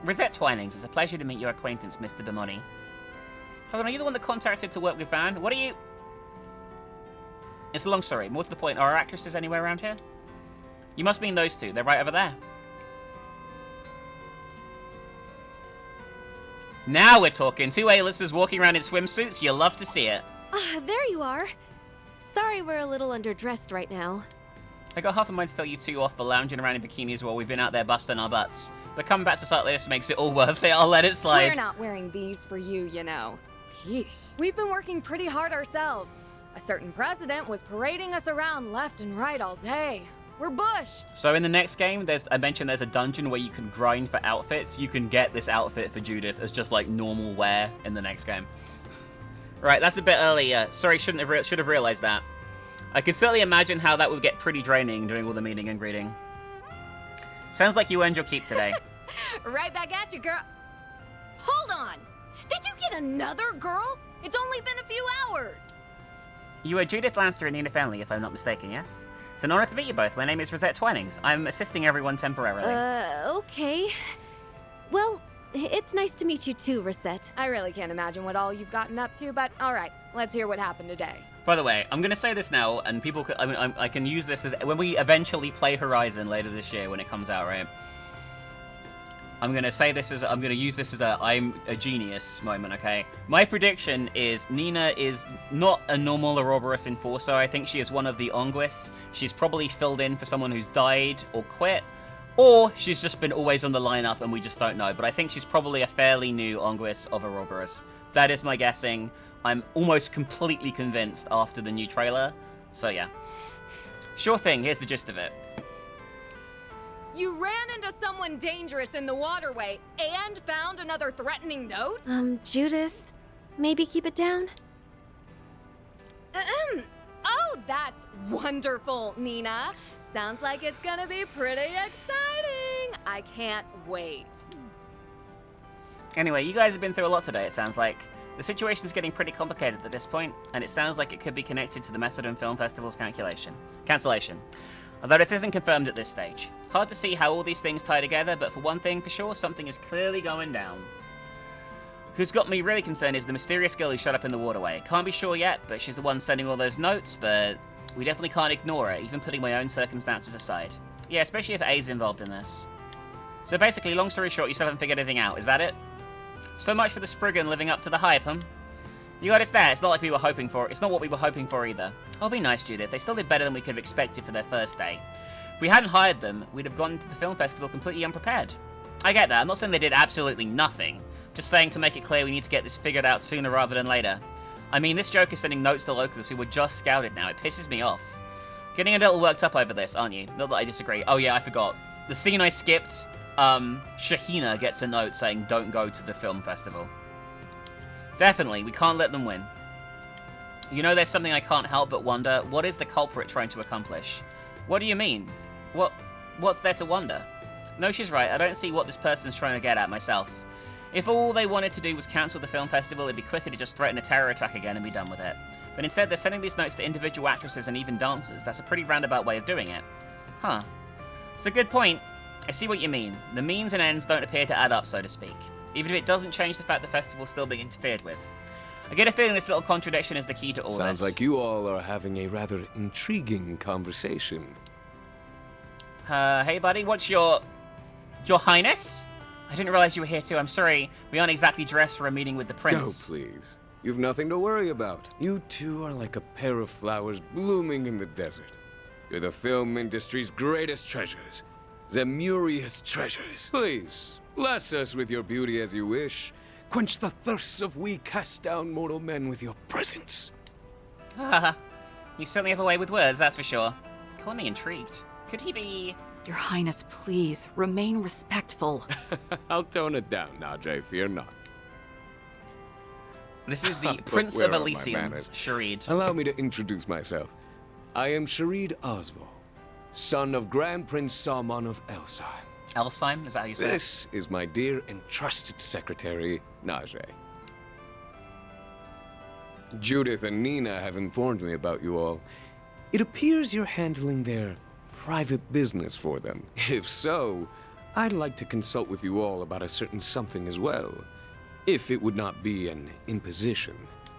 Rosette Twinings. It's a pleasure to meet your acquaintance, Mr. Bimoni. Hold on, are you the one that contacted to work with Van? What are you... It's a long story. More to the point, are our actresses anywhere around here? You must mean those two. They're right over there. Now we're talking. 2 A-listers walking around in swimsuits. You'll love to see it. There you are. Sorry we're a little underdressed right now. I got half a mind to tell you two off for lounging around in bikinis while we've been out there busting our butts. But coming back to start this makes it all worth it. I'll let it slide. We're not wearing these for you, you know. Yeesh. We've been working pretty hard ourselves. A certain president was parading us around left and right all day. We're bushed. So in the next game, I mentioned there's a dungeon where you can grind for outfits. You can get this outfit for Judith as just like normal wear in the next game. Right, that's a bit early. Sorry, should have realized that. I can certainly imagine how that would get pretty draining doing all the meeting and greeting. Sounds like you earned your keep today. Right back at you, girl. Hold on. Did you get another girl? It's only been a few hours. You are Judith Lanster and Nina Fenley, if I'm not mistaken, yes? It's an honor to meet you both. My name is Rosette Twinings. I'm assisting everyone temporarily. Okay. Well, it's nice to meet you too, Rosette. I really can't imagine what all you've gotten up to, but all right, let's hear what happened today. By the way, I'm going to say this now, and people can, I can use this as, when we eventually play Horizon later this year when it comes out, right? I'm going to say this as, I'm going to use this as a I'm a genius moment, okay? My prediction is Nina is not a normal Ouroboros enforcer. I think she is one of the Onguis. She's probably filled in for someone who's died or quit. Or she's just been always on the lineup and we just don't know. But I think she's probably a fairly new Onguis of Ouroboros. That is my guessing. I'm almost completely convinced after the new trailer. So yeah. Sure thing, here's the gist of it. You ran into someone dangerous in the waterway and found another threatening note? Judith, maybe keep it down? Oh, that's wonderful, Nina. Sounds like it's gonna be pretty exciting. I can't wait. Anyway, you guys have been through a lot today, it sounds like. The situation's getting pretty complicated at this point, and it sounds like it could be connected to the Macedon Film Festival's cancellation. Although this isn't confirmed at this stage. Hard to see how all these things tie together, but for one thing for sure, something is clearly going down. Who's got me really concerned is the mysterious girl who showed up in the waterway. Can't be sure yet, but she's the one sending all those notes, but we definitely can't ignore her, even putting my own circumstances aside. Yeah, especially if A's involved in this. So basically, long story short, you still haven't figured anything out, is that it? So much for the Spriggan living up to the hype, huh? You got us there, it's not like we were hoping for it. It's not what we were hoping for either. I'll be nice, Judith, they still did better than we could have expected for their first day. If we hadn't hired them, we'd have gone to the film festival completely unprepared. I get that, I'm not saying they did absolutely nothing. Just saying to make it clear we need to get this figured out sooner rather than later. I mean, this joke is sending notes to locals who were just scouted now, it pisses me off. Getting a little worked up over this, aren't you? Not that I disagree. Oh yeah, I forgot. The scene I skipped, Shahina gets a note saying don't go to the film festival. Definitely, we can't let them win. You know, there's something I can't help but wonder, what is the culprit trying to accomplish? What do you mean? What's there to wonder? No, she's right, I don't see what this person's trying to get at myself. If all they wanted to do was cancel the film festival, it'd be quicker to just threaten a terror attack again and be done with it. But instead, they're sending these notes to individual actresses and even dancers. That's a pretty roundabout way of doing it. Huh. It's a good point. I see what you mean. The means and ends don't appear to add up, so to speak. Even if it doesn't change the fact the festival's still being interfered with. I get a feeling this little contradiction is the key to all this. Sounds like you all are having a rather intriguing conversation. Hey buddy, what's your highness? I didn't realize you were here too, I'm sorry. We aren't exactly dressed for a meeting with the prince. No, please. You've nothing to worry about. You two are like a pair of flowers blooming in the desert. You're the film industry's greatest treasures. Zemurious treasures. Please, bless us with your beauty as you wish. Quench the thirsts of we cast down mortal men with your presence. Haha, you certainly have a way with words, that's for sure. Calling me intrigued. Could he be... Your Highness, please, remain respectful. I'll tone it down, Najee, fear not. This is the Prince of Elysium, Sharid. Allow me to introduce myself. I am Sharid Oswald, son of Grand Prince Salman of Elsheim. Elsheim? Is that how you say it? This is my dear and trusted secretary, Najee. Judith and Nina have informed me about you all. It appears you're handling their private business for them. If so, I'd like to consult with you all about a certain something as well. If it would not be an imposition.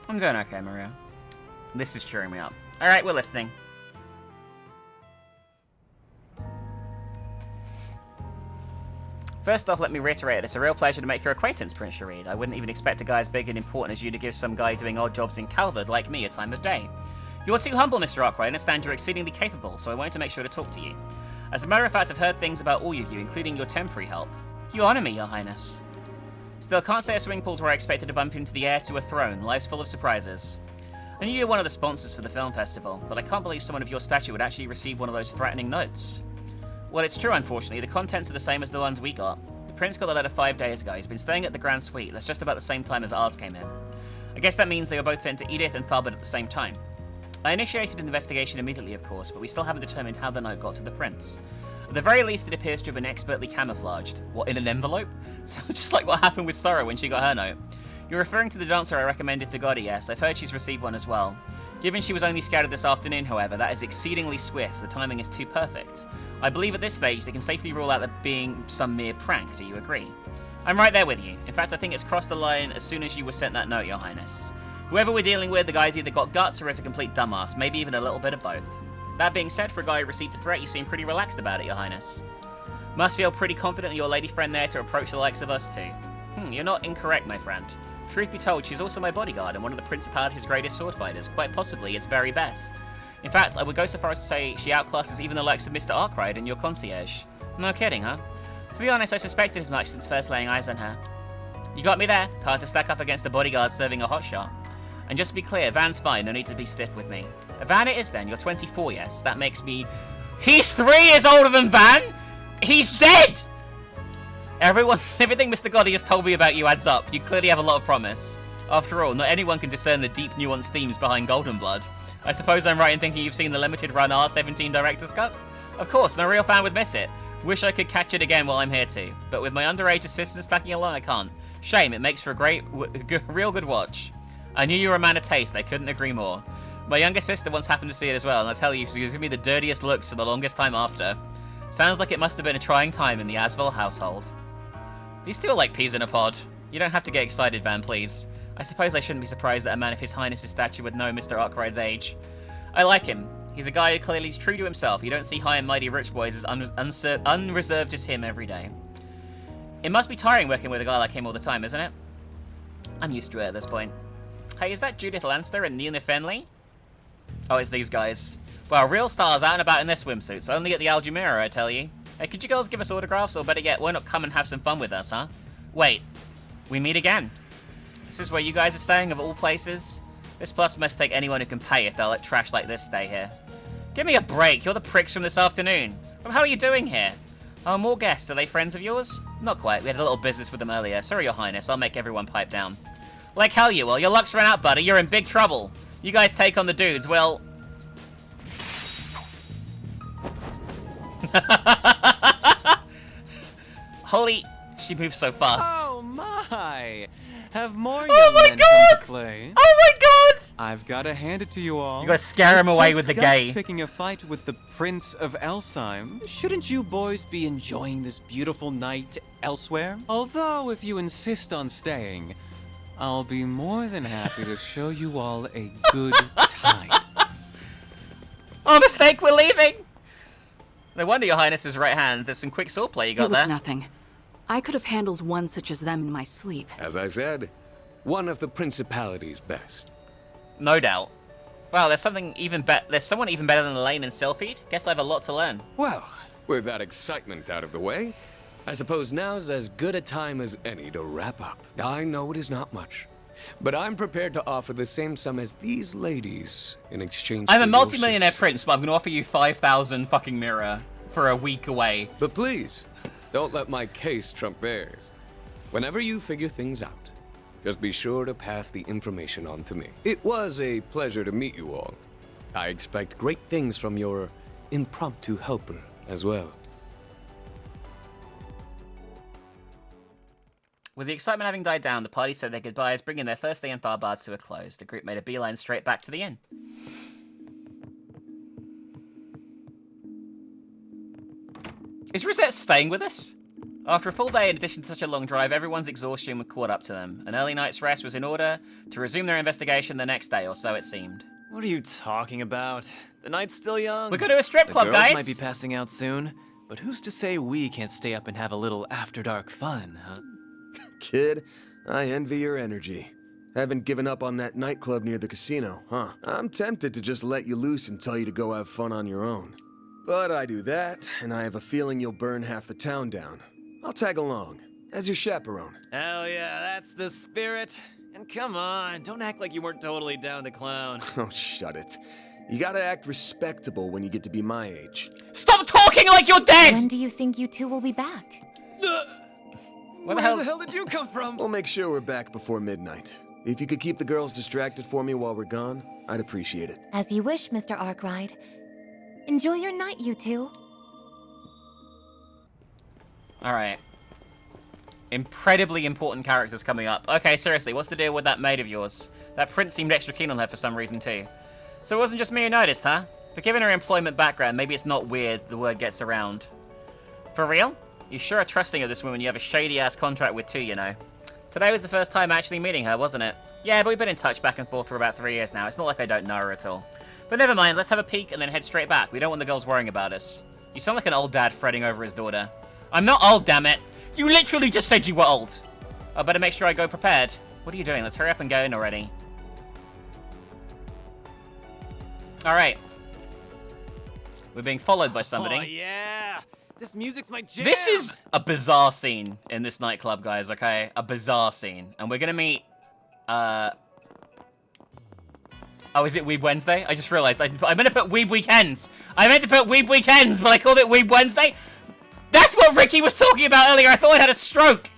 I'm doing okay, Maria. This is cheering me up. Alright, we're listening. First off, let me reiterate, it's a real pleasure to make your acquaintance, Prince Sharid. I wouldn't even expect a guy as big and important as you to give some guy doing odd jobs in Calvard like me a time of day. You're too humble, Mr. Arkwright. I understand you're exceedingly capable, so I wanted to make sure to talk to you. As a matter of fact, I've heard things about all of you, including your temporary help. You honor me, Your Highness. Still, can't say a swimming pool's where I expected to bump into the heir to a throne. Life's full of surprises. I knew you were one of the sponsors for the film festival, but I can't believe someone of your stature would actually receive one of those threatening notes. Well, it's true, unfortunately. The contents are the same as the ones we got. The prince got a letter 5 days ago. He's been staying at the Grand Suite. That's just about the same time as ours came in. I guess that means they were both sent to Edith and Tharbad at the same time. I initiated an investigation immediately, of course, but we still haven't determined how the note got to the prince. At the very least, it appears to have been expertly camouflaged. What, in an envelope? Sounds just like what happened with Sora when she got her note. You're referring to the dancer I recommended to Gotti, yes. I've heard she's received one as well. Given she was only scouted this afternoon, however, that is exceedingly swift. The timing is too perfect. I believe at this stage they can safely rule out that being some mere prank. Do you agree? I'm right there with you. In fact, I think it's crossed the line as soon as you were sent that note, Your Highness. Whoever we're dealing with, the guy's either got guts or is a complete dumbass, maybe even a little bit of both. That being said, for a guy who received a threat, you seem pretty relaxed about it, Your Highness. Must feel pretty confident in your lady friend there to approach the likes of us too. You're not incorrect, my friend. Truth be told, she's also my bodyguard and one of the Principality's greatest sword fighters, quite possibly its very best. In fact, I would go so far as to say she outclasses even the likes of Mr. Arkwright and your concierge. No kidding, huh? To be honest, I suspected as much since first laying eyes on her. You got me there. Hard to stack up against a bodyguard serving a hotshot. And just to be clear, Van's fine, no need to be stiff with me. Van it is then, you're 24, yes? That makes me... He's 3 years older than Van! He's dead! Everything Mr. Gotti has told me about you adds up. You clearly have a lot of promise. After all, not anyone can discern the deep, nuanced themes behind Golden Blood. I suppose I'm right in thinking you've seen the limited run R17 director's cut? Of course, no real fan would miss it. Wish I could catch it again while I'm here too. But with my underage assistant stacking along, I can't. Shame, it makes for a real good watch. I knew you were a man of taste, I couldn't agree more. My younger sister once happened to see it as well, and I'll tell you, she gives me the dirtiest looks for the longest time after. Sounds like it must have been a trying time in the Asvel household. These two are like peas in a pod. You don't have to get excited, Van, please. I suppose I shouldn't be surprised that a man of His Highness's stature would know Mr. Arkwright's age. I like him. He's a guy who clearly is true to himself. You don't see high and mighty rich boys as unreserved as him every day. It must be tiring working with a guy like him all the time, isn't it? I'm used to it at this point. Hey, is that Judith Lanster and Nina Fenley? Oh, it's these guys. Well, real stars out and about in their swimsuits. Only at the Algemira, I tell you. Hey, could you girls give us autographs? Or better yet, why not come and have some fun with us, huh? Wait. We meet again. This is where you guys are staying, of all places? This plus must take anyone who can pay if they'll let trash like this stay here. Give me a break. You're the pricks from this afternoon. What the hell are you doing here? Oh, more guests. Are they friends of yours? Not quite. We had a little business with them earlier. Sorry, Your Highness. I'll make everyone pipe down. Like hell you will. Your luck's run out, buddy. You're in big trouble. You guys take on the dudes. Well... Holy... She moves so fast. Oh my! Have more young men come to play. Oh my god! I've got to hand it to you all. You gotta scare him away with the gay. Picking a fight with the Prince of Elsheim. Shouldn't you boys be enjoying this beautiful night elsewhere? Although, if you insist on staying, I'll be more than happy to show you all a good time. Oh, mistake, we're leaving! No wonder Your Highness's right hand. There's some quick swordplay you got there. It was nothing. I could have handled one such as them in my sleep. As I said, one of the Principality's best. No doubt. Wow, there's someone even better than Elaine and Sylphid? Guess I have a lot to learn. Well, with that excitement out of the way, I suppose now's as good a time as any to wrap up. I know it is not much, but I'm prepared to offer the same sum as these ladies in exchange for I'm a your multi-millionaire services. prince, but I'm gonna offer you 5,000 fucking mirror for a week away. But please, don't let my case trump theirs. Whenever you figure things out, just be sure to pass the information on to me. It was a pleasure to meet you all. I expect great things from your impromptu helper as well. With the excitement having died down, the party said their goodbyes, bringing their first day in Tharbad to a close. The group made a beeline straight back to the inn. Is Rosette staying with us? After a full day in addition to such a long drive, everyone's exhaustion caught up to them. An early night's rest was in order to resume their investigation the next day, or so it seemed. What are you talking about? The night's still young. We're going to a strip club, the girls guys! might be passing out soon, but who's to say we can't stay up and have a little after-dark fun, huh? Kid, I envy your energy. Haven't given up on that nightclub near the casino, huh? I'm tempted to just let you loose and tell you to go have fun on your own. But I do that, and I have a feeling you'll burn half the town down. I'll tag along, as your chaperone. Hell yeah, that's the spirit. And come on, don't act like you weren't totally down to clown. Oh, shut it. You gotta act respectable when you get to be my age. Stop talking like you're dead! When do you think you two will be back? Where the hell did you come from? We'll make sure we're back before midnight. If you could keep the girls distracted for me while we're gone, I'd appreciate it. As you wish, Mr. Arkwright. Enjoy your night, you two. Alright. Incredibly important characters coming up. Okay, seriously, what's the deal with that maid of yours? That prince seemed extra keen on her for some reason too. So it wasn't just me who noticed, huh? But given her employment background, maybe it's not weird the word gets around. For real? You sure are trusting of this woman you have a shady-ass contract with too, you know. Today was the first time actually meeting her, wasn't it? Yeah, but we've been in touch back and forth for about 3 years now. It's not like I don't know her at all. But never mind, let's have a peek and then head straight back. We don't want the girls worrying about us. You sound like an old dad fretting over his daughter. I'm not old, damn it! You literally just said you were old! I better make sure I go prepared. What are you doing? Let's hurry up and go in already. Alright. We're being followed by somebody. Oh, yeah! This music's my jam. This is a bizarre scene in this nightclub, guys, okay? A bizarre scene. And we're gonna meet, Oh, is it Weeb Wednesday? I just realized. I meant to put Weeb Weekends. I meant to put Weeb Weekends, but I called it Weeb Wednesday. That's what Ricky was talking about earlier. I thought I had a stroke.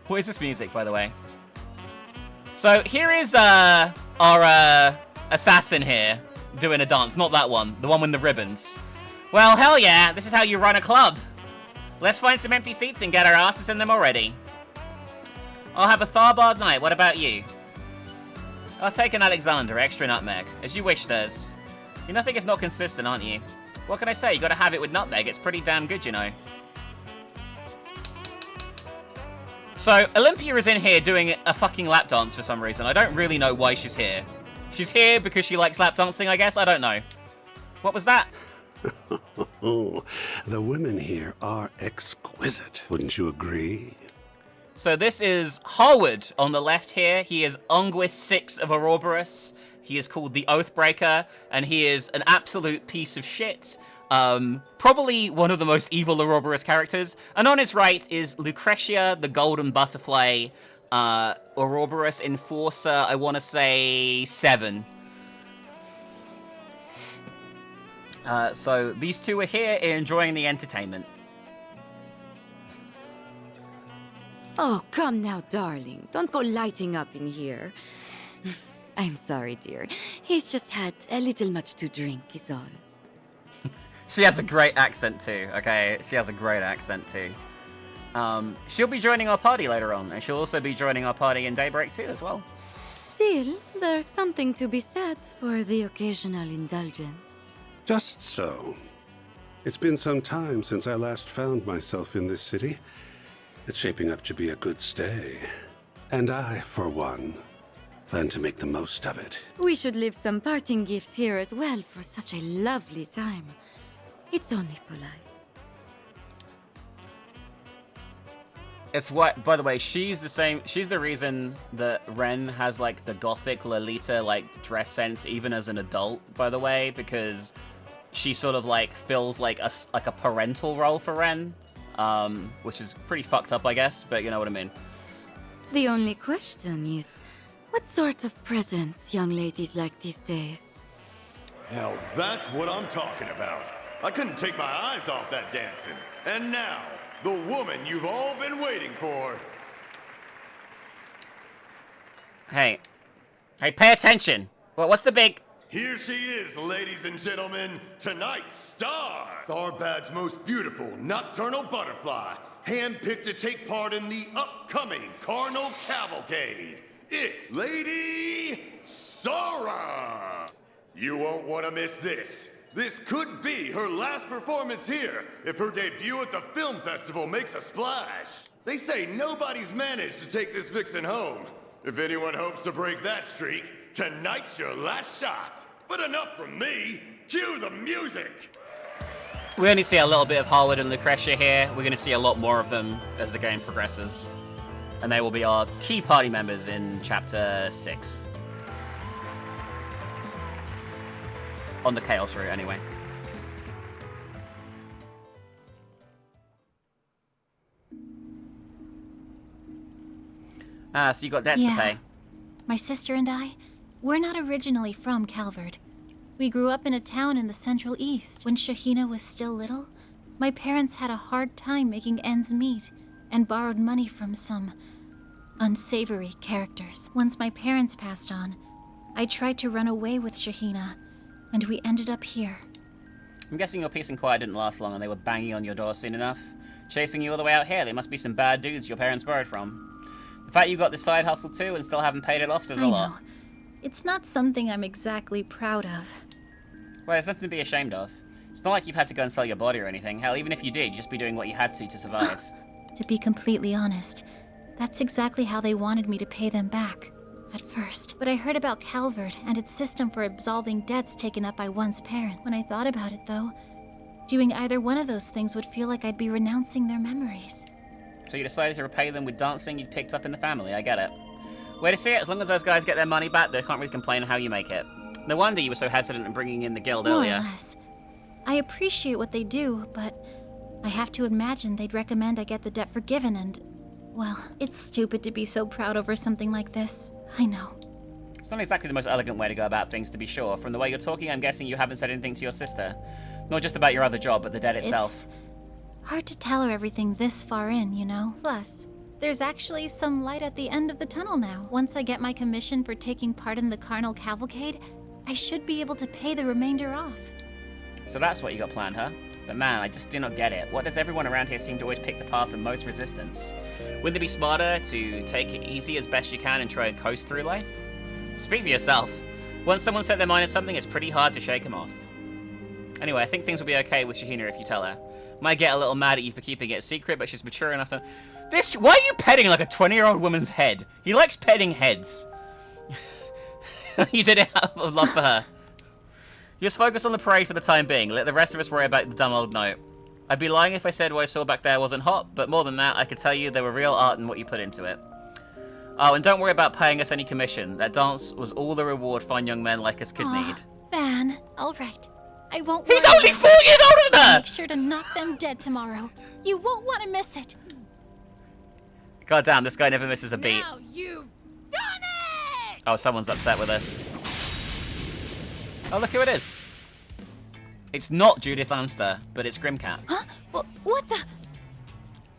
What is this music, by the way? So here is our assassin here doing a dance. Not that one. The one with the ribbons. Well, hell yeah. This is how you run a club. Let's find some empty seats and get our asses in them already. I'll have a Tharbad night. What about you? I'll take an Alexander, extra nutmeg. As you wish, sirs. You're nothing if not consistent, aren't you? What can I say? You gotta have it with nutmeg. It's pretty damn good, you know. So, Olympia is in here doing a fucking lap dance for some reason. I don't really know why she's here. She's here because she likes lap dancing, I guess? I don't know. What was that? The women here are exquisite. Wouldn't you agree? So this is Harwood on the left here. He is Unguis 6 of Ouroboros. He is called the Oathbreaker, and he is an absolute piece of shit. Probably one of the most evil Ouroboros characters. And on his right is Lucretia, the Golden Butterfly, Ouroboros Enforcer, I want to say 7. So these two are here enjoying the entertainment. Oh, come now, darling. Don't go lighting up in here. I'm sorry, dear. He's just had a little much to drink, is all. She has a great accent too, okay? She has a great accent too. She'll be joining our party later on, and she'll also be joining our party in Daybreak too as well. Still, there's something to be said for the occasional indulgence. Just so. It's been some time since I last found myself in this city. It's shaping up to be a good stay. And I, for one, plan to make the most of it. We should leave some parting gifts here as well for such a lovely time. It's only polite. It's what, by the way, she's the reason that Ren has like the gothic Lolita like dress sense even as an adult, by the way, because she sort of like fills like a parental role for Ren. Which is pretty fucked up, I guess, but you know what I mean. The only question is, what sort of presents young ladies like these days? Now that's what I'm talking about. I couldn't take my eyes off that dancing. And now, the woman you've all been waiting for. Hey, pay attention. What's the big... Here she is, ladies and gentlemen, tonight's star! Tharbad's most beautiful nocturnal butterfly, handpicked to take part in the upcoming Carnal Cavalcade. It's Lady Sora! You won't want to miss this. This could be her last performance here if her debut at the film festival makes a splash. They say nobody's managed to take this vixen home. If anyone hopes to break that streak, tonight's your last shot. But enough from me. Cue the music. We only see a little bit of Harwood and Lucretia here. We're going to see a lot more of them as the game progresses. And they will be our key party members in Chapter 6. On the Chaos route, anyway. Ah, so you got debts to pay. My sister and I, we're not originally from Calvard. We grew up in a town in the Central East. When Shahina was still little, my parents had a hard time making ends meet and borrowed money from some unsavory characters. Once my parents passed on, I tried to run away with Shahina, and we ended up here. I'm guessing your peace and quiet didn't last long and they were banging on your door soon enough. Chasing you all the way out here, they must be some bad dudes your parents borrowed from. The fact you got this side hustle too and still haven't paid it off says a lot. It's not something I'm exactly proud of. Well, there's nothing to be ashamed of. It's not like you've had to go and sell your body or anything. Hell, even if you did, you'd just be doing what you had to survive. To be completely honest, that's exactly how they wanted me to pay them back. At first. But I heard about Calvard and its system for absolving debts taken up by one's parents. When I thought about it, though, doing either one of those things would feel like I'd be renouncing their memories. So you decided to repay them with dancing you'd picked up in the family, I get it. Way to see it, as long as those guys get their money back, they can't really complain how you make it. No wonder you were so hesitant in bringing in the guild earlier. More or less. I I appreciate what they do, but I have to imagine they'd recommend I get the debt forgiven and, well, it's stupid to be so proud over something like this. I know. It's not exactly the most elegant way to go about things, to be sure. From the way you're talking, I'm guessing you haven't said anything to your sister. Not just about your other job, but the debt itself. It's hard to tell her everything this far in, you know? Plus, there's actually some light at the end of the tunnel now. Once I get my commission for taking part in the carnal cavalcade, I should be able to pay the remainder off. So that's what you got planned, huh? But man, I just do not get it. What does everyone around here seem to always pick the path of most resistance? Wouldn't it be smarter to take it easy as best you can and try and coast through life? Speak for yourself. Once someone set their mind on something, it's pretty hard to shake them off. Anyway, I think things will be okay with Shahina if you tell her. Might get a little mad at you for keeping it a secret, but she's mature enough to... Why are you petting like a 20-year-old woman's head? He likes petting heads. You did it out of love for her. Just focus on the parade for the time being. Let the rest of us worry about the dumb old note. I'd be lying if I said what I saw back there wasn't hot, but more than that, I could tell you there were real art in what you put into it. Oh, and don't worry about paying us any commission. That dance was all the reward fine young men like us could need. Van, all right. I won't. He's only 4 years older than her! Make sure to knock them dead tomorrow. You won't want to miss it. God damn, this guy never misses a beat. Now you've done it! Oh, someone's upset with us. Oh, look who it is. It's not Judith Lanster, but it's Grimcat. Huh? What the?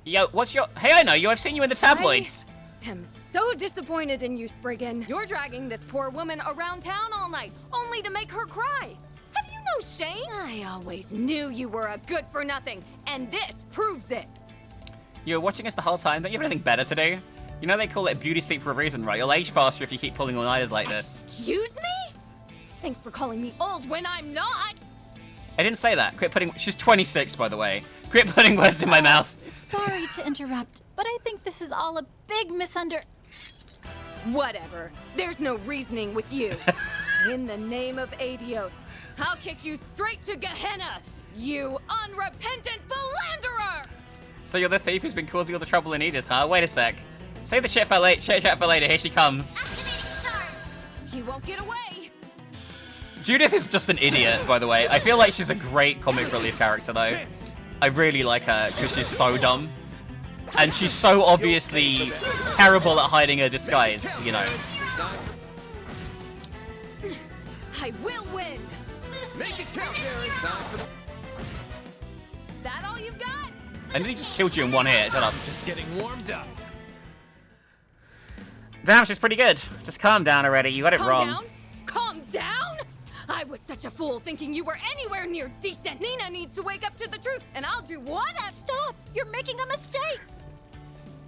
Yo, what's your... Hey, I know you. I've seen you in the tabloids. I am so disappointed in you, Spriggan. You're dragging this poor woman around town all night, only to make her cry. Have you no shame? I always knew you were a good-for-nothing, and this proves it. You were watching us the whole time. Don't you have anything better to do? You know they call it beauty sleep for a reason, right? You'll age faster if you keep pulling all-nighters like this. Excuse me? Thanks for calling me old when I'm not. I didn't say that. Quit putting... She's 26, by the way. Quit putting words in my mouth. Sorry to interrupt, but I think this is all a big Whatever. There's no reasoning with you. In the name of Adios, I'll kick you straight to Gehenna, you unrepentant philanderer! So you're the thief who's been causing all the trouble in Edith, huh? Wait a sec. Save the chat for later. Here she comes. You won't get away. Judith is just an idiot, by the way. I feel like she's a great comic relief character, though. I really like her because she's so dumb. And she's so obviously terrible at hiding her disguise, you know. I will win. Make it count, Jerry. That all you've got? And then he just killed you in one hit. Shut up. Just getting warmed up. Damn, she's pretty good. Just calm down already. You got it wrong. Down? Calm down? I was such a fool thinking you were anywhere near decent. Nina needs to wake up to the truth, and I'll do whatever. Stop! You're making a mistake!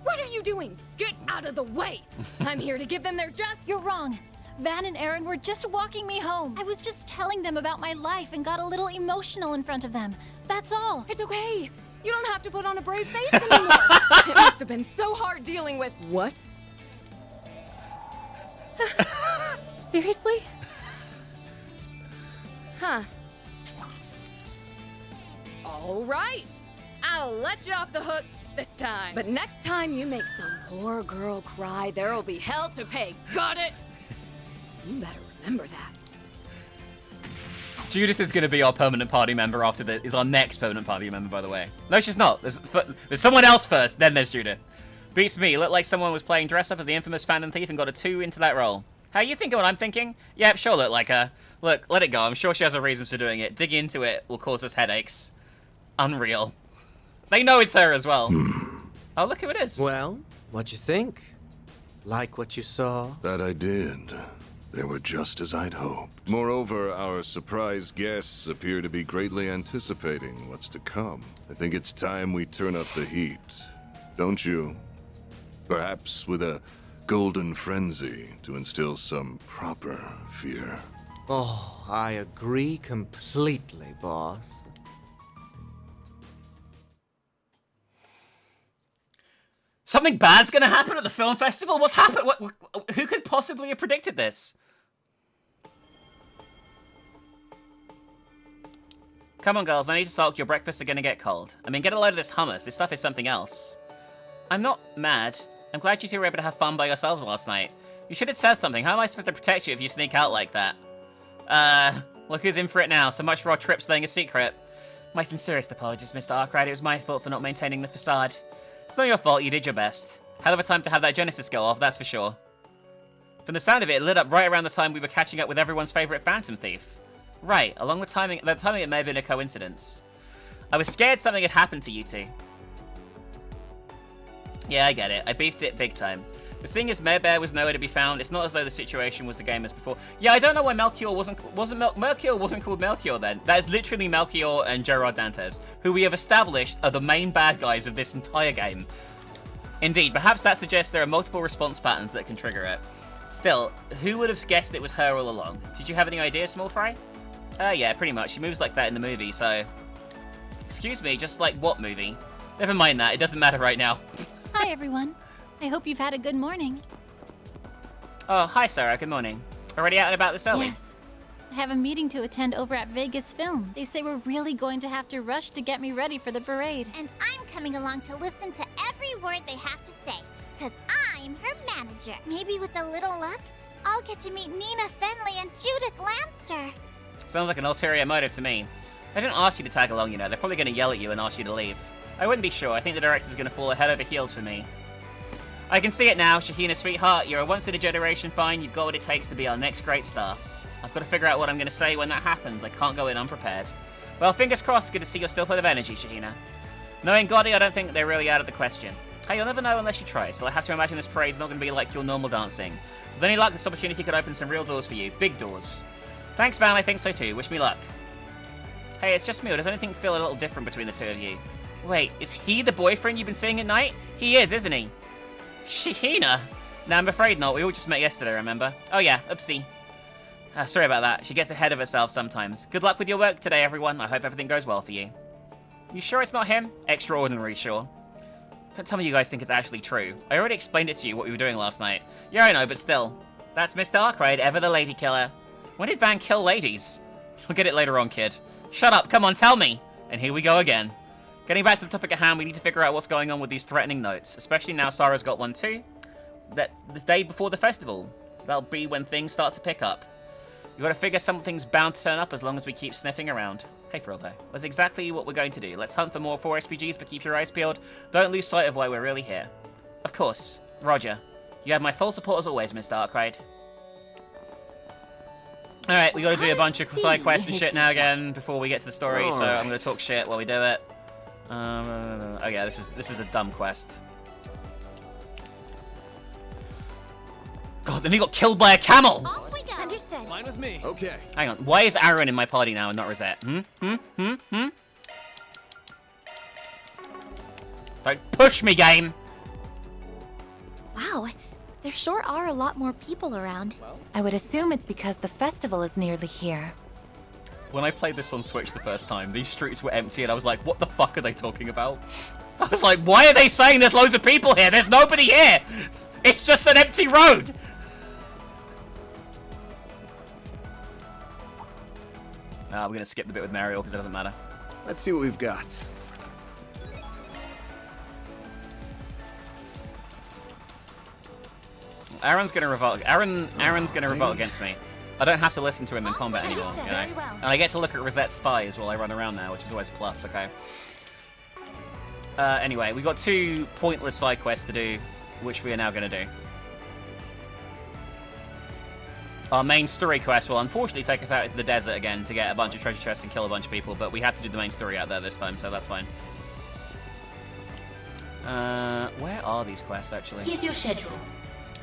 What are you doing? Get out of the way! I'm here to give them their just. You're wrong. Van and Aaron were just walking me home. I was just telling them about my life and got a little emotional in front of them. That's all. It's okay. You don't have to put on a brave face anymore. It must have been so hard dealing with... What? Seriously? Huh. All right. I'll let you off the hook this time. But next time you make some poor girl cry, there'll be hell to pay. Got it? You better remember that. Judith is going to be our permanent party member after the... Is our next permanent party member, by the way. No, she's not. There's someone else first, then there's Judith. Beats me. Looked like someone was playing dress up as the infamous Phantom Thief and got a 2 into that role. How you thinking what I'm thinking? Yep, sure look like her. Look, let it go. I'm sure she has a reason for doing it. Digging into it will cause us headaches. Unreal. They know it's her as well. Oh, look who it is. Well, what'd you think? Like what you saw? That I did. They were just as I'd hoped. Moreover, our surprise guests appear to be greatly anticipating what's to come. I think it's time we turn up the heat. Don't you? Perhaps with a golden frenzy to instill some proper fear. Oh, I agree completely, boss. Something bad's gonna happen at the film festival? What's happened? Who could possibly have predicted this? Come on, girls. I need to sulk. Your breakfasts are gonna get cold. I mean, get a load of this hummus. This stuff is something else. I'm not mad. I'm glad you two were able to have fun by yourselves last night. You should have said something. How am I supposed to protect you if you sneak out like that? Look who's in for it now. So much for our trip staying a secret. My sincerest apologies, Mr. Arkwright. It was my fault for not maintaining the facade. It's not your fault, you did your best. Hell of a time to have that Genesis go off, that's for sure. From the sound of it, it lit up right around the time we were catching up with everyone's favorite Phantom Thief. Right, along with timing, that timing it may have been a coincidence. I was scared something had happened to you two. Yeah, I get it. I beefed it big time. But seeing as Maybear was nowhere to be found, it's not as though the situation was the game as before. Yeah, I don't know why Melchior Melchior wasn't called Melchior then. That is literally Melchior and Gerard Dantes, who we have established are the main bad guys of this entire game. Indeed, perhaps that suggests there are multiple response patterns that can trigger it. Still, who would have guessed it was her all along? Did you have any idea, Small Fry? Yeah, pretty much. She moves like that in the movie, so... Excuse me, just like what movie? Never mind that, it doesn't matter right now. Hi, everyone. I hope you've had a good morning. Oh, hi, Sarah. Good morning. Already out and about this early? Yes. I have a meeting to attend over at Vegas Film. They say we're really going to have to rush to get me ready for the parade. And I'm coming along to listen to every word they have to say, because I'm her manager. Maybe with a little luck, I'll get to meet Nina Fenley and Judith Lanster. Sounds like an ulterior motive to me. I didn't ask you to tag along, you know. They're probably going to yell at you and ask you to leave. I wouldn't be sure. I think the director's going to fall head over heels for me. I can see it now, Shahina, sweetheart. You're a once-in-a-generation find. You've got what it takes to be our next great star. I've got to figure out what I'm going to say when that happens. I can't go in unprepared. Well, fingers crossed. Good to see you're still full of energy, Shahina. Knowing Gotti, I don't think they're really out of the question. Hey, you'll never know unless you try, so I have to imagine this parade's not going to be like your normal dancing. With any luck, this opportunity could open some real doors for you. Big doors. Thanks, Van. I think so too. Wish me luck. Hey, it's just me, or does anything feel a little different between the two of you? Wait, is he the boyfriend you've been seeing at night? He is, isn't he? Shahina? No, I'm afraid not. We all just met yesterday, remember? Oh yeah, oopsie. Sorry about that. She gets ahead of herself sometimes. Good luck with your work today, everyone. I hope everything goes well for you. You sure it's not him? Extraordinary, sure. Don't tell me you guys think it's actually true. I already explained it to you what we were doing last night. Yeah, I know, but still. That's Mr. Arkwright, ever the lady killer. When did Van kill ladies? You'll get it later on, kid. Shut up, come on, tell me! And here we go again. Getting back to the topic at hand, we need to figure out what's going on with these threatening notes, especially now Sarah's got one too. That the day before the festival. That'll be when things start to pick up. You gotta figure something's bound to turn up as long as we keep sniffing around. Hey, Frildo. That's exactly what we're going to do. Let's hunt for more 4SPGs, but keep your eyes peeled. Don't lose sight of why we're really here. Of course. Roger. You have my full support as always, Miss Darkrai. Alright, we gotta do a bunch of side quests and shit now again before we get to the story, so I'm gonna talk shit while we do it. Oh yeah, this is a dumb quest. God, then he got killed by a camel! Off we go. Understood. Fine with me. Okay. Hang on, why is Aaron in my party now and not Rosette? Don't push me, game! Wow, there sure are a lot more people around. I would assume it's because the festival is nearly here. When I played this on Switch the first time, these streets were empty and I was like, what the fuck are they talking about? I was like, why are they saying there's loads of people here? There's nobody here! It's just an empty road! We're gonna skip the bit with Mariel because it doesn't matter. Let's see what we've got. Aaron's gonna revolt. Aaron's gonna revolt against me. I don't have to listen to him in combat anymore, you know? And I get to look at Rosette's thighs while I run around now, which is always a plus, okay? Anyway, we got 2 pointless side quests to do, which we are now gonna do. Our main story quest will unfortunately take us out into the desert again to get a bunch of treasure chests and kill a bunch of people, but we have to do the main story out there this time, so that's fine. Where are these quests, actually? Here's your schedule.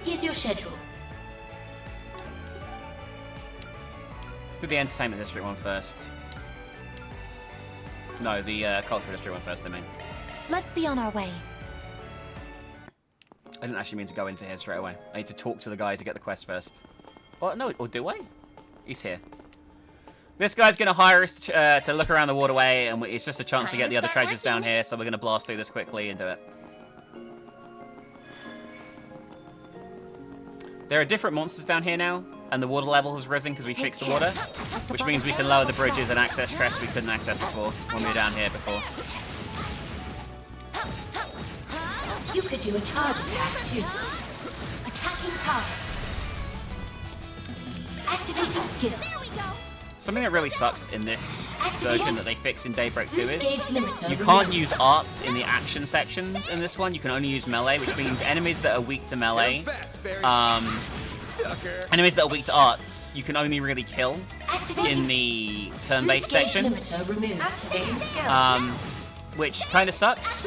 Here's your schedule. Let's do the entertainment district one first. No, the cultural district one first, I mean. Let's be on our way. I didn't actually mean to go into here straight away. I need to talk to the guy to get the quest first. Oh, no, or do I? He's here. This guy's going to hire us to look around the waterway, and it's just a chance to get the other treasures down here, so we're going to blast through this quickly and do it. There are different monsters down here now, and the water level has risen because we fixed the water, which means we can lower the bridges and access chests we couldn't access before when we were down here before. You could do a charge attack too. Attacking target. Activating skill. something that really sucks in this version that they fixed in Daybreak 2 is limiter you can't use arts in the action sections in this one. You can only use melee, which means enemies that are weak to melee, enemies that are weak to arts, you can only really kill in the turn-based sections, which kind of sucks.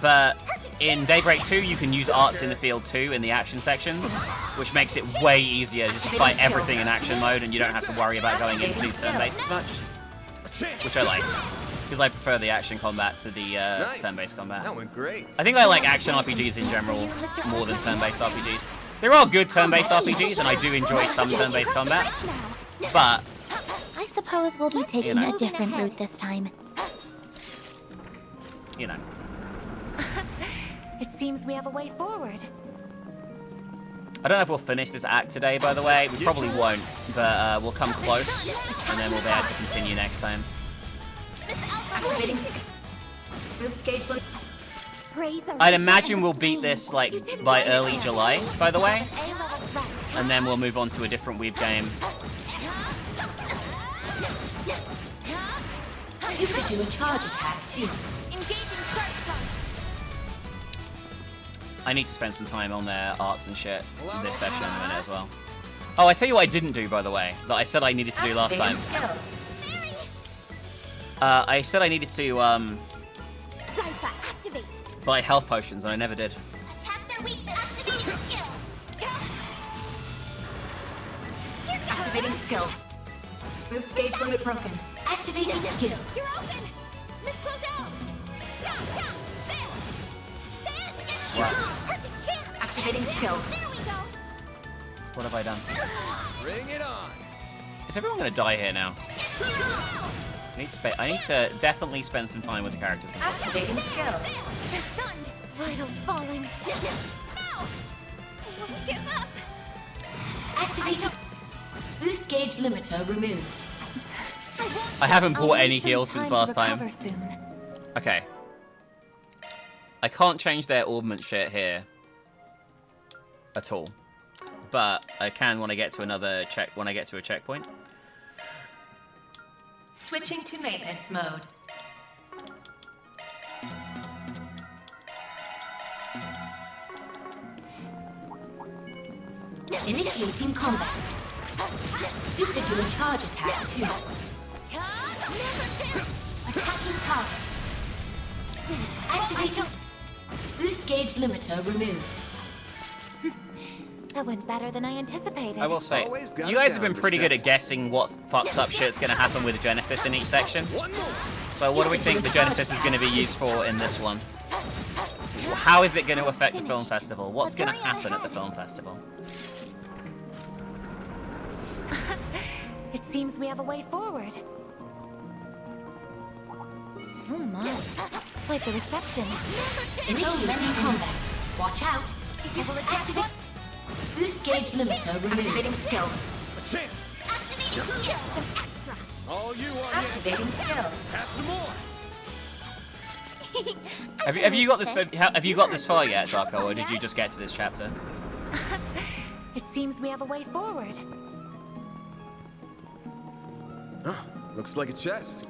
But in Daybreak 2, you can use arts in the field too in the action sections, which makes it way easier just to fight everything in action mode, and you don't have to worry about going into turn-based as much, which I like, because I prefer the action combat to the turn-based combat. That went great. I think I like action RPGs in general more than turn-based RPGs. There are good turn-based RPGs, and I do enjoy some turn-based combat, but I suppose we'll be taking a different route this time. you know. It seems we have a way forward. I don't know if we'll finish this act today, by the way. We probably won't, but we'll come close, and then we'll be able to continue next time. I'd imagine we'll beat this like by early July, by the way, and then we'll move on to a different Weave game. You could do a charge attack too. I need to spend some time on their arts and shit in this session in a minute as well. Oh, I tell you what I didn't do, by the way, that I said I needed to do last time. I said I needed to buy health potions, and I never did. Attack their weakness. Activating skill. Activating skill. Boost gauge limit broken. Activating skill. You're open. Miss Clodell. Wow. Activating skill. There we go. What have I done? Bring it on. Is everyone gonna die here now? I need to definitely spend some time with the characters. Activating skill. They're stunned. Vitals falling. No! I won't give up. Activating. Boost gauge limiter removed. I haven't I'll bought need any some heals since time to last time. recover soon. Okay. I can't change their orbment shit here at all, but I can when I get to another a checkpoint. Switching to maintenance mode. Initiating combat. You could do a charge attack too. Attacking target. Activating. Boost gauge limiter removed. That went better than I anticipated. I will say, you guys have been pretty good at guessing what fucked up shit's gonna happen with the Genesis in each section. So what do we think the Genesis is gonna be used for in this one? How is it gonna affect the film festival? What's gonna happen at the film festival? It seems we have a way forward. Oh my. Quite the reception. Initiating combat. Watch out. I will activate. Boost gauge limiter removed. Activating skill. A chance. Activating skill. Some extra. All you on Activating skill. Have some more. Have you got this? Have you got this far yet, Darko, or did you just get to this chapter? It seems we have a way forward. Huh, looks like a chest.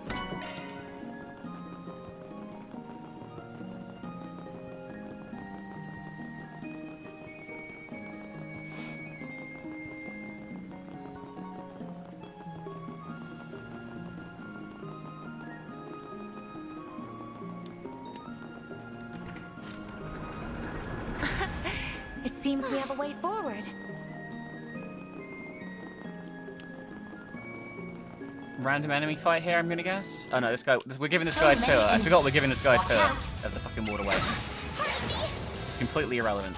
It seems we have a way forward. Random enemy fight here, I'm gonna guess. Oh no, this guy. We're giving this guy a tour. I forgot we're giving this guy a tour of the fucking waterway. It's completely irrelevant.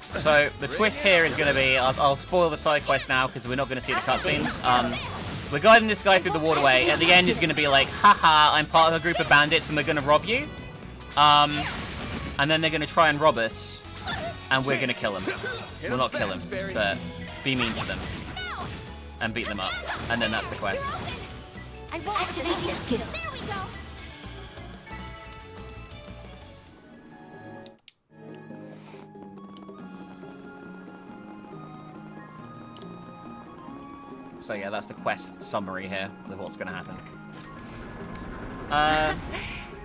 So the twist here is gonna be, I'll spoil the side quest now because we're not gonna see the cutscenes. We're guiding this guy through the waterway. At the end, he's gonna be like, haha, I'm part of a group of bandits and we're gonna rob you. And then they're gonna try and rob us, and we're gonna kill them. Well, not kill them, but be mean to them and beat them up, and then that's the quest. I won't activating skill. There we go. So yeah, that's the quest summary here of what's going to happen.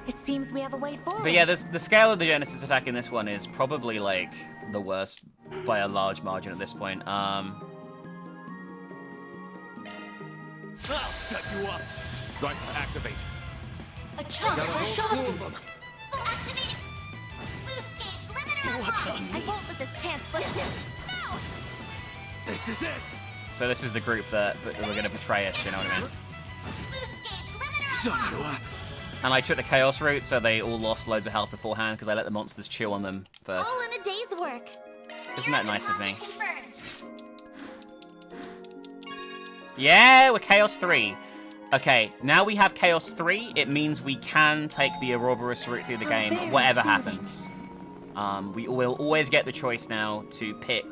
It seems we have a way forward. But yeah, the scale of the Genesis attack in this one is probably like the worst by a large margin at this point. I'll shut you up. Rifle activate. A chance for a shot boost. Full activate. Boost gauge limiter What's unlocked. on I won't let this chance slip. No. This is it. So this is the group that we're going to betray us, you know what I mean? Boost gauge limiter Shut unlocked. you up. And I took the Chaos route, so they all lost loads of health beforehand because I let the monsters chew on them first. All in a day's work. Isn't that nice of me? Confirmed. Yeah, we're Chaos 3. Okay, now we have Chaos 3, it means we can take the Ouroboros route through the game, whatever happens. We will always get the choice now to pick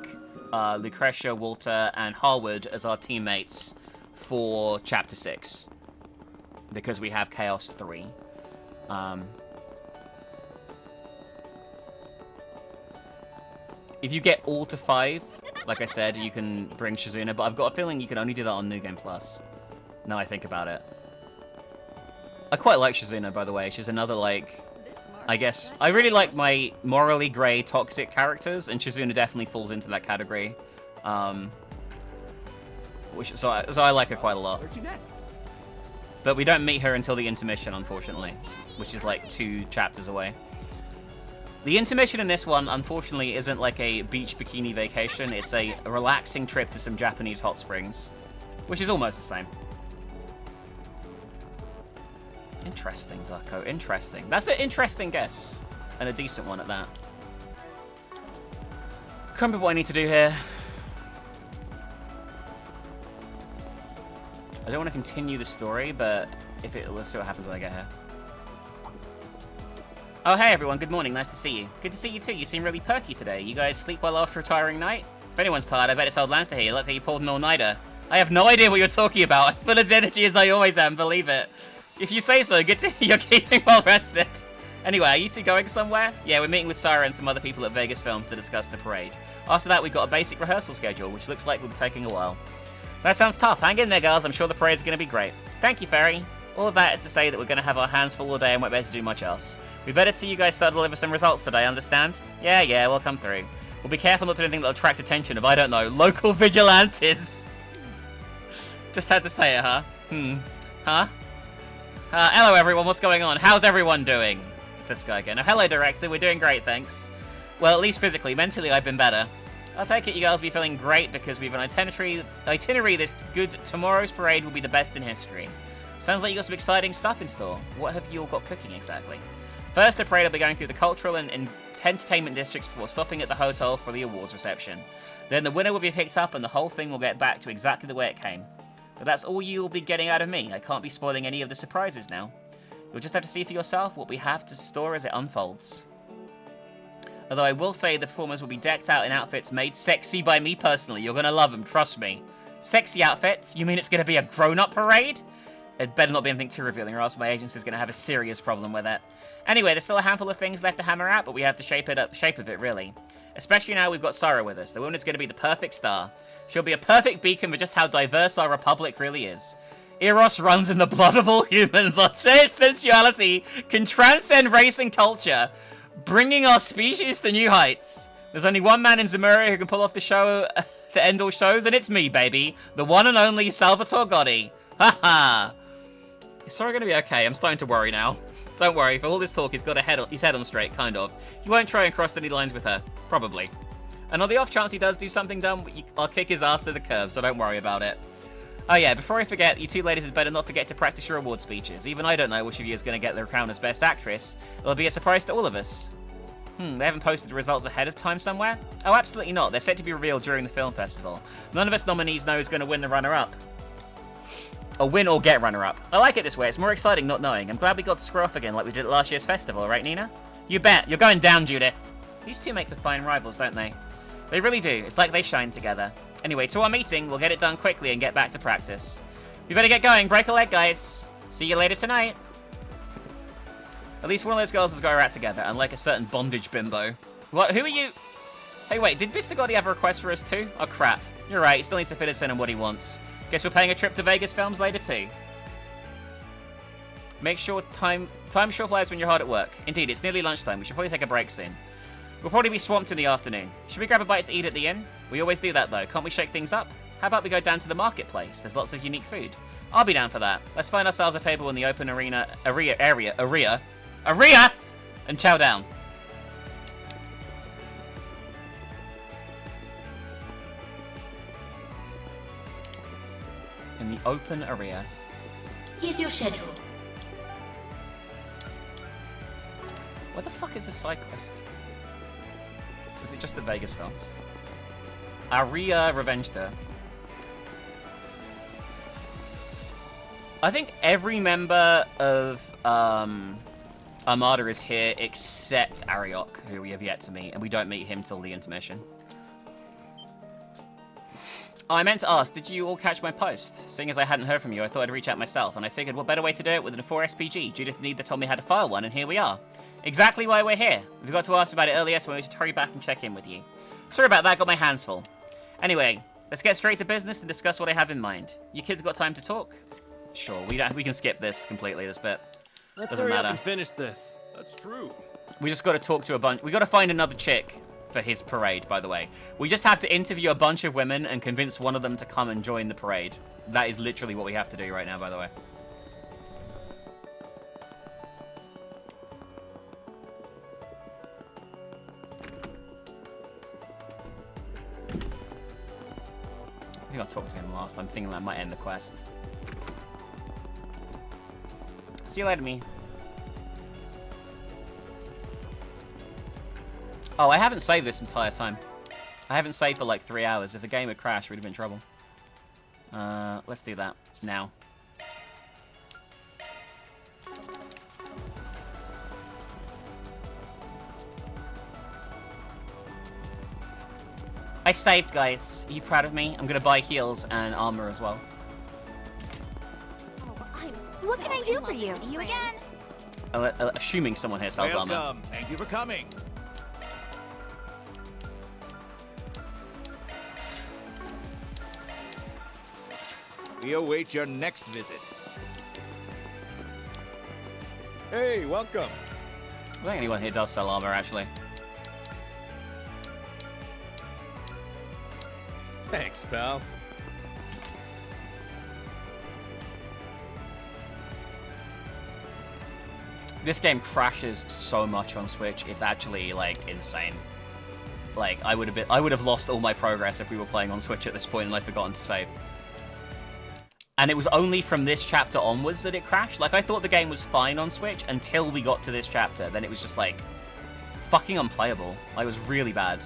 Lucretia, Walter, and Harwood as our teammates for Chapter 6. Because we have Chaos 3. If you get all to 5, like I said, you can bring Shizuna, but I've got a feeling you can only do that on New Game Plus. Now I think about it. I quite like Shizuna, by the way. She's another, like, I guess... I really like my morally grey, toxic characters, and Shizuna definitely falls into that category. So I like her quite a lot. But we don't meet her until the intermission, unfortunately, which is like 2 chapters away. The intermission in this one, unfortunately, isn't like a beach bikini vacation. It's a relaxing trip to some Japanese hot springs, which is almost the same. Interesting, Ducko. Interesting. That's an interesting guess, and a decent one at that. Can't remember what I need to do here. I don't want to continue the story, but let's see what happens when I get here. Oh, hey everyone, good morning, nice to see you. Good to see you too, you seem really perky today. You guys sleep well after a tiring night? If anyone's tired, I bet it's old Lancer here. Look how you pulled an all-nighter. I have no idea what you're talking about. I'm full as energy as I always am, believe it. If you say so, good to hear you're keeping well rested. Anyway, are you two going somewhere? Yeah, we're meeting with Sarah and some other people at Vegas Films to discuss the parade. After that, we've got a basic rehearsal schedule, which looks like will be taking a while. That sounds tough. Hang in there, girls. I'm sure the parade's going to be great. Thank you, Ferry. All of that is to say that we're going to have our hands full all day and won't be able to do much else. We better see you guys start to deliver some results today, understand? Yeah, we'll come through. We'll be careful not to do anything that'll attract attention of, I don't know, local vigilantes. Just had to say it, huh? Huh? Hello, everyone. What's going on? How's everyone doing? It's this guy again. Oh, hello, Director. We're doing great, thanks. Well, at least physically. Mentally, I've been better. I'll take it you guys will be feeling great because we have an itinerary this good. Tomorrow's parade will be the best in history. Sounds like you got some exciting stuff in store. What have you all got cooking exactly? First, the parade will be going through the cultural and entertainment districts before stopping at the hotel for the awards reception. Then the winner will be picked up and the whole thing will get back to exactly the way it came. But that's all you'll be getting out of me. I can't be spoiling any of the surprises now. You'll just have to see for yourself what we have to store as it unfolds. Although I will say the performers will be decked out in outfits made sexy by me personally. You're gonna love them, trust me. Sexy outfits? You mean it's gonna be a grown-up parade? It better not be anything too revealing or else my agency's gonna have a serious problem with it. Anyway, there's still a handful of things left to hammer out, but we have to shape of it, really. Especially now we've got Sarah with us. The woman is gonna be the perfect star. She'll be a perfect beacon for just how diverse our republic really is. Eros runs in the blood of all humans. Our shared sensuality can transcend race and culture, bringing our species to new heights. There's only one man in Zemuria who can pull off the show to end all shows, and it's me, baby. The one and only Salvatore Gotti. Haha. Is Sarah gonna be okay? I'm starting to worry now. Don't worry, for all this talk, he's got his head on straight, kind of. He won't try and cross any lines with her. Probably. And on the off chance he does do something dumb, I'll kick his ass to the curb, so don't worry about it. Oh yeah, before I forget, you two ladies had better not forget to practice your award speeches. Even I don't know which of you is going to get the crown as Best Actress. It'll be a surprise to all of us. They haven't posted the results ahead of time somewhere? Oh, absolutely not. They're set to be revealed during the film festival. None of us nominees know who's going to win the runner-up. Or win or get runner-up. I like it this way. It's more exciting not knowing. I'm glad we got to square off again like we did at last year's festival, right, Nina? You bet. You're going down, Judith. These two make for fine rivals, don't they? They really do. It's like they shine together. Anyway, to our meeting. We'll get it done quickly and get back to practice. We better get going. Break a leg, guys. See you later tonight. At least one of those girls has got her act together, unlike a certain bondage bimbo. What? Who are you? Hey, wait. Did Mr. Gotti have a request for us too? Oh, crap. You're right. He still needs to fit us in on what he wants. Guess we're paying a trip to Vegas Films later too. Make sure time sure flies when you're hard at work. Indeed, it's nearly lunchtime. We should probably take a break soon. We'll probably be swamped in the afternoon. Should we grab a bite to eat at the inn? We always do that though. Can't we shake things up? How about we go down to the marketplace? There's lots of unique food. I'll be down for that. Let's find ourselves a table in the open area, and chow down. In the open area. Here's your schedule. Where the fuck is the side quest? Is it just the Vegas Films? Aria revenged her. I think every member of Armada is here except Ariok, who we have yet to meet, and we don't meet him till the intermission. Oh, I meant to ask, did you all catch my post? Seeing as I hadn't heard from you, I thought I'd reach out myself, and I figured what better way to do it than a 4SPG? Judith Neither told me how to file one, and here we are. Exactly why we're here. We forgot to ask about it earlier, so we should hurry back and check in with you. Sorry about that, got my hands full. Anyway, let's get straight to business and discuss what I have in mind. You kids got time to talk? Sure, we can skip this completely, this bit. Let's Doesn't hurry matter. up and finish this. That's true. We just got to talk to a bunch. We got to find another chick for his parade, by the way. We just have to interview a bunch of women and convince one of them to come and join the parade. That is literally what we have to do right now, by the way. I think I'll talk to him last. I'm thinking that might end the quest. See you later, me. Oh, I haven't saved this entire time. I haven't saved for like 3 hours. If the game had crashed, we'd have been in trouble. Let's do that now. I saved, guys. Are you proud of me? I'm gonna buy heals and armor as well. What can I do for you? See you again. Assuming someone here sells armor. Welcome. Thank you for coming. We await your next visit. Hey, welcome. I don't think anyone here does sell armor, actually. Thanks, pal. This game crashes so much on Switch. It's actually like insane. Like I would have lost all my progress if we were playing on Switch at this point and I'd forgotten to save. And it was only from this chapter onwards that it crashed. Like I thought the game was fine on Switch until we got to this chapter. Then it was just like fucking unplayable. Like, it was really bad.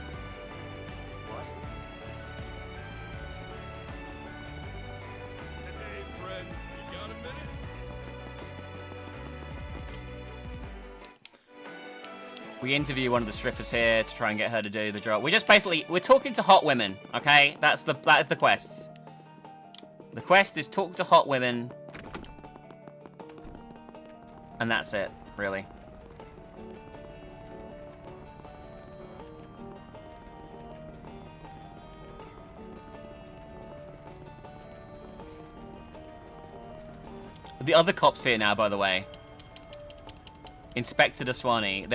We interview one of the strippers here to try and get her to do the job. We're talking to hot women, okay? That is the quest. The quest is talk to hot women. And that's it, really. The other cops here now, by the way. Inspector Daswani.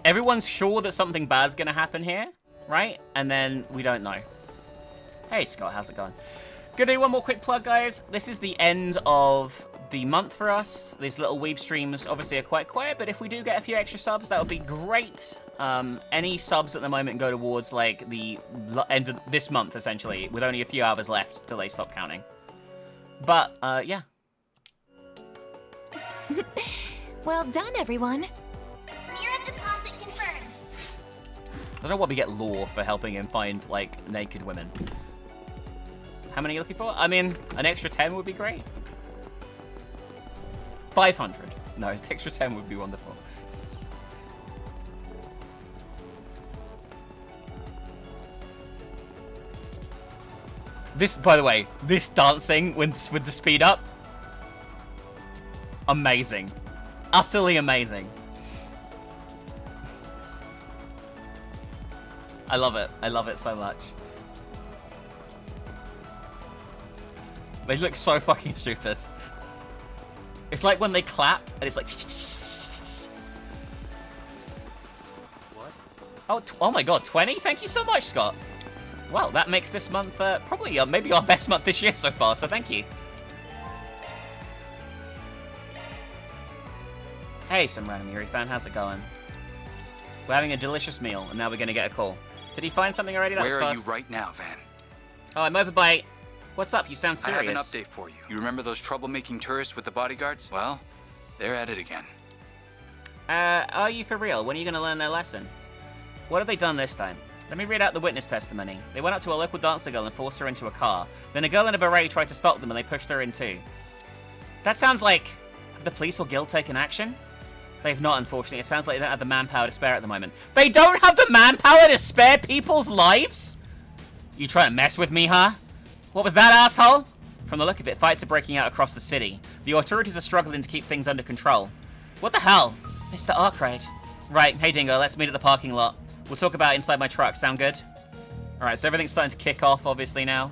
Everyone's sure that something bad's gonna happen here, right? And then we don't know. Hey Scott, how's it going? Gonna do one more quick plug, guys. This is the end of the month for us. These little weeb streams obviously are quite quiet, but if we do get a few extra subs, that would be great. Any subs at the moment go towards like the end of this month, essentially, with only a few hours left till they stop counting. But yeah. Well done, everyone. Mira deposit confirmed. I don't know what we get lore for helping him find, like, naked women. How many are you looking for? I mean, an extra 10 would be great. 500. No, an extra 10 would be wonderful. This, by the way, this dancing with the speed up, amazing. Utterly amazing. I love it. I love it so much. They look so fucking stupid. It's like when they clap, and it's like... What? Oh my god, 20? Thank you so much, Scott. Well, that makes this month probably maybe our best month this year so far, so thank you. Hey, some random Yuri fan, how's it going? We're having a delicious meal, and now we're gonna get a call. Did he find something already? That was Where are fast. you right now, Van? Oh, I'm over by... What's up? You sound serious. I have an update for you. You remember those troublemaking tourists with the bodyguards? Well, they're at it again. Are you for real? When are you gonna learn their lesson? What have they done this time? Let me read out the witness testimony. They went up to a local dancer girl and forced her into a car. Then a girl in a beret tried to stop them and they pushed her in too. That sounds like... Have the police or guild taken action? They've not, unfortunately. It sounds like they don't have the manpower to spare at the moment. They don't have the manpower to spare people's lives? You trying to mess with me, huh? What was that, asshole? From the look of it, fights are breaking out across the city. The authorities are struggling to keep things under control. What the hell? Mr. Arkwright. Right, hey Dingo, let's meet at the parking lot. We'll talk about it inside my truck. Sound good? Alright, so everything's starting to kick off, obviously, now.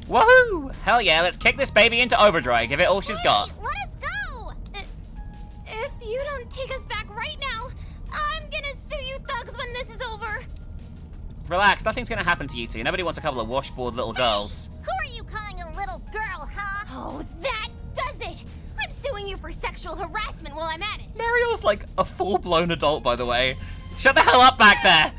Woohoo! Hell yeah, let's kick this baby into overdrive. Give it all she's got. Let us go! If you don't take us back right now, I'm gonna sue you thugs when this is over. Relax, nothing's gonna happen to you two. Nobody wants a couple of washboard little girls. Who are you calling a little girl, huh? Oh, that does it! I'm suing you for sexual harassment while I'm at it. Mariel's like a full-blown adult, by the way. Shut the hell up back there!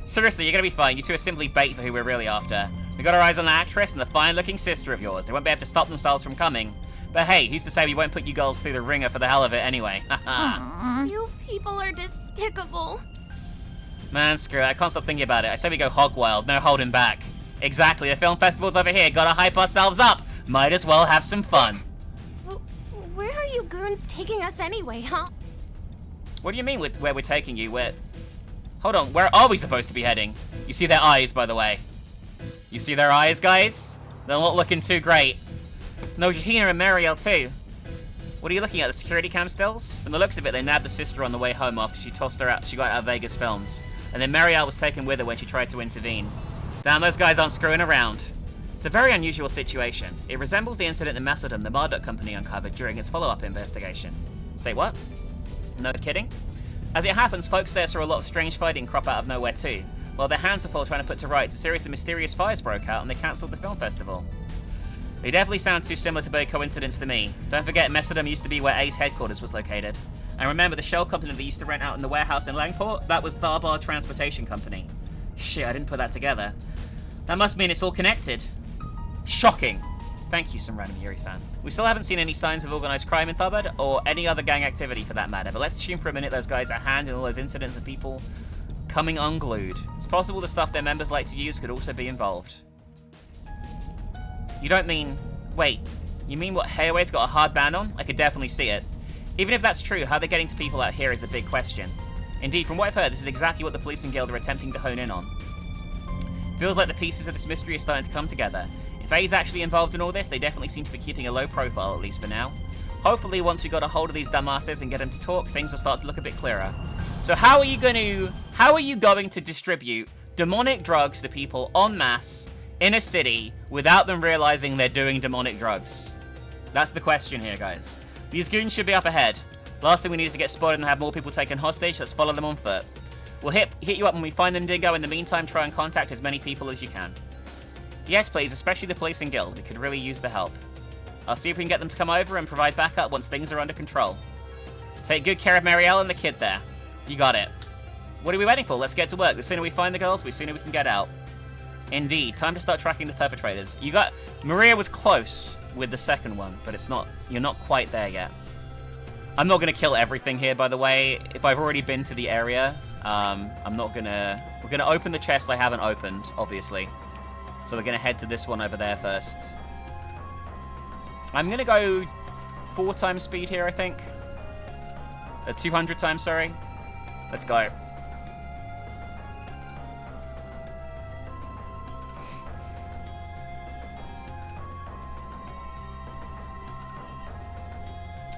Seriously, you're gonna be fine. You two are simply bait for who we're really after. We got our eyes on the actress and the fine-looking sister of yours. They won't be able to stop themselves from coming. But hey, who's to say we won't put you girls through the ringer for the hell of it anyway? You people are despicable. Man, screw it. I can't stop thinking about it. I say we go hog wild, no holding back. Exactly, the film festival's over here. Gotta hype ourselves up. Might as well have some fun. Where are you goons taking us anyway, huh? What do you mean with where we're taking you? Hold on, where are we supposed to be heading? You see their eyes, by the way. You see their eyes, guys? They're not looking too great. No, Jahina and Mariel too. What are you looking at, the security cam stills? From the looks of it, they nabbed the sister on the way home after she tossed her out. She got out of Vegas Films. And then Mariel was taken with her when she tried to intervene. Damn, those guys aren't screwing around. It's a very unusual situation. It resembles the incident in Macedon the Marduk Company uncovered during its follow-up investigation. Say what? No kidding? As it happens, folks there saw a lot of strange fighting crop out of nowhere too. While their hands were full trying to put to rights, a series of mysterious fires broke out and they cancelled the film festival. They definitely sound too similar to be a coincidence to me. Don't forget, Macedon used to be where Ace headquarters was located. And remember, the shell company that used to rent out in the warehouse in Langport? That was Tharbad Transportation Company. Shit, I didn't put that together. That must mean it's all connected. Shocking. Thank you, some random Yuri fan. We still haven't seen any signs of organized crime in Tharbad, or any other gang activity for that matter, but let's assume for a minute those guys are hand in all those incidents of people coming unglued. It's possible the stuff their members like to use could also be involved. You don't mean... Wait, you mean what Hayaway's got a hard ban on? I could definitely see it. Even if that's true, how they're getting to people out here is the big question. Indeed, from what I've heard, this is exactly what the police and guild are attempting to hone in on. Feels like the pieces of this mystery are starting to come together. If A's actually involved in all this, they definitely seem to be keeping a low profile, at least for now. Hopefully, once we got a hold of these dumbasses and get them to talk, things will start to look a bit clearer. So how are you going to distribute demonic drugs to people en masse in a city without them realizing they're doing demonic drugs? That's the question here, guys. These goons should be up ahead. Last thing we need is to get spotted and have more people taken hostage. Let's follow them on foot. We'll hit you up when we find them, Dingo. In the meantime, try and contact as many people as you can. Yes, please, especially the police and guild. We could really use the help. I'll see if we can get them to come over and provide backup once things are under control. Take good care of Marielle and the kid there. You got it. What are we waiting for? Let's get to work. The sooner we find the girls, the sooner we can get out. Indeed, time to start tracking the perpetrators. Maria was close with the second one, but you're not quite there yet. I'm not gonna kill everything here, by the way. If I've already been to the area, we're gonna open the chests I haven't opened, obviously. So we're gonna head to this one over there first. I'm gonna go 4 times speed here, I think. 200 times, sorry. Let's go.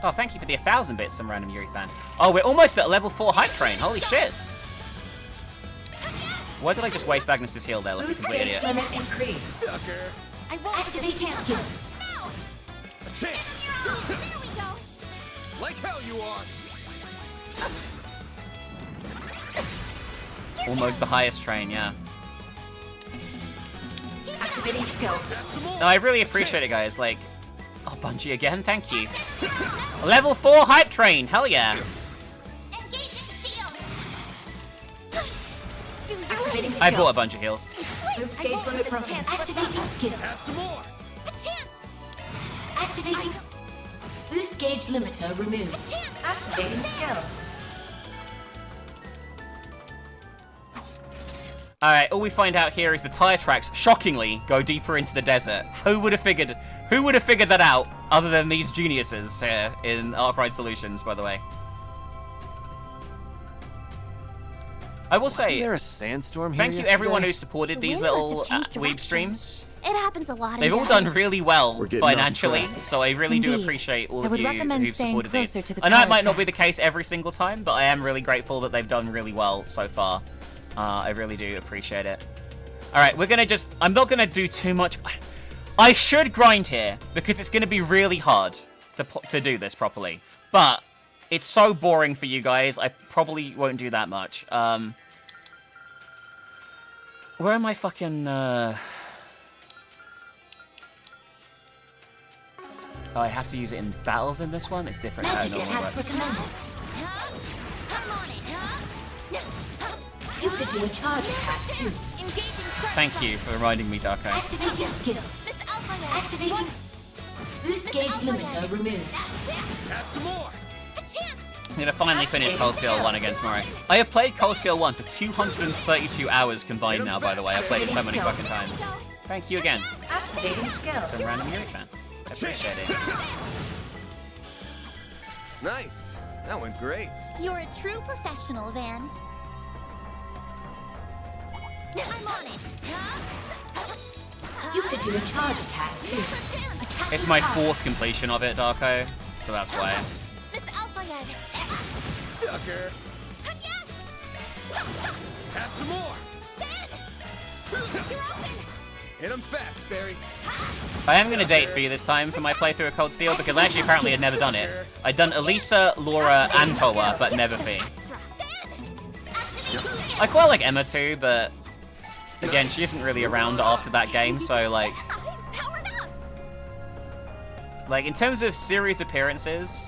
Oh, thank you for the 1,000 bits, some random Yuri fan. Oh, we're almost at a level 4 hype train. Holy shit. Why did I just waste Agnes's heal there like a complete idiot? Limit increase. Sucker. I won't activating skill. No! A chance! There we go! Like hell you are! Almost the highest train, yeah. Activating skill. No, I really appreciate it, guys. Like, oh, Bungie again, thank you. Level 4 hype train, hell yeah. Engaging shield! Activating skill. I bought a bunch of heals. Boost gauge limit broken. Activating skill. Have some more! A chance! Activating. Boost gauge limiter removed. Activating skill. Alright, all we find out here is the tire tracks, shockingly, go deeper into the desert. Who would have figured that out, other than these geniuses here in Arkwright Solutions, by the way? I will say, Wasn't there a sandstorm here thank you yesterday? everyone who supported these wind must little have changed weeb direction. streams. It happens a lot. They've all done really well We're getting off financially, track. so I really do Indeed. appreciate all I of would you recommend who've staying supported these. closer to the I know it tire might not be the tracks. case every single time, but I am really grateful that they've done really well so far. I really do appreciate it. Alright, we're gonna just... I'm not gonna do too much... I should grind here, because it's gonna be really hard to do this properly. But, it's so boring for you guys, I probably won't do that much. Where am I fucking... Oh, I have to use it in battles in this one? It's different. I don't know Magic what attacks works. recommended. Come on it, You could do a charge attack too. Engaging sharp Thank you for reminding me, Darko. Activating skill. Miss Alpha. Activating. Boost gauge limiter removed. Have some more! A chance! I'm gonna finally finish Cold Steel 1 against Murray. I have played Cold Steel 1 for 232 hours combined now, by the way. I've played it so many fucking times. Thank you again. Activating skill. Some random Yuri fan. I appreciate it. Nice. That went great. You're a true professional, Van. I'm on it. You could do a charge attack too. It's my 4th completion of it, Darko, so that's why. Miss Alpha. Sucker! Yes! Have some more! You're open! Hit him fast, Fairy! I am gonna date for you this time for my playthrough of Cold Steel, because I actually apparently had never done it. I'd done Elisa, Laura, and Towa, but never Fee. I quite like Emma too, but again, she isn't really around after that game, so like in terms of series appearances,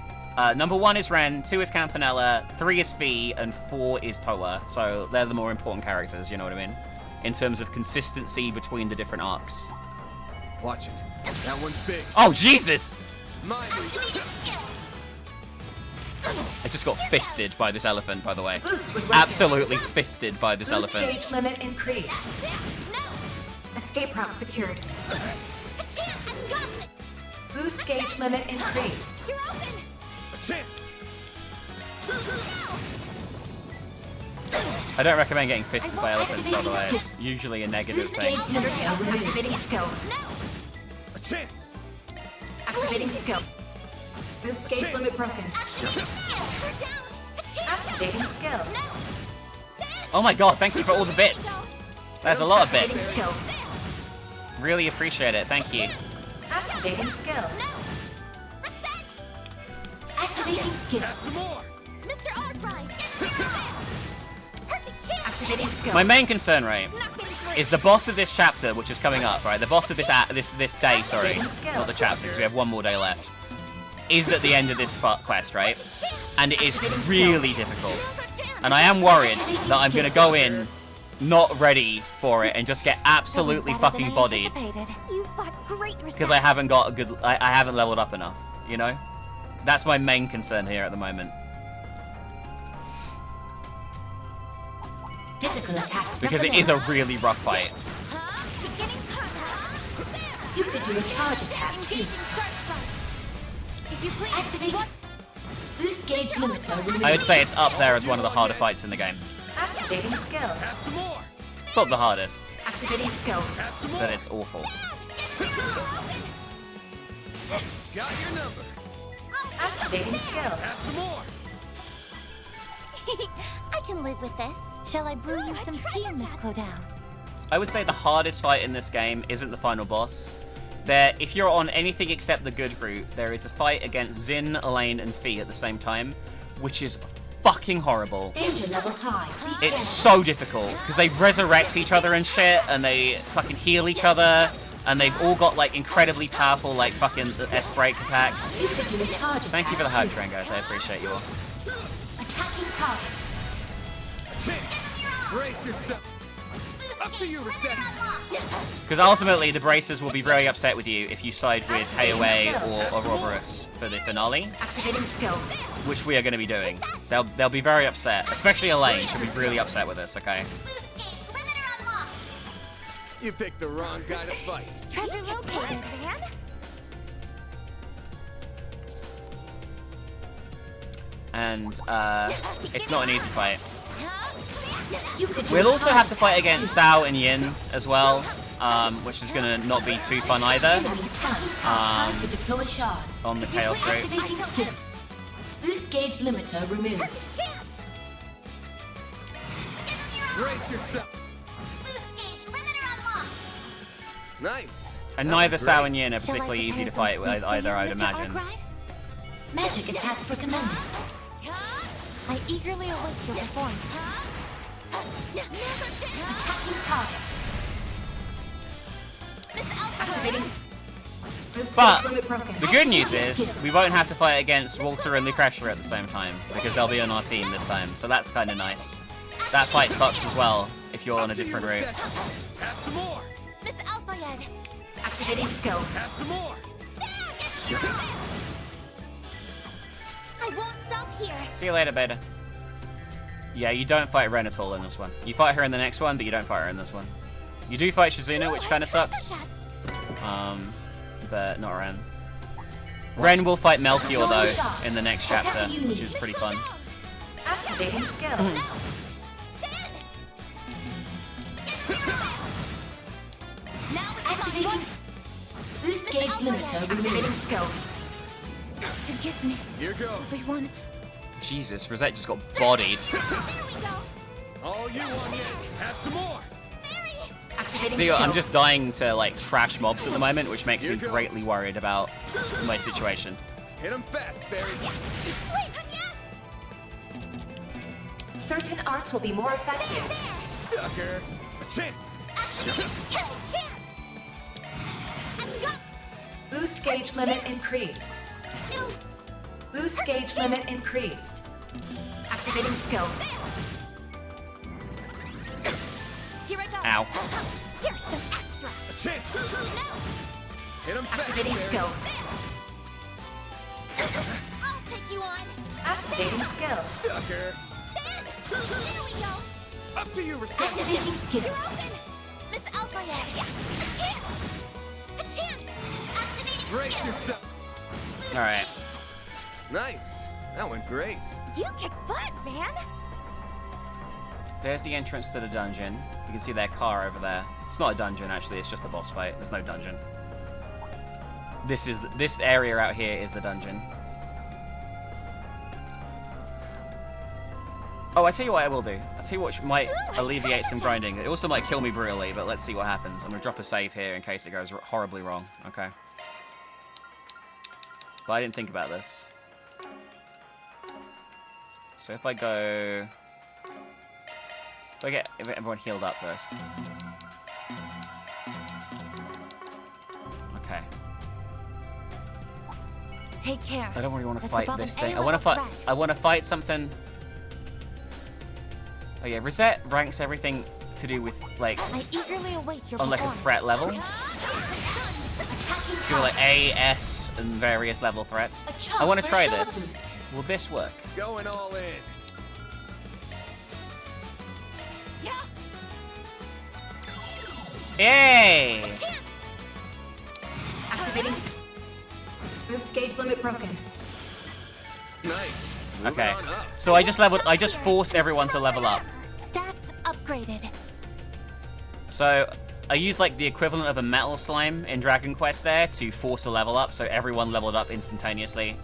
number 1 is Ren, 2 is Campanella, 3 is Fee, and 4 is Towa. So they're the more important characters, you know what I mean? In terms of consistency between the different arcs. Watch it. That one's big. Oh, Jesus! My move. Oh, I just got fisted by this elephant, by the way. Boost with weapon. Absolutely fisted by this Boost elephant. gauge limit increased. Escape route secured. Boost gauge limit increased. You're open! A chance! I don't recommend getting fisted by elephants, by the way. It's usually a negative Boost thing. gauge limiter removed. Activating skill. A chance! Activating skill. Boost gauge limit broken. Activating skill. Oh my god, thank you for all the bits. There's a lot of Activating bits. skill. Really appreciate it, thank you. Activating skill. Activating skill. Have some more! Mr. Arkwright! Perfect chance! Activating skill. My main concern, right, is the boss of this chapter, which is coming up, right? The boss of this this day, sorry, not the chapter, because we have one more day left, is at the end of this quest, right? And it is really difficult. And I am worried that I'm going to go in not ready for it and just get absolutely fucking bodied You fought great, because I haven't got a good, I haven't leveled up enough, you know? That's my main concern here at the moment. Physical attacks Because it is a really rough fight. You could do a charge attack too. If you please. Activating. Boost gauge limiter removed. I would say it's up there as one of the harder fights in the game. Activating skill. Have some more! It's not the hardest, Activating skill. Have some more! but it's awful. Got your number! Activating skill. Have some more! I can live with this. Shall I brew you some tea, Miss Clodell? I would say the hardest fight in this game isn't the final boss. There, if you're on anything except the good route, there is a fight against Zin, Elaine, and Fee at the same time, which is fucking horrible. Danger level high. It's so difficult because they resurrect each other and shit, and they fucking heal each other, and they've all got like incredibly powerful like fucking S-break attacks. You could do a charge Thank you for the hype train, guys. I appreciate you all. Attacking target. Brace yourself. Up to you, Rosette. Because ultimately, the Bracers will be very upset with you if you side with Hayaway or Ouroboros for the finale, Activating skill. which we are going to be doing. They'll be very upset, especially Elaine. She'll be really upset with us. Okay. You picked the wrong guy to fight. Treasure located, man. And it's not an easy fight. You could do We'll a also charge have to fight against Sao and Yin as well, which is gonna not be too fun either. enemy stunned. Time to deploy shards. On the Chaos Group. Activating skill. Boost gauge limiter removed. Brace yourself. Nice. And neither Sao and Yin are particularly easy to fight with either, I'd imagine. Magic attacks recommended. I eagerly await your performance. Attacking target. Activating. Boost But gauge limit broken. the good news is we won't have to fight against Walter and Lucretia at the same time because they'll be on our team this time. So that's kind of nice. That fight sucks as well if you're on a different route. Have some more. Miss Alphayed. Activating skill. Have some more. I won't stop here. See you later, Beta. Yeah, you don't fight Ren at all in this one. You fight her in the next one, but you don't fight her in this one. You do fight Shizuna, which kind of sucks. But not Ren. Ren will fight Melchior though in the next chapter, which is pretty fun. Activating skill. Activating. Boost gauge limiter removing skill. Forgive me, Here goes. everyone. Jesus, Rosette just got bodied. All you want this. Have some more. Activating See, skill. I'm just dying to like trash mobs at the moment, which makes me greatly worried about my situation. Hit them fast, Fairy. Certain arts will be more effective. Sucker. A chance. Boost gauge limit increased. Boost gauge limit increased. Activating skill. Here I go. Ow. Here's some extra. A chance. Hit them fast, Activating Fairy. skill. I'll take you on. Activating skill. Sucker. Here we go. Up to you, Rosette. Activating skill. You're open. Miss Alphayed. A chance. A chance. Activating Brace skill. yourself. All right. Nice. That went great. You kick butt, man. There's the entrance to the dungeon. You can see their car over there. It's not a dungeon actually. It's just a boss fight. There's no dungeon. This area out here is the dungeon. Oh, I tell you what I will do. I tell you what might alleviate some grinding. It also might kill me brutally, but let's see what happens. I'm gonna drop a save here in case it goes horribly wrong. Okay. But I didn't think about this. So if I go, do I get everyone healed up first? Okay. Take care. I don't really want to That's fight above this an thing. I A-level want to fight. threat. I want to fight something. Oh yeah, Rosette ranks everything to do with like I eagerly await your on like a performance. threat level. Attacking Do like A, S, and various level threats. I want to try this. Will this work? Going all in. Yay! Activating. Boost gauge limit broken. Nice. Okay. So I just forced everyone to level up. Stats upgraded. So I used like the equivalent of a metal slime in Dragon Quest there to force a level up, so everyone leveled up instantaneously.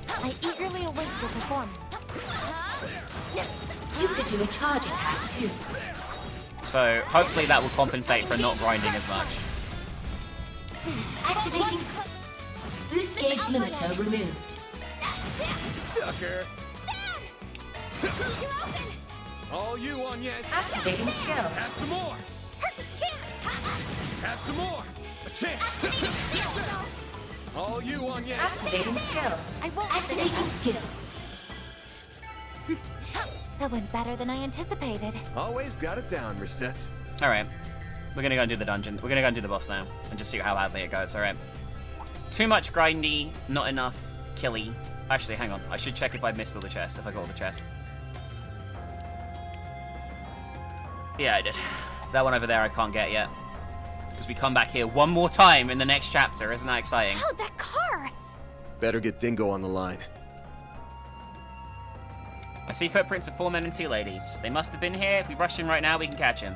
I eagerly await your performance. You could do a charge attack too. So hopefully that will compensate for not grinding as much. Activating. Boost gauge limiter removed. Sucker! You're open! All you on yes. Activating skill. Have some more. Perfect chance! Have some more. A chance. All you on yes. Activating skill. I won't. Activating skill. That went better than I anticipated. Always got it down, Rosette. Alright. We're gonna go and do the dungeon. We're gonna go and do the boss now. And just see how badly it goes, alright. Too much grindy, not enough killy. Actually, hang on. I should check if I missed all the chests, if I got all the chests. Yeah, I did. That one over there I can't get yet. Because we come back here one more time in the next chapter. Isn't that exciting? Oh, that car! Better get Dingo on the line. I see footprints of 4 men and 2 ladies. They must have been here. If we rush in right now, we can catch him.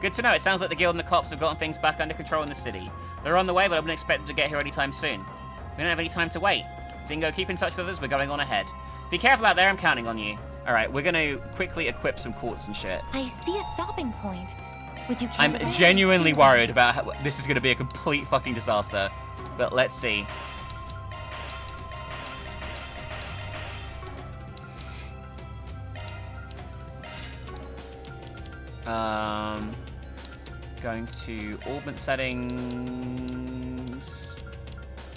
Good to know. It sounds like the guild and the cops have gotten things back under control in the city. They're on the way, but I wouldn't expect them to get here anytime soon. We don't have any time to wait. Dingo, keep in touch with us. We're going on ahead. Be careful out there. I'm counting on you. All right, we're going to quickly equip some quartz and shit. I see a stopping point. Would you? I'm genuinely worried about how this is going to be a complete fucking disaster. But let's see. Going to augment settings.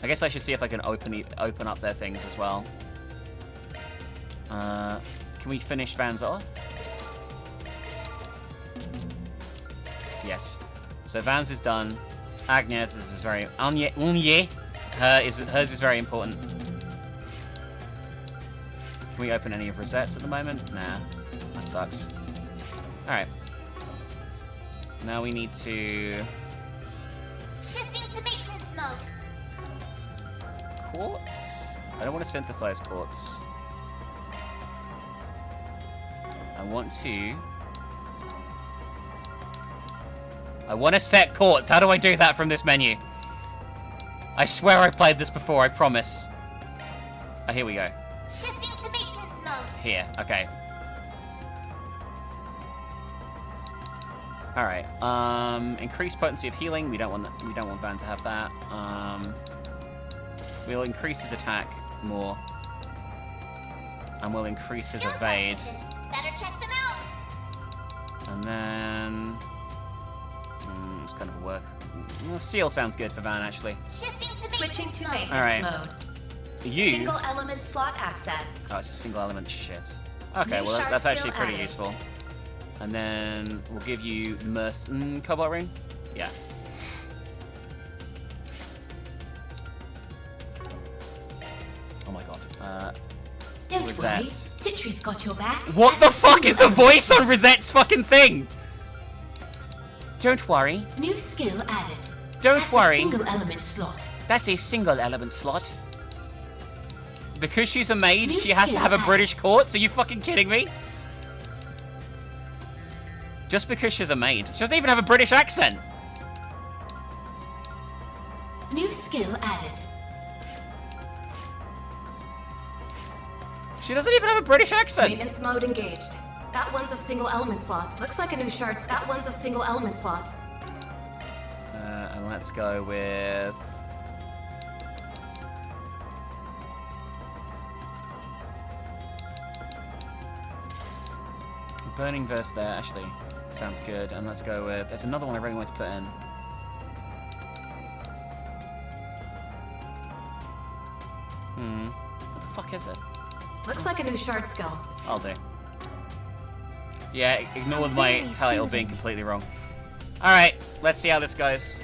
I guess I should see if I can open up their things as well. Can we finish Vans off? Yes. So Vans is done. Agnes is very hers is very important. Can we open any of Rosette's at the moment? Nah, that sucks. All right. Now we need to Shifting to maintenance mode. quartz. I don't want to synthesize quartz. I want to set quartz. How do I do that from this menu? I swear I played this before, I promise. Oh, here we go. Shifting to maintenance mode. Here, okay. All right. Increased potency of healing. We don't want Van to have that. We'll increase his attack more, and we'll increase his evade. Better check them out. And then it's kind of a work. Seal sounds good for Van actually. Shifting to Switching to maintenance All right. mode. You. Single element slot accessed. Oh, it's a single element. Shit. Okay, New well shard that's actually skill pretty added. useful. And then we'll give you Cobalt Ring? Yeah. Oh my god. Don't worry, Rosette. Citri's got your back. What the fuck is the voice on Rosette's fucking thing? Don't worry. New skill added. Don't That's worry. A single element slot. That's a single element slot. Because she's a maid, New she has to skill have a added. British quartz? Are you fucking kidding me? Just because she's a maid. She doesn't even have a British accent. New skill added. She doesn't even have a British accent. Maintenance mode engaged. That one's a single element slot. Looks like a new shard. That one's a single element slot. And let's go with... Burning Verse there, actually. Sounds good. And let's go with... There's another one I really want to put in. What the fuck is it? Looks like a new shard skill. I'll do. Yeah, ignore my title being completely wrong. Alright, let's see how this goes.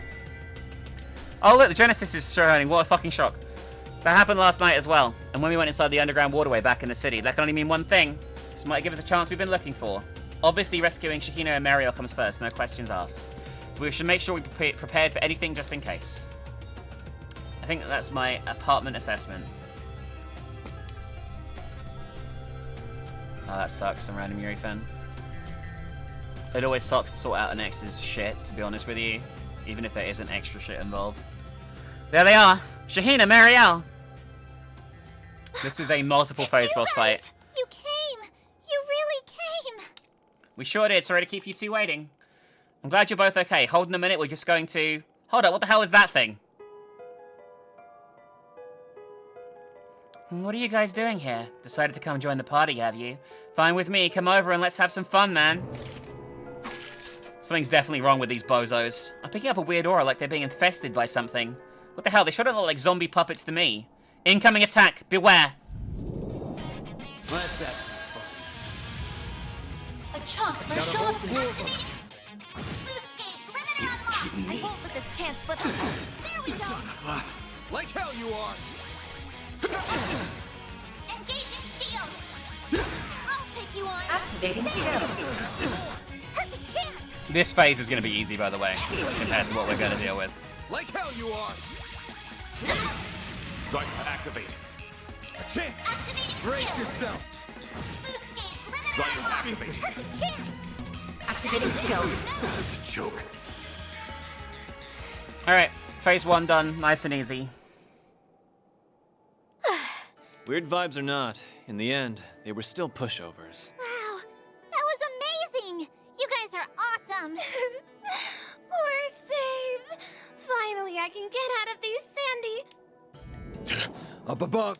Oh look, the Genesis is showing. What a fucking shock. That happened last night as well. And when we went inside the underground waterway back in the city, that can only mean one thing. This might give us a chance we've been looking for. Obviously, rescuing Shahina and Mariel comes first, no questions asked. We should make sure we're prepared for anything just in case. I think that's my apartment assessment. Oh, that sucks, some random Yuri fan. It always sucks to sort out an ex's shit, to be honest with you. Even if there isn't extra shit involved. There they are! Shahina, Mariel! This is a multiple phase boss fight. You came! You really came! We sure did, sorry to keep you two waiting. I'm glad you're both okay. Hold on a minute, we're just going to... Hold up, what the hell is that thing? What are you guys doing here? Decided to come join the party, have you? Fine with me. Come over and let's have some fun, man. Something's definitely wrong with these bozos. I'm picking up a weird aura like they're being infested by something. What the hell? They sure don't look like zombie puppets to me. Incoming attack. Beware. Let's have some fun. A chance for a shot. Activating. Boost gauge limiter unlocked. I won't let this chance slip. There we go. Like hell you are. Engaging shield. I'll take you on. Activating skill. Perfect chance. This phase is going to be easy, by the way, compared to what we're going to deal with. Like hell you are. Zyka activate. A chance. Activating Brace skill. yourself. Boost gauge limiter Zyka unlocked. activate. Perfect chance. Activating skill. This is a joke. All right, phase 1 done, nice and easy. Weird vibes or not, in the end, they were still pushovers. Wow, that was amazing. You guys are awesome. We're saved. Finally, I can get out of these sandy. Up above.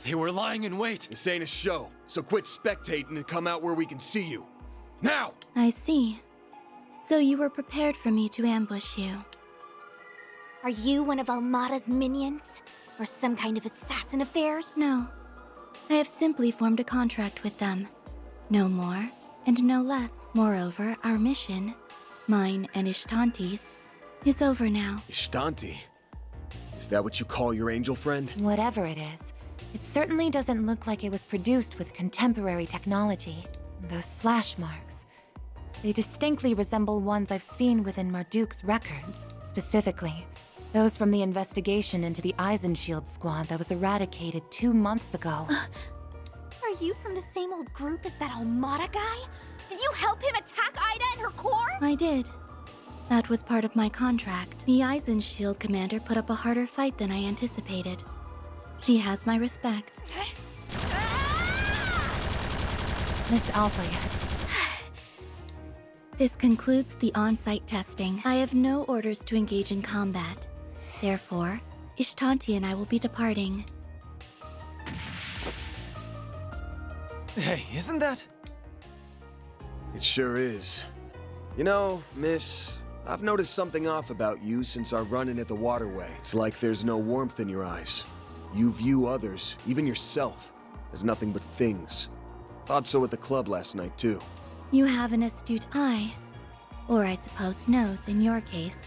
They were lying in wait. This ain't a show, so quit spectating and come out where we can see you. Now! I see. So you were prepared for me to ambush you. Are you one of Almada's minions? Or some kind of assassin of theirs? No. I have simply formed a contract with them. No more, and no less. Moreover, our mission, mine and Ishtanti's, is over now. Ishtanti? Is that what you call your angel friend? Whatever it is, it certainly doesn't look like it was produced with contemporary technology. Those slash marks. They distinctly resemble ones I've seen within Marduk's records. Specifically, those from the investigation into the Eisenshield squad that was eradicated 2 months ago. Are you from the same old group as that Almada guy? Did you help him attack Ida and her core? I did. That was part of my contract. The Eisenshield commander put up a harder fight than I anticipated. She has my respect. Miss Alfayet. This concludes the on-site testing. I have no orders to engage in combat. Therefore, Ishtanti and I will be departing. Hey, isn't that? It sure is. You know, miss, I've noticed something off about you since our run-in at the waterway. It's like there's no warmth in your eyes. You view others, even yourself, as nothing but things. Thought so at the club last night, too. You have an astute eye. Or I suppose nose in your case,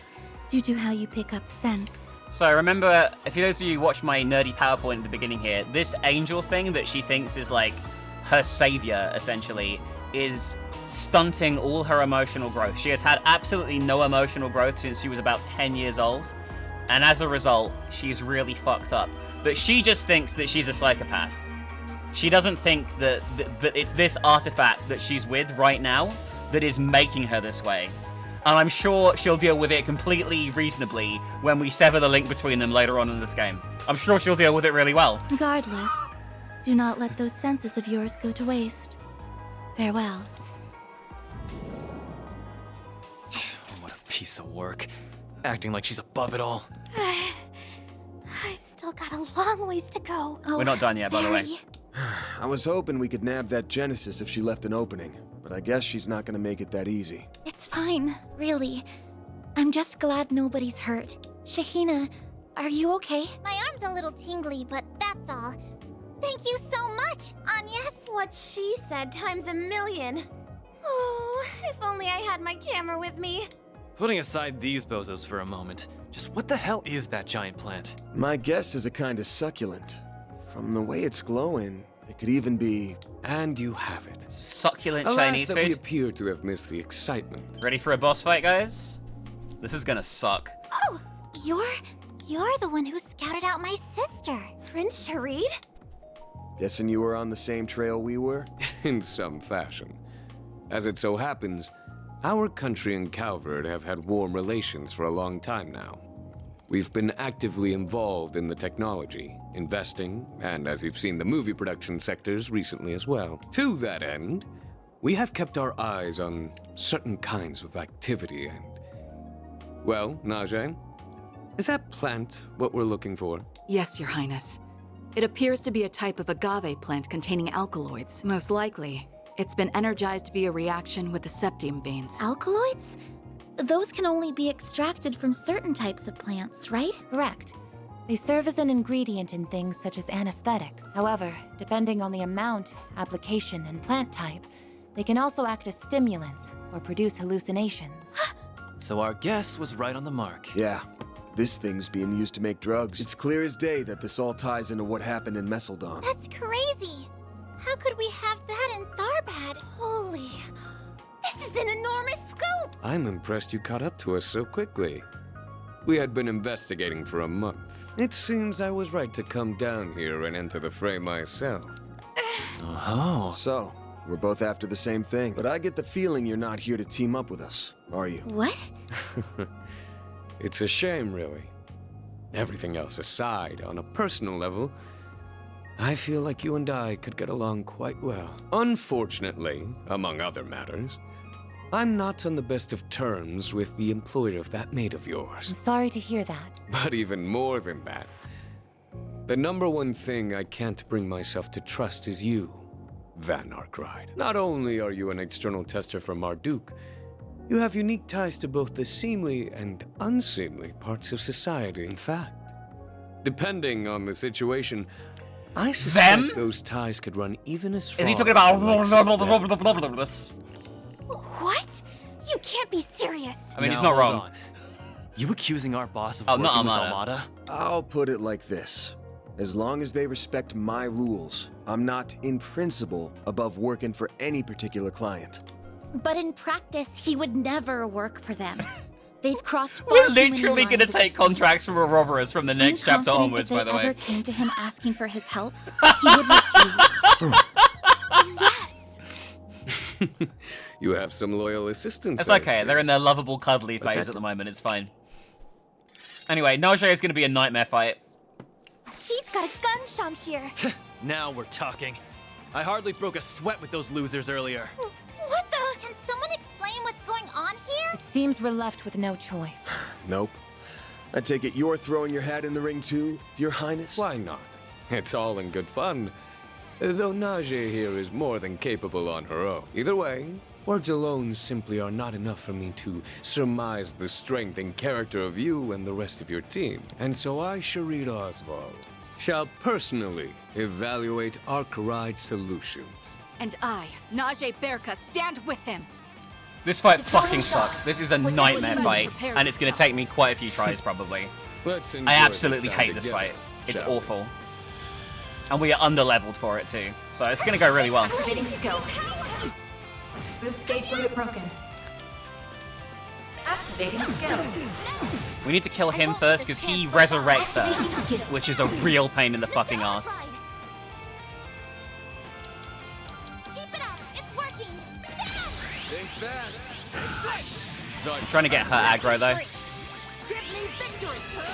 due to how you pick up scents. So remember, if those of you who watched my nerdy PowerPoint at the beginning here, this angel thing that she thinks is like her savior, essentially, is stunting all her emotional growth. She has had absolutely no emotional growth since she was about 10 years old. And as a result, she's really fucked up. But she just thinks that she's a psychopath. She doesn't think that it's this artifact that she's with right now that is making her this way. And I'm sure she'll deal with it completely reasonably when we sever the link between them later on in this game. I'm sure she'll deal with it really well. Regardless, do not let those senses of yours go to waste. Farewell. What a piece of work. Acting like she's above it all. I've still got a long ways to go. Oh, we're not done yet, by the way. I was hoping we could nab that Genesis if she left an opening, but I guess she's not gonna make it that easy. It's fine, really. I'm just glad nobody's hurt. Shahina, are you okay? My arm's a little tingly, but that's all. Thank you so much, Agnes. What she said times a million. Oh, if only I had my camera with me. Putting aside these bozos for a moment, just what the hell is that giant plant? My guess is a kind of succulent. From the way it's glowing, it could even be... And you have it. Succulent Alas, Chinese that food. we appear to have missed the excitement. Ready for a boss fight, guys? This is gonna suck. Oh, you're the one who scouted out my sister, Prince Sharid? Guessing you were on the same trail we were? In some fashion. As it so happens, our country and Calvert have had warm relations for a long time now. We've been actively involved in the technology, investing, and as you've seen, the movie production sectors recently as well. To that end, we have kept our eyes on certain kinds of activity and... Well, Najee, Is that plant what we're looking for? Yes, Your Highness. It appears to be a type of agave plant containing alkaloids. Most likely, it's been energized via reaction with the septium veins. Alkaloids? Those can only be extracted from certain types of plants, right? Correct. They serve as an ingredient in things such as anesthetics. However, depending on the amount, application, and plant type, they can also act as stimulants or produce hallucinations. So our guess was right on the mark. Yeah, this thing's being used to make drugs. It's clear as day that this all ties into what happened in Messeldon. That's crazy. How could we have that in Tharbad? Holy... This is an enormous scoop! I'm impressed you caught up to us so quickly. We had been investigating for a month. It seems I was right to come down here and enter the fray myself. Oh. So, we're both after the same thing, but I get the feeling you're not here to team up with us, are you? What? It's a shame, really. Everything else aside, on a personal level, I feel like you and I could get along quite well. Unfortunately, among other matters, I'm not on the best of terms with the employer of that maid of yours. I'm sorry to hear that. But even more than that, the number one thing I can't bring myself to trust is you, Van Arkride. Not only are you an external tester from Marduk, you have unique ties to both the seemly and unseemly parts of society. In fact, depending on the situation, I suspect those ties could run even as far. Is he talking about? What? You can't be serious. I mean, he's not wrong. On. You accusing our boss of Oh, working not with Armada. Armada? I'll put it like this. As long as they respect my rules, I'm not, in principle, above working for any particular client. But in practice, he would never work for them. They've crossed far We're too many literally going to lines of take contracts from Roborers from the next chapter confident onwards, if by the they way. ever came to him asking for his help, he would refuse. Yes. You have some loyal assistants. It's I okay. see. They're in their lovable, cuddly phase at the moment. It's fine. Anyway, Najee is going to be a nightmare fight. She's got a gun, Shamshir. Now we're talking. I hardly broke a sweat with those losers earlier. What the? Can someone explain what's going on here? It seems we're left with no choice. Nope. I take it you're throwing your hat in the ring too, Your Highness? Why not? It's all in good fun. Though Najee here is more than capable on her own. Either way, words alone simply are not enough for me to surmise the strength and character of you and the rest of your team. And so I, Sharid Oswald, shall personally evaluate Arkride solutions. And I, Najee Berka, stand with him. This fight fucking sucks. This is a nightmare fight, and it's going to take me quite a few tries, probably. Let's enjoy I absolutely this time hate this together, fight. It's shall we? awful. And we are under-leveled for it, too. So it's going to go really well. Activating skill. Boost gauge limit broken. Activating skill. We need to kill him first, because he resurrects her, which is a real pain in the fucking ass. Keep it up. It's working. Think fast. I'm trying to get her aggro, though.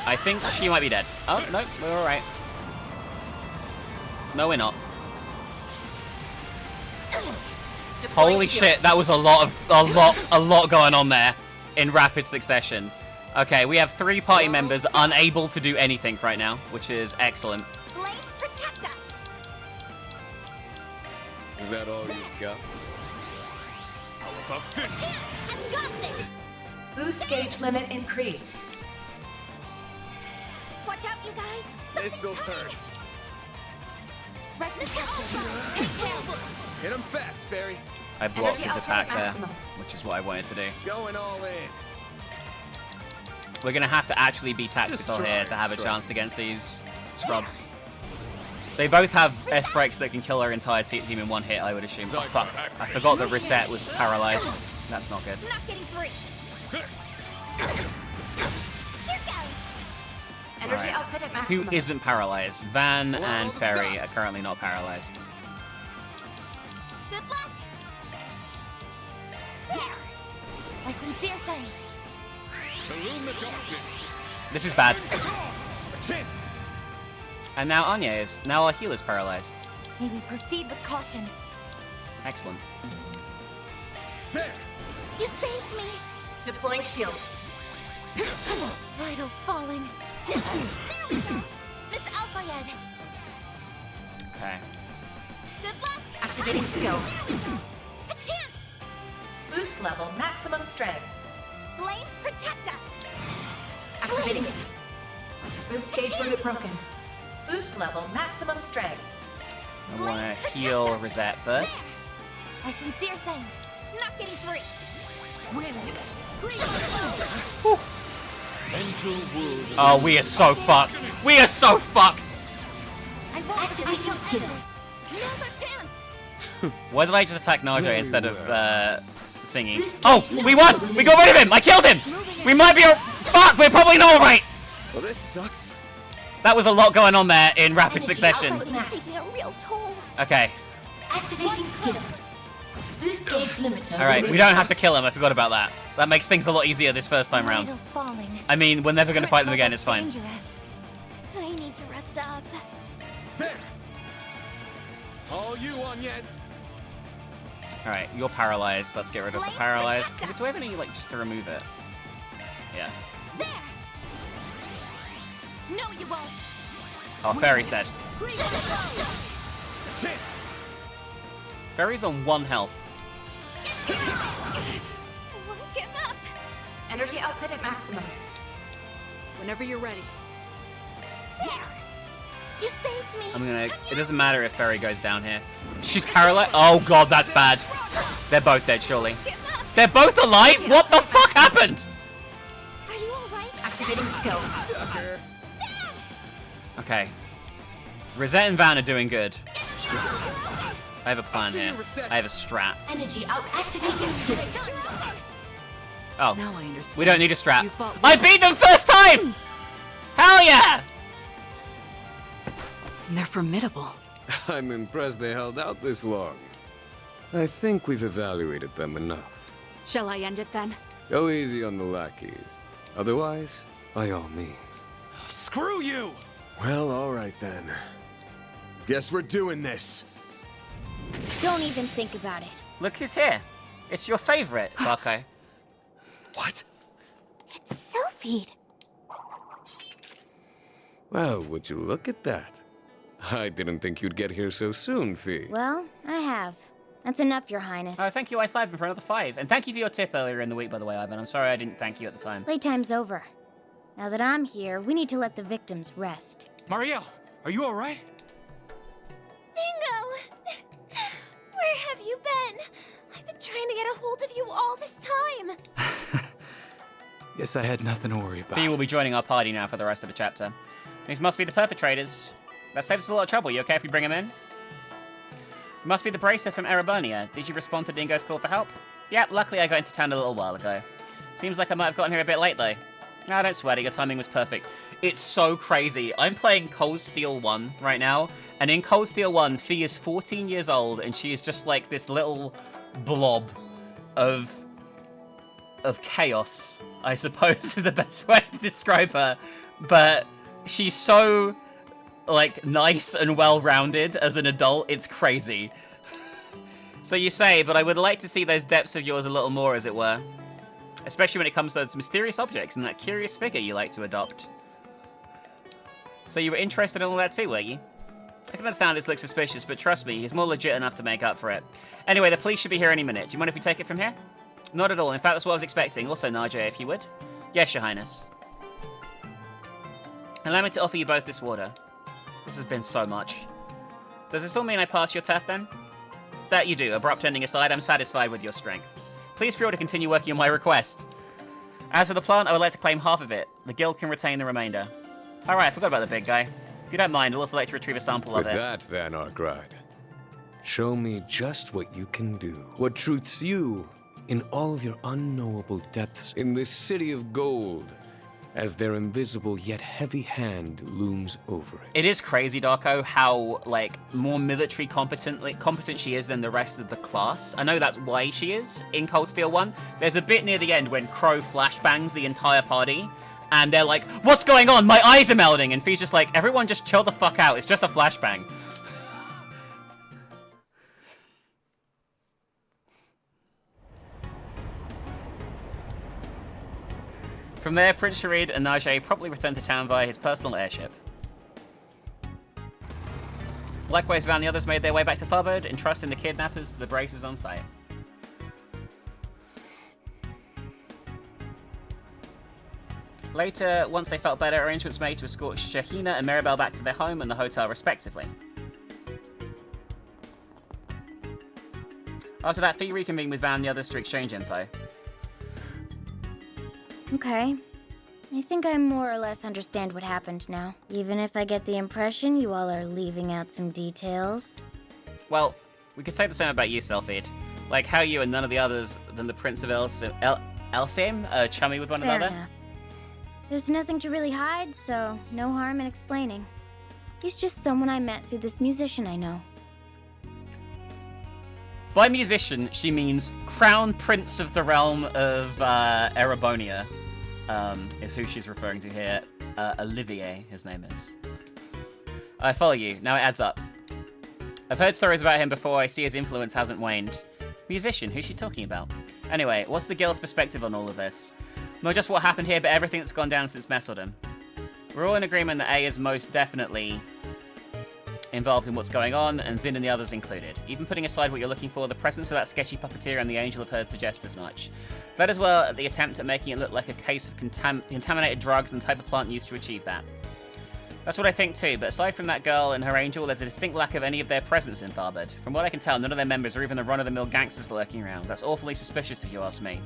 I think she might be dead. Oh, no, we're alright. No, we're not. Holy shit, that was a lot going on there in rapid succession. Okay, we have 3 party members unable to do anything right now, which is excellent. Blades, protect us. Is that all you've got? How about this? I've got this. Boost gauge limit increased. Watch out, you guys. This'll hurt. Take care. Hit him fast, Barry. I blocked Energy his output attack there, maximum. which is what I wanted to do. Going all in. We're gonna have to actually be tactical Just here try, to have a try. chance against these scrubs. They both have S-breaks that can kill our entire team in one hit, I would assume. Oh, fuck. I forgot that Rosette was paralyzed. That's not good. Not getting free. Here goes. Energy Alright. output at maximum. Who isn't paralyzed? Van and Ferry are currently not paralyzed. Good luck. There. My sincere thanks. Illume the darkness. This is bad. Chance. And now Anya is. Now our healer's paralyzed. May we proceed with caution. Excellent. There. You saved me. Deploying shield. Vitals falling. There we go. Miss Alfayed. Okay. Good luck. Activating skill. A chance. Boost level maximum strength. Flames protect us. Activating boost gauge limit broken. Boost level maximum strength. I want to heal Rosette first. My sincere thanks. Not getting free. Oh, we are so fucked. We are so fucked. Activating skill. Now's a chance. Why did I just attack Naja instead of thingy? Oh, we won! We got rid of him! I killed him! We might be fuck, we're probably not alright! Well, this sucks. That was a lot going on there in rapid succession. It's taking a real toll. Okay. Activating skill. Boost gauge limiter. Alright, we don't have to kill him, I forgot about that. That makes things a lot easier this first time round. Vitals falling. I mean, we're never gonna fight them again, it's fine. Dangerous. I need to rest up. There. All you on, yes. Alright, you're paralyzed. Let's get rid of the paralyzed. Do I have any, like, just to remove it? Yeah. There. No, you won't. Oh, Fairy's dead. Fairy's on 1 health. I won't give up. Energy output at maximum. Whenever you're ready. There. You saved me. I'm gonna... It doesn't matter if Fairy goes down here. She's paralyzed. Oh god, that's bad. They're both dead, surely. They're both alive? What the fuck happened? Are you alright? Activating skill. Okay. Rosette and Van are doing good. I have a plan here. I have a strat. Energy out. Activating skill. Oh. Now I understand. We don't need a strat. You fought I well. beat them first time! Hell yeah! They're formidable. I'm impressed they held out this long. I think we've evaluated them enough. Shall I end it then? Go easy on the lackeys. Otherwise, by all means. Screw you! Well, alright then. Guess we're doing this. Don't even think about it. Look who's here. It's your favorite, Barco. What? It's Sylphid. Well, would you look at that? I didn't think you'd get here so soon, Fee. Well, I have. That's enough, Your Highness. Oh, thank you, Ice Ivan, for another 5. And thank you for your tip earlier in the week, by the way, Ivan. I'm sorry I didn't thank you at the time. Playtime's over. Now that I'm here, we need to let the victims rest. Marielle, are you alright? Dingo! Where have you been? I've been trying to get a hold of you all this time. Guess I had nothing to worry about. Fee will be joining our party now for the rest of the chapter. These must be the perpetrators. That saves us a lot of trouble. You okay if we bring him in? Must be the bracer from Ereburnia. Did you respond to Dingo's call for help? Yep, luckily I got into town a little while ago. Seems like I might have gotten here a bit late, though. No, don't sweat it. Your timing was perfect. It's so crazy. I'm playing Cold Steel 1 right now, and in Cold Steel 1, Fee is 14 years old, and she is just like this little blob of chaos, I suppose is the best way to describe her. But she's so, like, nice and well-rounded as an adult. It's crazy. So you say, but I would like to see those depths of yours a little more, as it were. Especially when it comes to those mysterious objects and that curious figure you like to adopt. So you were interested in all that too, were you? I can understand this looks suspicious, but trust me, he's more legit enough to make up for it. Anyway, the police should be here any minute. Do you mind if we take it from here? Not at all. In fact, that's what I was expecting. Also, Naja, if you would. Yes, Your Highness. Allow me to offer you both this water. This has been so much. Does this all mean I pass your test, then? That you do. Abrupt ending aside, I'm satisfied with your strength. Please feel free to continue working on my request. As for the plant, I would like to claim half of it. The guild can retain the remainder. Alright, I forgot about the big guy. If you don't mind, I'll also like to retrieve a sample With of it. that, Van Arkride, show me just what you can do. What truths you, in all of your unknowable depths, in this city of gold, as their invisible yet heavy hand looms over it. It is crazy, Darko, how, like, more military competent she is than the rest of the class. I know that's why she is in Cold Steel 1. There's a bit near the end when Crow flashbangs the entire party, and they're like, what's going on? My eyes are melding! And Fee's just like, everyone just chill the fuck out. It's just a flashbang. From there, Prince Sharid and Najee promptly returned to town via his personal airship. Likewise, Val and the others made their way back to Tharbad, entrusting the kidnappers to the bracers on site. Later, once they felt better, arrangements made to escort Shahina and Mirabelle back to their home and the hotel respectively. After that, Fee reconvened with Van and the others to exchange info. Okay. I think I more or less understand what happened now. Even if I get the impression you all are leaving out some details. Well, we could say the same about you, Selfie. Like how you and none of the others than the Prince of Elsim are chummy with one Fair another. enough. There's nothing to really hide, so no harm in explaining. He's just someone I met through this musician I know. By musician, she means Crown Prince of the Realm of Erebonia, is who she's referring to here. Olivier, his name is. I follow you. Now it adds up. I've heard stories about him before. I see his influence hasn't waned. Musician, who's she talking about? Anyway, what's the guild's perspective on all of this? Not just what happened here, but everything that's gone down since Mesodom. We're all in agreement that A is most definitely involved in what's going on, and Zin and the others included. Even putting aside what you're looking for, the presence of that sketchy puppeteer and the angel of hers suggests as much. That as well, the attempt at making it look like a case of contaminated drugs and the type of plant used to achieve that. That's what I think too, but aside from that girl and her angel, there's a distinct lack of any of their presence in Tharbad. From what I can tell, none of their members are even the run-of-the-mill gangsters lurking around. That's awfully suspicious if you ask me.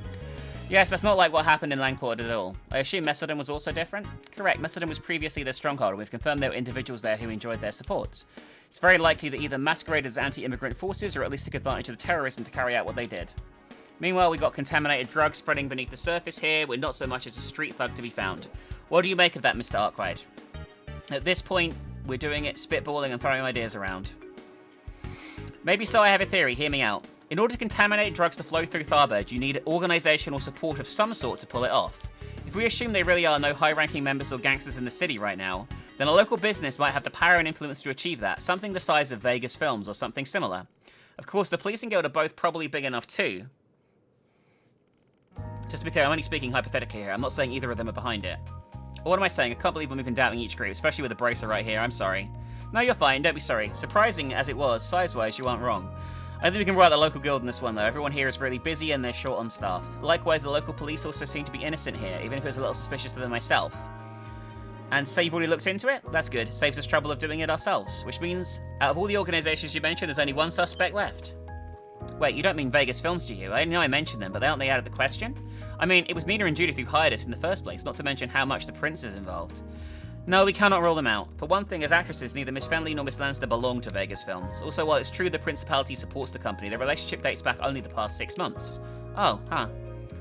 Yes, that's not like what happened in Langport at all. I assume Mesodom was also different? Correct, Mesodom was previously their stronghold, and we've confirmed there were individuals there who enjoyed their support. It's very likely that either masqueraded as anti-immigrant forces or at least took advantage of the terrorism to carry out what they did. Meanwhile, we've got contaminated drugs spreading beneath the surface here, with not so much as a street thug to be found. What do you make of that, Mr. Arkwright? At this point, we're doing it, spitballing and throwing ideas around. Maybe so. I have a theory, hear me out. In order to contaminate drugs to flow through Tharbad, you need organizational support of some sort to pull it off. If we assume there really are no high-ranking members or gangsters in the city right now, then a local business might have the power and influence to achieve that, something the size of Vegas Films or something similar. Of course, the police and guild are both probably big enough too. Just to be clear, I'm only speaking hypothetically here. I'm not saying either of them are behind it. Or what am I saying? I can't believe I'm even doubting each group, especially with the bracer right here. I'm sorry. No, you're fine. Don't be sorry. Surprising as it was, size-wise, you aren't wrong. I think we can write the local guild in this one, though. Everyone here is really busy and they're short on staff. Likewise, the local police also seem to be innocent here, even if it was a little suspicious to them myself. And say you've already looked into it? That's good. Saves us trouble of doing it ourselves. Which means, out of all the organizations you mentioned, there's only one suspect left. Wait, you don't mean Vegas Films, do you? I know I mentioned them, but aren't they out of the question? I mean, it was Nina and Judith who hired us in the first place, not to mention how much the prince is involved. No, we cannot rule them out. For one thing, as actresses, neither Miss Fenley nor Miss Lanster belong to Vegas Films. Also, while it's true the Principality supports the company, their relationship dates back only the past 6 months. Oh, huh.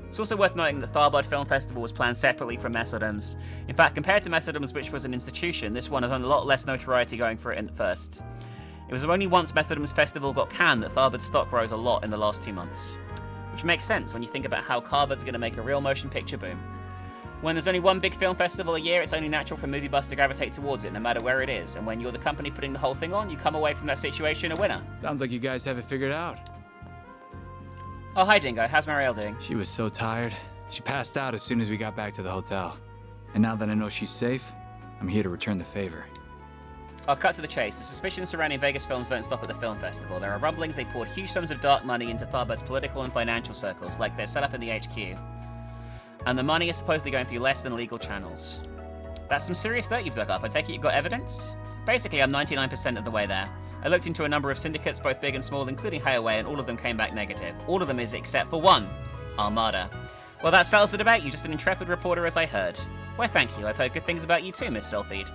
It's also worth noting that Tharbad Film Festival was planned separately from Mesodom's. In fact, compared to Mesodom's, which was an institution, this one has a lot less notoriety going for it at first. It was only once Mesodom's festival got canned that Tharbad's stock rose a lot in the last 2 months. Which makes sense when you think about how Tharbad's going to make a real motion picture boom. When there's only one big film festival a year, it's only natural for movie buffs to gravitate towards it, no matter where it is. And when you're the company putting the whole thing on, you come away from that situation a winner. Sounds like you guys have it figured out. Oh, hi Dingo. How's Marielle doing? She was so tired. She passed out as soon as we got back to the hotel. And now that I know she's safe, I'm here to return the favor. I'll cut to the chase. The suspicions surrounding Vegas Films don't stop at the film festival. There are rumblings they poured huge sums of dark money into Tharbad's political and financial circles, like they're set up in the HQ. And the money is supposedly going through less than legal channels. That's some serious dirt you've dug up. I take it you've got evidence? Basically, I'm 99% of the way there. I looked into a number of syndicates, both big and small, including Highway, and all of them came back negative. All of them is except for one. Armada. Well, that settles the debate. You're just an intrepid reporter, as I heard. Why, thank you. I've heard good things about you too, Miss Sylphide.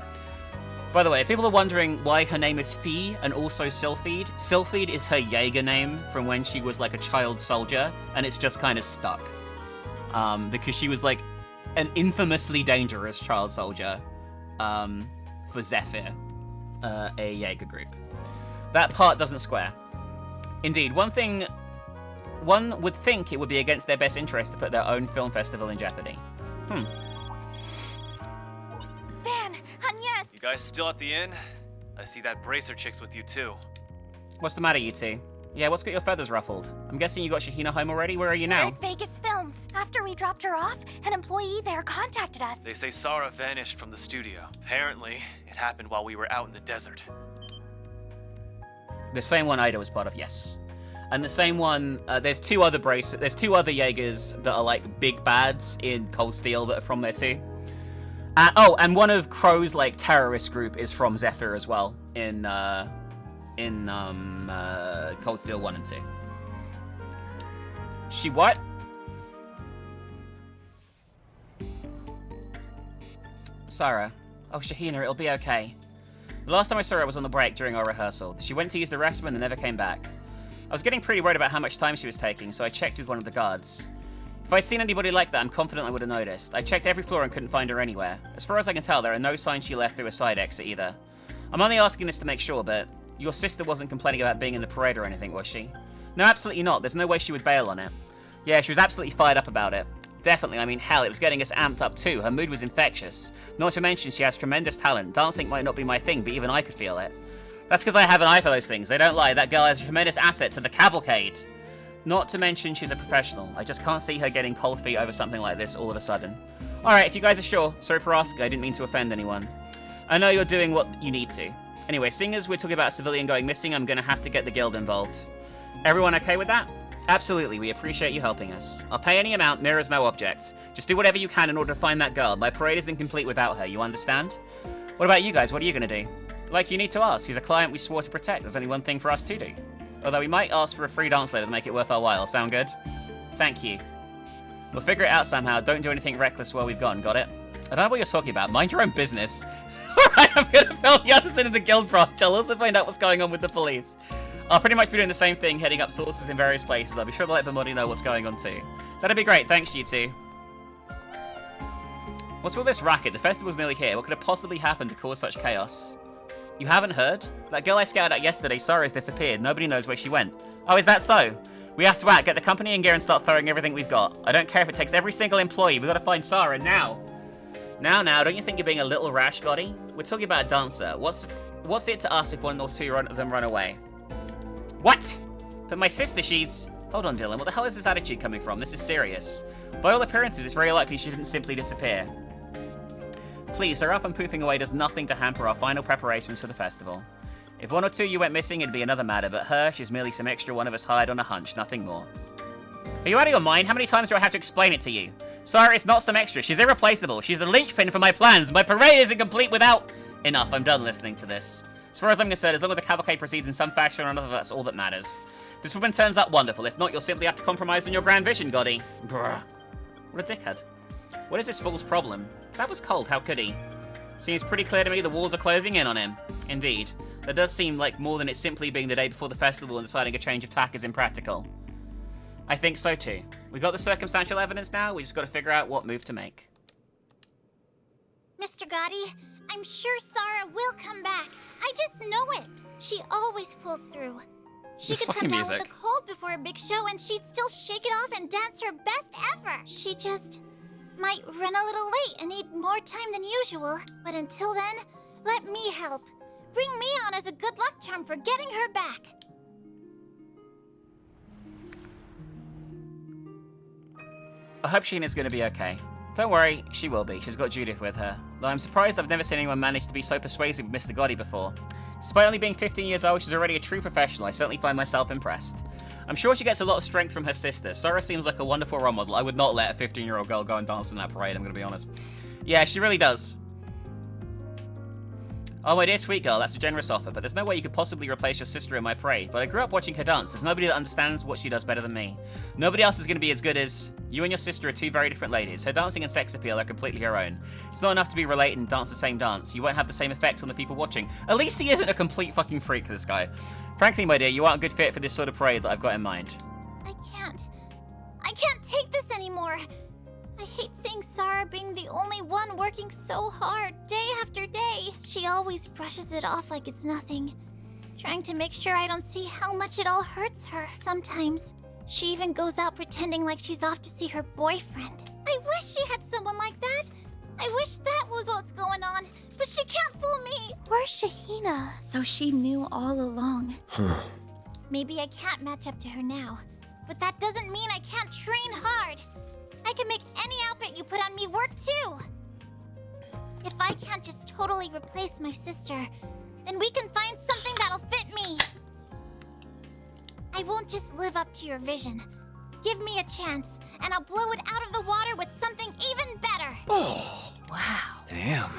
By the way, if people are wondering why her name is Fee and also Sylphide, Sylphide is her Jaeger name from when she was like a child soldier, and it's just kind of stuck. Because she was like an infamously dangerous child soldier for Zephyr, a Jaeger group. That part doesn't square. Indeed, one would think it would be against their best interest to put their own film festival in jeopardy. Van, Agnes! You guys still at the inn? I see that bracer chick's with you too. What's the matter, you two? Yeah, what's got your feathers ruffled? I'm guessing you got Shahina home already. Where are you now? We're at Vegas Films. After we dropped her off, an employee there contacted us. They say Sarah vanished from the studio. Apparently, it happened while we were out in the desert. The same one Ida was part of, yes. And the same one, there's two other Jaegers that are like big bads in Cold Steel that are from there too. And one of Crow's like terrorist group is from Zephyr as well in Cold Steel 1 and 2. She what? Sarah. Oh, Shahina, it'll be okay. The last time I saw her was on the break during our rehearsal. She went to use the restroom and never came back. I was getting pretty worried about how much time she was taking, so I checked with one of the guards. If I'd seen anybody like that, I'm confident I would have noticed. I checked every floor and couldn't find her anywhere. As far as I can tell, there are no signs she left through a side exit either. I'm only asking this to make sure, but your sister wasn't complaining about being in the parade or anything, was she? No, absolutely not. There's no way she would bail on it. Yeah, she was absolutely fired up about it. Definitely, I mean, hell, it was getting us amped up too. Her mood was infectious. Not to mention, she has tremendous talent. Dancing might not be my thing, but even I could feel it. That's because I have an eye for those things. They don't lie. That girl has a tremendous asset to the cavalcade. Not to mention, she's a professional. I just can't see her getting cold feet over something like this all of a sudden. Alright, if you guys are sure, sorry for asking. I didn't mean to offend anyone. I know you're doing what you need to. Anyway, seeing as we're talking about a civilian going missing, I'm going to have to get the guild involved. Everyone okay with that? Absolutely, we appreciate you helping us. I'll pay any amount, mirrors no object. Just do whatever you can in order to find that girl. My parade isn't complete without her, you understand? What about you guys? What are you going to do? Like, you need to ask. He's a client we swore to protect. There's only one thing for us to do. Although we might ask for a free dance later to make it worth our while. Sound good? Thank you. We'll figure it out somehow. Don't do anything reckless while we've gone. Got it? I don't know what you're talking about. Mind your own business. Alright, I'm going to fill the others into the guild branch. I'll also find out what's going on with the police. I'll pretty much be doing the same thing, heading up sources in various places. I'll be sure to let everybody know what's going on too. That'd be great. Thanks, you two. What's all this racket? The festival's nearly here. What could have possibly happened to cause such chaos? You haven't heard? That girl I scouted out yesterday, Sarah, has disappeared. Nobody knows where she went. Oh, is that so? We have to act, get the company in gear and start throwing everything we've got. I don't care if it takes every single employee. We've got to find Sarah now. Now, don't you think you're being a little rash, Gotti? We're talking about a dancer. What's it to us if one or two of them run away? What? But my sister, she's... Hold on, Dylan. What the hell is this attitude coming from? This is serious. By all appearances, it's very likely she didn't simply disappear. Please, her up and poofing away does nothing to hamper our final preparations for the festival. If one or two you went missing, it'd be another matter, but her, she's merely some extra one of us hired on a hunch, nothing more. Are you out of your mind? How many times do I have to explain it to you? Sorry, it's not some extra. She's irreplaceable. She's the linchpin for my plans. My parade isn't complete without... Enough, I'm done listening to this. As far as I'm concerned, as long as the cavalcade proceeds in some fashion or another, that's all that matters. If this woman turns up, wonderful. If not, you'll simply have to compromise on your grand vision, Gotti. Bruh. What a dickhead. What is this fool's problem? That was cold, how could he? Seems pretty clear to me the walls are closing in on him. Indeed. That does seem like more than it simply being the day before the festival and deciding a change of tack is impractical. I think so too. We've got the circumstantial evidence now, we just got to figure out what move to make. Mr. Gotti, I'm sure Sarah will come back. I just know it. She always pulls through. She could come down with a cold before a big show and she'd still shake it off and dance her best ever. She just might run a little late and need more time than usual. But until then, let me help. Bring me on as a good luck charm for getting her back. I hope Sheena's going to be okay. Don't worry, she will be. She's got Judith with her. Though I'm surprised I've never seen anyone manage to be so persuasive with Mr. Gotti before. Despite only being 15 years old, she's already a true professional. I certainly find myself impressed. I'm sure she gets a lot of strength from her sister. Sarah seems like a wonderful role model. I would not let a 15-year-old girl go and dance in that parade, I'm going to be honest. Yeah, she really does. Oh, my dear sweet girl, that's a generous offer, but there's no way you could possibly replace your sister in my parade. But I grew up watching her dance. There's nobody that understands what she does better than me. Nobody else is going to be as good as... You and your sister are two very different ladies. Her dancing and sex appeal are completely her own. It's not enough to be related and dance the same dance. You won't have the same effect on the people watching. At least he isn't a complete fucking freak, this guy. Frankly, my dear, you aren't a good fit for this sort of parade that I've got in mind. I can't take this anymore. I hate seeing Sarah being the only one working so hard, day after day. She always brushes it off like it's nothing, trying to make sure I don't see how much it all hurts her. Sometimes, she even goes out pretending like she's off to see her boyfriend. I wish she had someone like that. I wish that was what's going on, but she can't fool me. Where's Shahina? So she knew all along. Maybe I can't match up to her now, but that doesn't mean I can't train hard. I can make any outfit you put on me work too. If I can't just totally replace my sister, then we can find something that'll fit me. I won't just live up to your vision. Give me a chance, and I'll blow it out of the water with something even better. Oh, wow. Damn.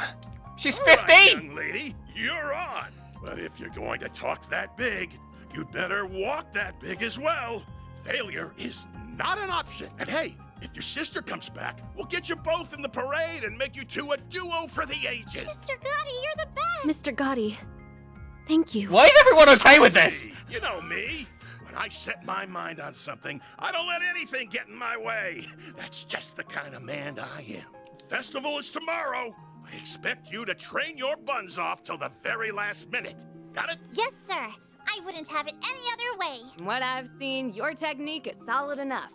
She's All right, 15! young lady, you're on. But if you're going to talk that big, you'd better walk that big as well. Failure is not an option. And hey, if your sister comes back, we'll get you both in the parade and make you two a duo for the ages. Mr. Gotti, you're the best! Mr. Gotti, thank you. Why is everyone okay with this? You know me. When I set my mind on something, I don't let anything get in my way. That's just the kind of man I am. Festival is tomorrow. I expect you to train your buns off till the very last minute. Got it? Yes, sir. I wouldn't have it any other way. From what I've seen, your technique is solid enough.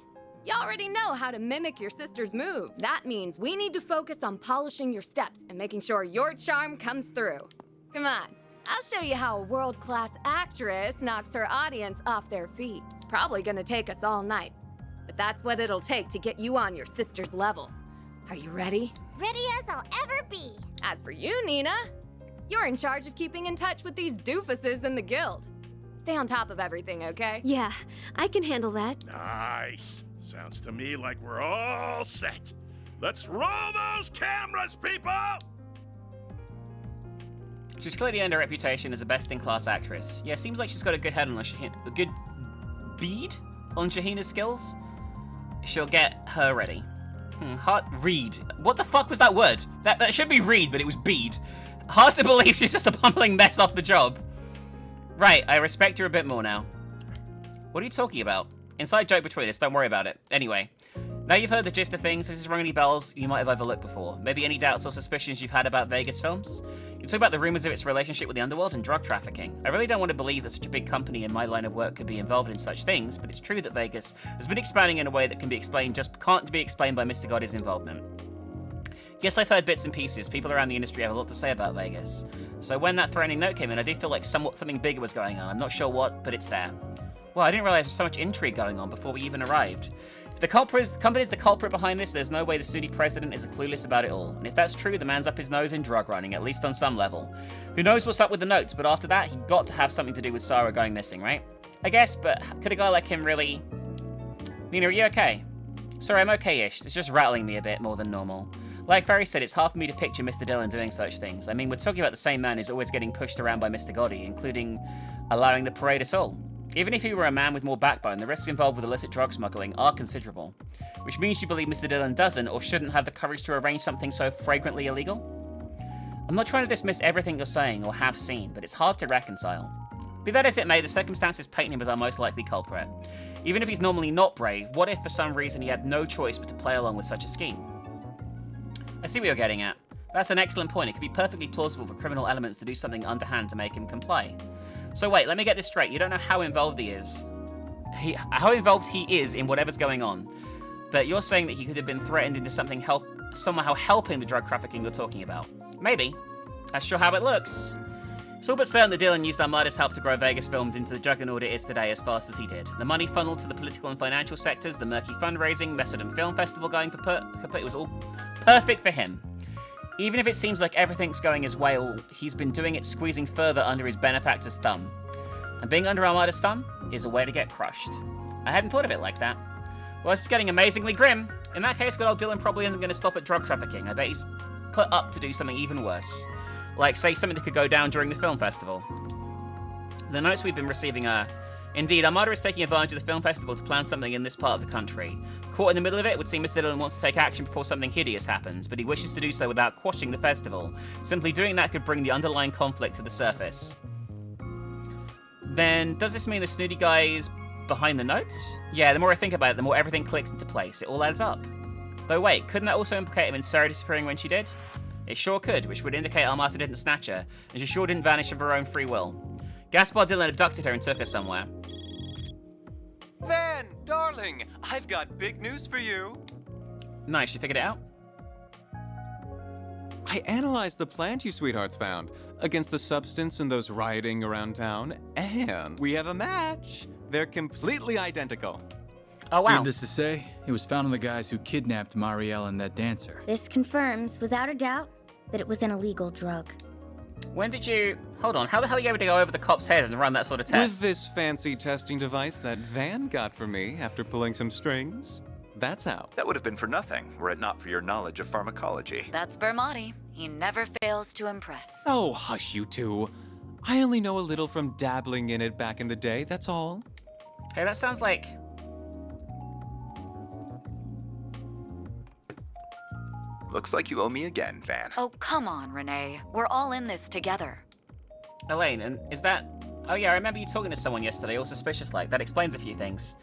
You already know how to mimic your sister's move. That means we need to focus on polishing your steps and making sure your charm comes through. Come on, I'll show you how a world-class actress knocks her audience off their feet. It's probably gonna take us all night, but that's what it'll take to get you on your sister's level. Are you ready? Ready as I'll ever be. As for you, Nina, you're in charge of keeping in touch with these doofuses in the guild. Stay on top of everything, okay? Yeah, I can handle that. Nice. Sounds to me like we're all set. Let's roll those cameras, people! She's clearly earned a reputation as a best-in-class actress. Yeah, seems like she's got a good head on a good bead on Shahina's skills. She'll get her ready. Read. What the fuck was that word? That should be read, but it was bead. Hard to believe she's just a bumbling mess off the job. Right, I respect her a bit more now. What are you talking about? Inside joke between us, don't worry about it. Anyway, now you've heard the gist of things, this is rung any bells you might have overlooked before. Maybe any doubts or suspicions you've had about Vegas Films? You talk about the rumors of its relationship with the underworld and drug trafficking. I really don't want to believe that such a big company in my line of work could be involved in such things, but it's true that Vegas has been expanding in a way that can't be explained by Mr. Gotti's involvement. Yes, I've heard bits and pieces. People around the industry have a lot to say about Vegas. So when that threatening note came in, I did feel like something bigger was going on. I'm not sure what, but it's there. Well, I didn't realize there was so much intrigue going on before we even arrived. If the company is the culprit behind this, there's no way the SUNY president is clueless about it all. And if that's true, the man's up his nose in drug running, at least on some level. Who knows what's up with the notes, but after that, he got to have something to do with Sarah going missing, right? I guess, but could a guy like him really... Nina, are you okay? Sorry, I'm okay-ish. It's just rattling me a bit more than normal. Like Ferry said, it's hard for me to picture Mr. Dillon doing such things. I mean, we're talking about the same man who's always getting pushed around by Mr. Gotti, including allowing the parade at all. Even if he were a man with more backbone, the risks involved with illicit drug smuggling are considerable. Which means you believe Mr. Dillon doesn't or shouldn't have the courage to arrange something so flagrantly illegal? I'm not trying to dismiss everything you're saying or have seen, but it's hard to reconcile. Be that as it may, the circumstances paint him as our most likely culprit. Even if he's normally not brave, what if for some reason he had no choice but to play along with such a scheme? I see what you're getting at. That's an excellent point. It could be perfectly plausible for criminal elements to do something underhand to make him comply. So wait, let me get this straight. You don't know how involved he is. How involved he is in whatever's going on. But you're saying that he could have been threatened into somehow helping the drug trafficking you're talking about. Maybe. That's sure how it looks. It's all but certain that Dillon used Armada's help to grow Vegas Films into the juggernaut it is today as fast as he did. The money funneled to the political and financial sectors, the murky fundraising, Mesodom Film Festival going kaput, it was all perfect for him. Even if it seems like everything's going his way, he's been doing it squeezing further under his benefactor's thumb. And being under Armada's thumb is a way to get crushed. I hadn't thought of it like that. Well, this is getting amazingly grim. In that case, good old Dillon probably isn't going to stop at drug trafficking. I bet he's put up to do something even worse. Like, say, something that could go down during the film festival. The notes we've been receiving are... Indeed, Armada is taking advantage of the film festival to plan something in this part of the country. Caught in the middle of it would seem Mr. Dillon wants to take action before something hideous happens, but he wishes to do so without quashing the festival. Simply doing that could bring the underlying conflict to the surface. Then, does this mean the snooty guy is behind the notes? Yeah, the more I think about it, the more everything clicks into place. It all adds up. Though wait, couldn't that also implicate him in Sarah disappearing when she did? It sure could, which would indicate Armada didn't snatch her, and she sure didn't vanish of her own free will. Gaspar Dillon abducted her and took her somewhere. Van, darling, I've got big news for you. Nice, you figured it out? I analyzed the plant you sweethearts found against the substance in those rioting around town, and we have a match. They're completely identical. Oh, wow. Needless to say, it was found on the guys who kidnapped Marielle and that dancer. This confirms, without a doubt, that it was an illegal drug. When did you... Hold on, how the hell are you able to go over the cop's head and run that sort of test? With this fancy testing device that Van got for me after pulling some strings. That's how. That would have been for nothing, were it not for your knowledge of pharmacology. That's Vermati. He never fails to impress. Oh, hush you two. I only know a little from dabbling in it back in the day, that's all. Hey, that sounds like... Looks like you owe me again, Van. Oh, come on, Renee. We're all in this together. Elaine, and is that... Oh yeah, I remember you talking to someone yesterday, all suspicious-like. That explains a few things.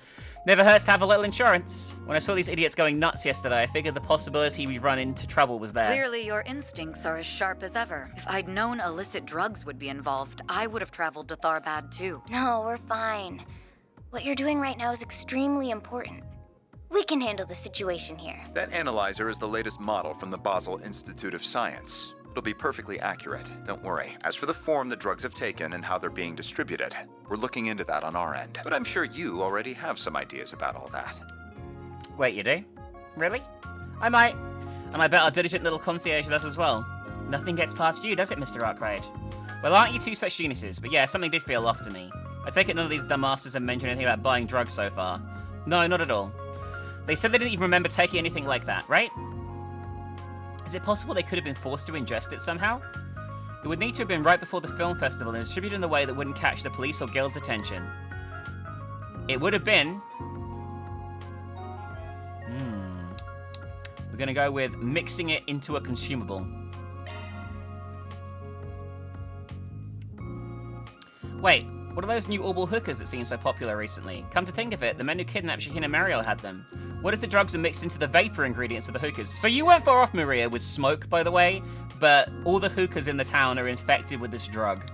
Never hurts to have a little insurance. When I saw these idiots going nuts yesterday, I figured the possibility we'd run into trouble was there. Clearly, your instincts are as sharp as ever. If I'd known illicit drugs would be involved, I would have traveled to Tharbad too. No, we're fine. What you're doing right now is extremely important. We can handle the situation here. That analyzer is the latest model from the Basel Institute of Science. It'll be perfectly accurate, don't worry. As for the form the drugs have taken and how they're being distributed, we're looking into that on our end. But I'm sure you already have some ideas about all that. Wait, you do? Really? I might. And I bet our diligent little concierge does as well. Nothing gets past you, does it, Mr. Arkwright? Well, aren't you two such geniuses? But yeah, something did feel off to me. I take it none of these dumbasses have mentioned anything about buying drugs so far. No, not at all. They said they didn't even remember taking anything like that, right? Is it possible they could have been forced to ingest it somehow? It would need to have been right before the film festival and distributed in a way that wouldn't catch the police or guild's attention. It would have been... We're gonna go with mixing it into a consumable. Wait, what are those new Orbal hookers that seem so popular recently? Come to think of it, the men who kidnapped Shaheen and Mariel had them. What if the drugs are mixed into the vapor ingredients of the hookers? So you weren't far off, Maria, with smoke, by the way, but all the hookers in the town are infected with this drug.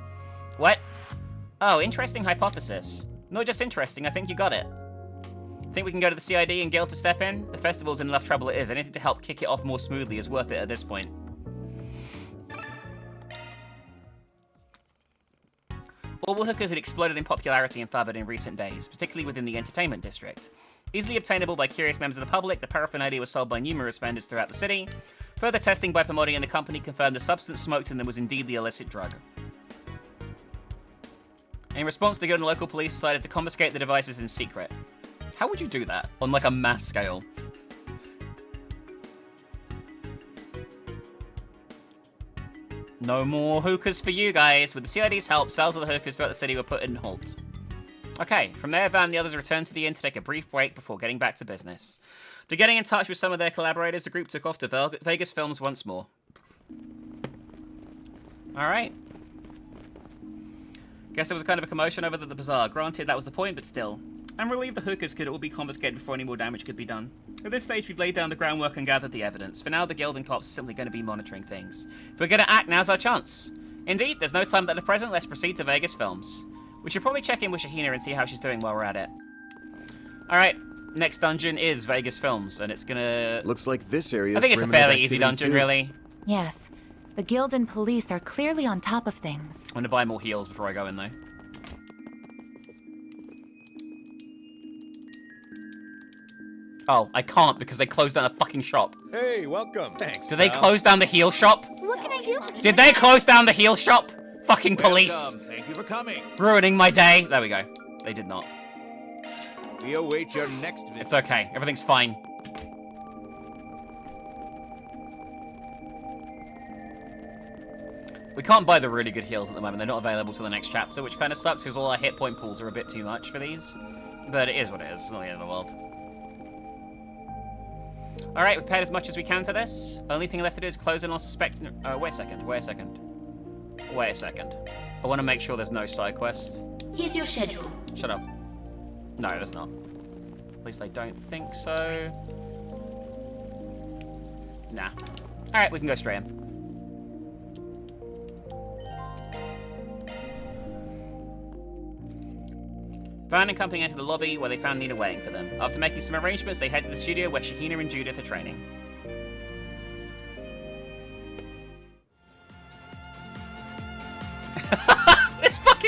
What? Oh, interesting hypothesis. Not just interesting, I think you got it. Think we can go to the CID and Guild to step in? The festival's in enough trouble it is. Anything to help kick it off more smoothly is worth it at this point. Orbal hookers had exploded in popularity in Tharbad in recent days, particularly within the entertainment district. Easily obtainable by curious members of the public, the paraphernalia was sold by numerous vendors throughout the city. Further testing by Pomodi and the company confirmed the substance smoked in them was indeed the illicit drug. In response, the Guild and local police decided to confiscate the devices in secret. How would you do that on like a mass scale? No more hookers for you guys. With the CID's help, sales of the hookers throughout the city were put in halt. Okay, from there, Van and the others returned to the inn to take a brief break before getting back to business. After getting in touch with some of their collaborators, the group took off to Vegas Films once more. Alright. Guess there was kind of a commotion over the Bazaar. Granted, that was the point, but still. I'm relieved the hookers could all be confiscated before any more damage could be done. At this stage, we've laid down the groundwork and gathered the evidence. For now, the Guild and cops are simply going to be monitoring things. If we're going to act, now's our chance. Indeed, there's no time but the present. Let's proceed to Vegas Films. We should probably check in with Shahina and see how she's doing while we're at it. Alright, next dungeon is Vegas Films, and it's gonna... Looks like this area. I think it's a fairly easy dungeon, really. Yes. The Guild and police are clearly on top of things. I'm gonna buy more heals before I go in, though. Oh, I can't because they closed down a fucking shop. Hey, welcome. Thanks. Did they close down the heal shop? What can I do? Did they close down the heal shop? Fucking police. Welcome. Thank you for coming. Ruining my day. There we go. They did not. We await your next visit. It's okay. Everything's fine. We can't buy the really good heals at the moment. They're not available till the next chapter, which kind of sucks because all our hit point pools are a bit too much for these. But it is what it is. It's not the end of the world. Alright, we've paid as much as we can for this. Only thing left to do is close in on suspect... wait a second. I want to make sure there's no side quest. Here's your schedule. Shut up. No, there's not. At least I don't think so. Nah. Alright, we can go straight in. Van and company entered the lobby where they found Nina waiting for them. After making some arrangements, they head to the studio where Shahina and Judith are training.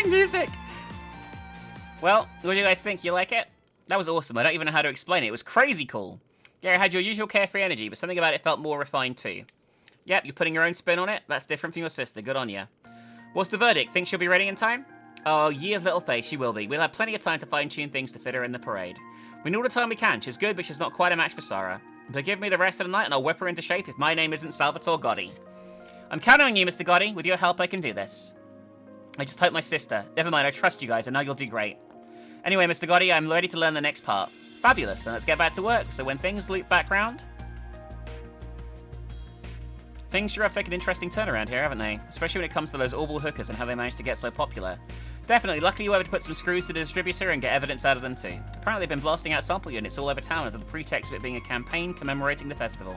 music. Well, what do you guys think? You like it? That was awesome. I don't even know how to explain it. It was crazy cool. Yeah, it had your usual carefree energy, but something about it felt more refined too. Yep, you're putting your own spin on it. That's different from your sister. Good on you. What's the verdict? Think she'll be ready in time? Oh, ye of little faith, she will be. We'll have plenty of time to fine-tune things to fit her in the parade. We need all the time we can. She's good, but she's not quite a match for Sarah. But give me the rest of the night and I'll whip her into shape if my name isn't Salvatore Gotti. I'm counting on you, Mr. Gotti. With your help, I can do this. I just hope my sister... Never mind, I trust you guys. I know you'll do great. Anyway, Mr. Gotti, I'm ready to learn the next part. Fabulous, then let's get back to work. So when things loop back round... Things sure have taken an interesting turn around here, haven't they? Especially when it comes to those orbital hookers and how they managed to get so popular. Definitely, luckily you were able to put some screws to the distributor and get evidence out of them too. Apparently they've been blasting out sample units all over town under the pretext of it being a campaign commemorating the festival.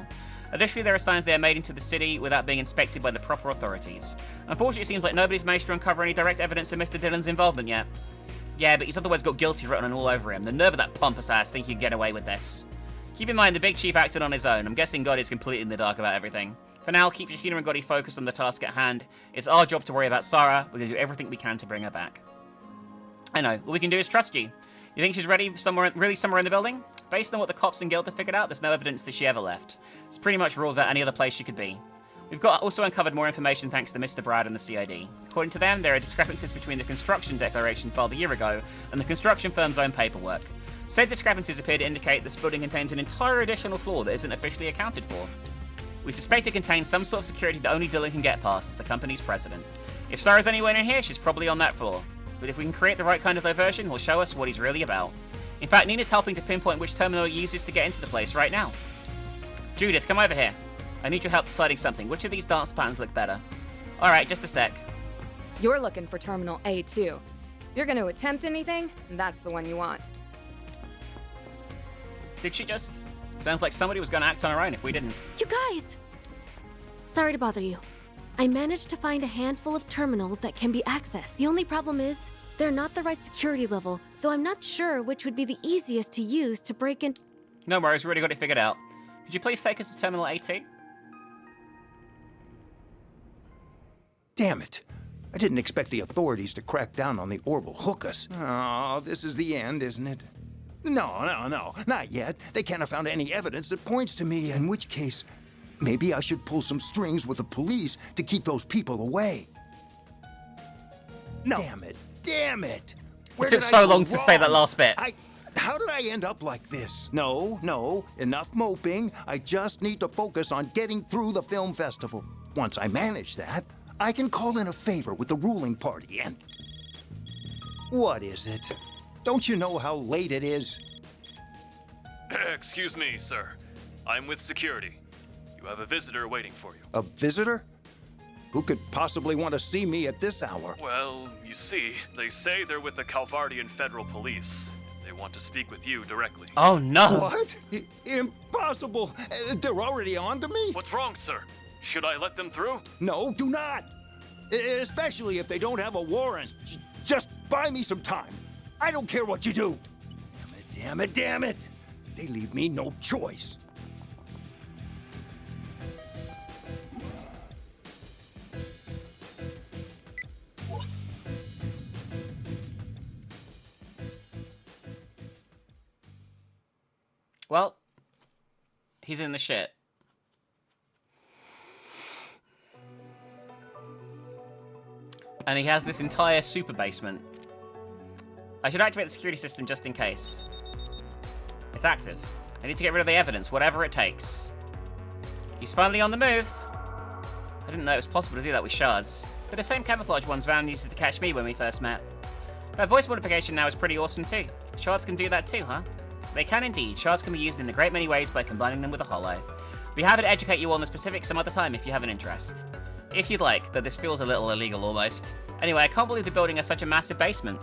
Additionally, there are signs they are made into the city without being inspected by the proper authorities. Unfortunately, it seems like nobody's managed to uncover any direct evidence of Mr. Dillon's involvement yet. Yeah, but he's otherwise got guilty written all over him. The nerve of that pompous ass think he'd get away with this. Keep in mind, the big chief acted on his own. I'm guessing God is completely in the dark about everything. For now, keep Shahina and Gotti focused on the task at hand. It's our job to worry about Sarah. We're going to do everything we can to bring her back. I know. All we can do is trust you. You think she's ready somewhere in the building? Based on what the cops and guild have figured out, there's no evidence that she ever left. This pretty much rules out any other place she could be. We've also uncovered more information thanks to Mr. Brad and the CID. According to them, there are discrepancies between the construction declaration filed a year ago and the construction firm's own paperwork. Said discrepancies appear to indicate this building contains an entire additional floor that isn't officially accounted for. We suspect it contains some sort of security that only Dillon can get past as the company's president. If Sarah's anywhere in here, she's probably on that floor. But if we can create the right kind of diversion, he'll show us what he's really about. In fact, Nina's helping to pinpoint which terminal he uses to get into the place right now. Judith, come over here. I need your help deciding something. Which of these dance patterns look better? Alright, just a sec. You're looking for Terminal A2. If you're going to attempt anything, that's the one you want. Did she just... Sounds like somebody was going to act on her own if we didn't. You guys! Sorry to bother you. I managed to find a handful of terminals that can be accessed. The only problem is, they're not the right security level, so I'm not sure which would be the easiest to use to break in. No worries, we already got it figured out. Could you please take us to Terminal A2? Damn it. I didn't expect the authorities to crack down on the orbital hookers. Oh, this is the end, isn't it? No, not yet. They can't have found any evidence that points to me, in which case, maybe I should pull some strings with the police to keep those people away. No. Damn it! It took so long to say that last bit. How did I end up like this? No, enough moping. I just need to focus on getting through the film festival. Once I manage that, I can call in a favor with the ruling party and... What is it? Don't you know how late it is? Excuse me, sir. I'm with security. You have a visitor waiting for you. A visitor? Who could possibly want to see me at this hour? Well, you see, they say they're with the Calvardian Federal Police. They want to speak with you directly. Oh, no. What? Impossible. They're already on to me? What's wrong, sir? Should I let them through? No, do not. Especially if they don't have a warrant. Just buy me some time. I don't care what you do. Damn it. They leave me no choice. Well, he's in the shit. And he has this entire super basement. I should activate the security system just in case. It's active. I need to get rid of the evidence, whatever it takes. He's finally on the move. I didn't know it was possible to do that with shards. They're the same camouflage ones Van used to catch me when we first met. That voice modification now is pretty awesome too. Shards can do that too, huh? They can indeed. Shards can be used in a great many ways by combining them with a hollow. Be happy to educate you on the specifics some other time if you have an interest. If you'd like, though this feels a little illegal almost. Anyway, I can't believe the building has such a massive basement.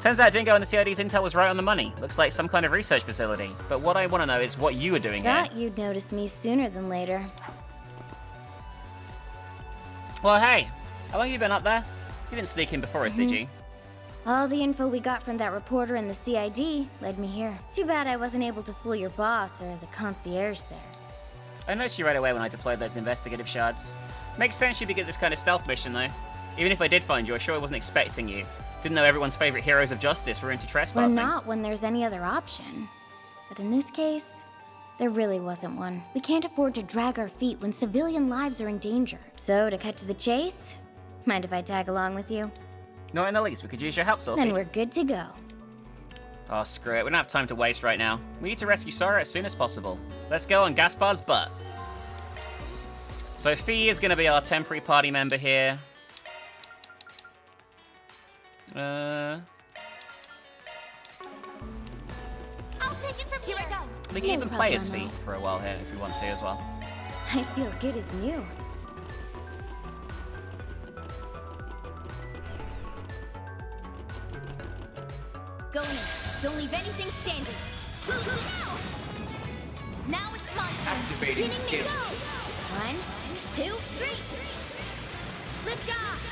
Turns out Dingo and the CID's intel was right on the money. Looks like some kind of research facility. But what I want to know is what you were doing here. Thought you'd notice me sooner than later. Well, hey. How long have you been up there? You didn't sneak in before us, did you? All the info we got from that reporter and the CID led me here. Too bad I wasn't able to fool your boss or the concierge there. I noticed you right away when I deployed those investigative shards. Makes sense you'd be good at this kind of stealth mission, though. Even if I did find you, I'm sure I wasn't expecting you. Didn't know everyone's favorite heroes of justice were into trespassing. We're not when there's any other option. But in this case, there really wasn't one. We can't afford to drag our feet when civilian lives are in danger. So, to cut to the chase, mind if I tag along with you? Not in the least. We could use your help, Sophie. Then we're good to go. Oh, screw it. We don't have time to waste right now. We need to rescue Sora as soon as possible. Let's go on Gaspard's butt. So Fee is going to be our temporary party member here. I'll take it from here. I go. We can even play as Fee for a while here if we want to as well. I feel good as new. Go in. Don't leave anything standing. Now it's my turn. Activating skill. 1, 2, 3. Lift off.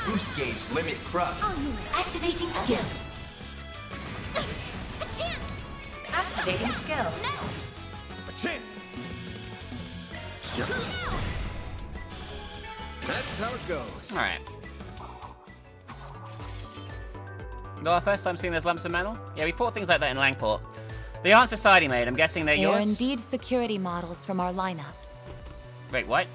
Boost gauge limit crush. All units. Activating skill. A chance. Activating skill. No. A chance. That's how it goes. All right. No, our first time seeing those lumps of metal? Yeah, we fought things like that in Langport. They aren't society made. I'm guessing they're They are yours? indeed security models from our lineup. Wait, what?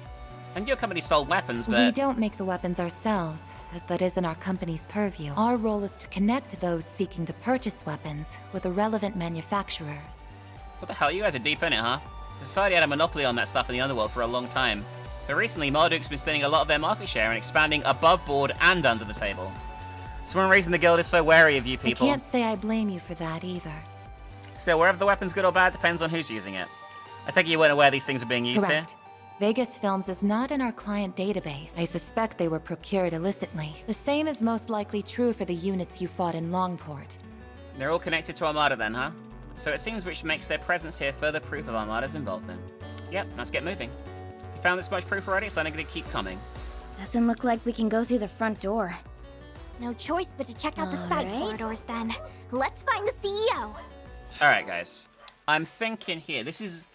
And your company sold weapons, but... We don't make the weapons ourselves, as that isn't our company's purview. Our role is to connect those seeking to purchase weapons with the relevant manufacturers. What the hell? You guys are deep in it, huh? Society had a monopoly on that stuff in the underworld for a long time. But recently, Marduk's been stealing a lot of their market share and expanding above board and under the table. It's one reason the guild is so wary of you people. I can't say I blame you for that either. Still, wherever the weapon's good or bad depends on who's using it. I take it you weren't aware these things are being used Correct. here? Vegas Films is not in our client database. I suspect they were procured illicitly. The same is most likely true for the units you fought in Longport. They're all connected to Armada then, huh? So it seems which makes their presence here further proof of Armada's involvement. Yep, let's get moving. You found this much proof already, so I'm gonna keep coming. Doesn't look like we can go through the front door. No choice but to check out the side Alright. corridors then. Let's find the CEO. Alright, guys. I'm thinking here, this is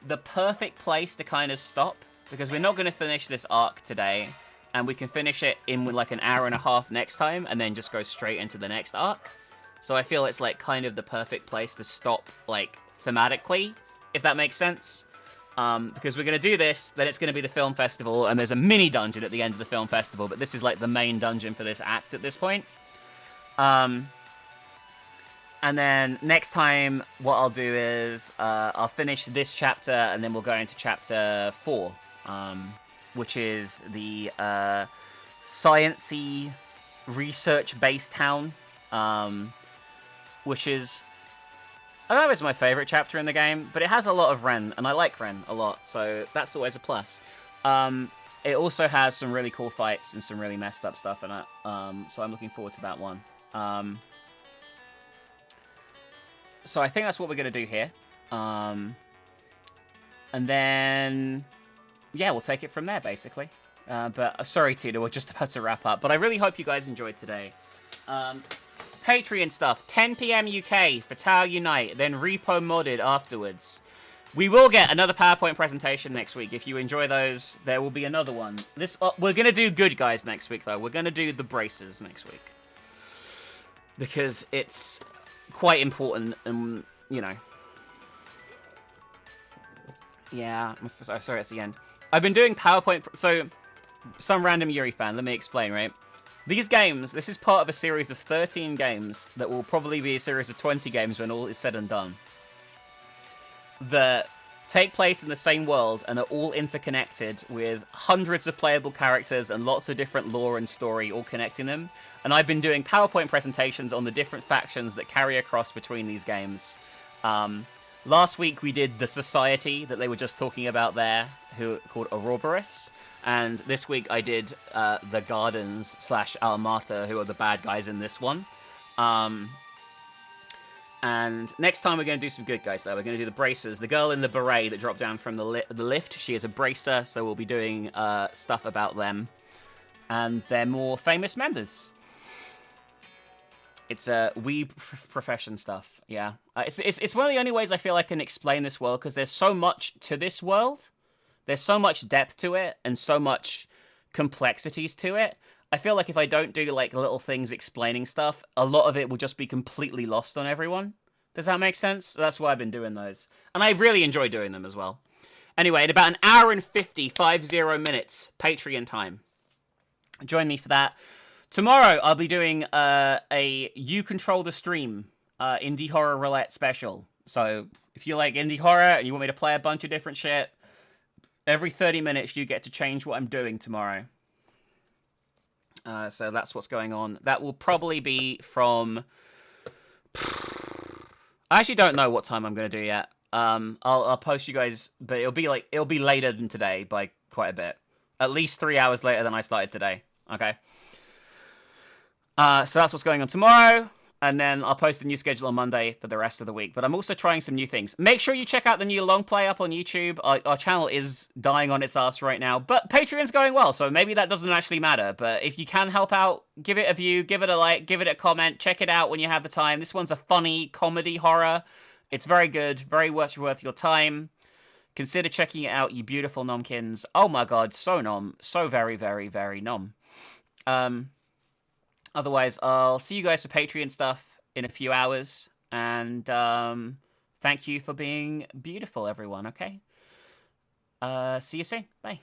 the perfect place to kind of stop, because we're not going to finish this arc today, and we can finish it in like an hour and a half next time, and then just go straight into the next arc. So I feel it's like kind of the perfect place to stop, like, thematically, if that makes sense. Because we're going to do this, then it's going to be the film festival, and there's a mini dungeon at the end of the film festival, but this is like the main dungeon for this act at this point. And then next time, what I'll do is I'll finish this chapter, and then we'll go into chapter 4, which is the science-y, research-based town, which is... I don't know if it's my favorite chapter in the game, but it has a lot of Ren, and I like Ren a lot, so that's always a plus. It also has some really cool fights and some really messed up stuff in it, so I'm looking forward to that one. So I think that's what we're going to do here. And then, yeah, we'll take it from there, basically. But sorry, Tina, we're just about to wrap up, but I really hope you guys enjoyed today. Patreon stuff, 10 p.m. UK for Tau Unite, then repo modded afterwards. We will get another PowerPoint presentation next week. If you enjoy those, there will be another one. We're going to do Good Guys next week, though. We're going to do the braces next week. Because it's quite important, and, you know. Yeah, I'm sorry, it's the end. I've been doing PowerPoint... So, some random Yuri fan, let me explain, right? These games, this is part of a series of 13 games that will probably be a series of 20 games when all is said and done. That take place in the same world and are all interconnected with hundreds of playable characters and lots of different lore and story all connecting them. And I've been doing PowerPoint presentations on the different factions that carry across between these games. Last week we did the Society that they were just talking about there, called Ouroboros. And this week I did the Gardens / Almata, who are the bad guys in this one. And next time we're going to do some good guys, though. We're going to do the bracers. The girl in the beret that dropped down from the lift, she is a bracer, so we'll be doing stuff about them. And they're more famous members. It's wee profession stuff, yeah. It's one of the only ways I feel I can explain this world, because there's so much to this world. There's so much depth to it, and so much complexities to it. I feel like if I don't do like little things explaining stuff, a lot of it will just be completely lost on everyone. Does that make sense? That's why I've been doing those. And I really enjoy doing them as well. Anyway, in about an hour and 50 minutes, Patreon time. Join me for that. Tomorrow, I'll be doing a You Control the Stream indie horror roulette special. So if you like indie horror and you want me to play a bunch of different shit, every 30 minutes you get to change what I'm doing tomorrow. So that's what's going on. That will probably be from... I actually don't know what time I'm going to do yet. I'll post you guys, but it'll be later than today by quite a bit. At least 3 hours later than I started today. Okay. So that's what's going on tomorrow. And then I'll post a new schedule on Monday for the rest of the week. But I'm also trying some new things. Make sure you check out the new long play up on YouTube. Our channel is dying on its ass right now. But Patreon's going well, so maybe that doesn't actually matter. But if you can help out, give it a view, give it a like, give it a comment. Check it out when you have the time. This one's a funny comedy horror. It's very good, very much worth your time. Consider checking it out, you beautiful nomkins. Oh my god, so nom. So very, very, very nom. Otherwise, I'll see you guys for Patreon stuff in a few hours. And thank you for being beautiful, everyone, okay? See you soon. Bye.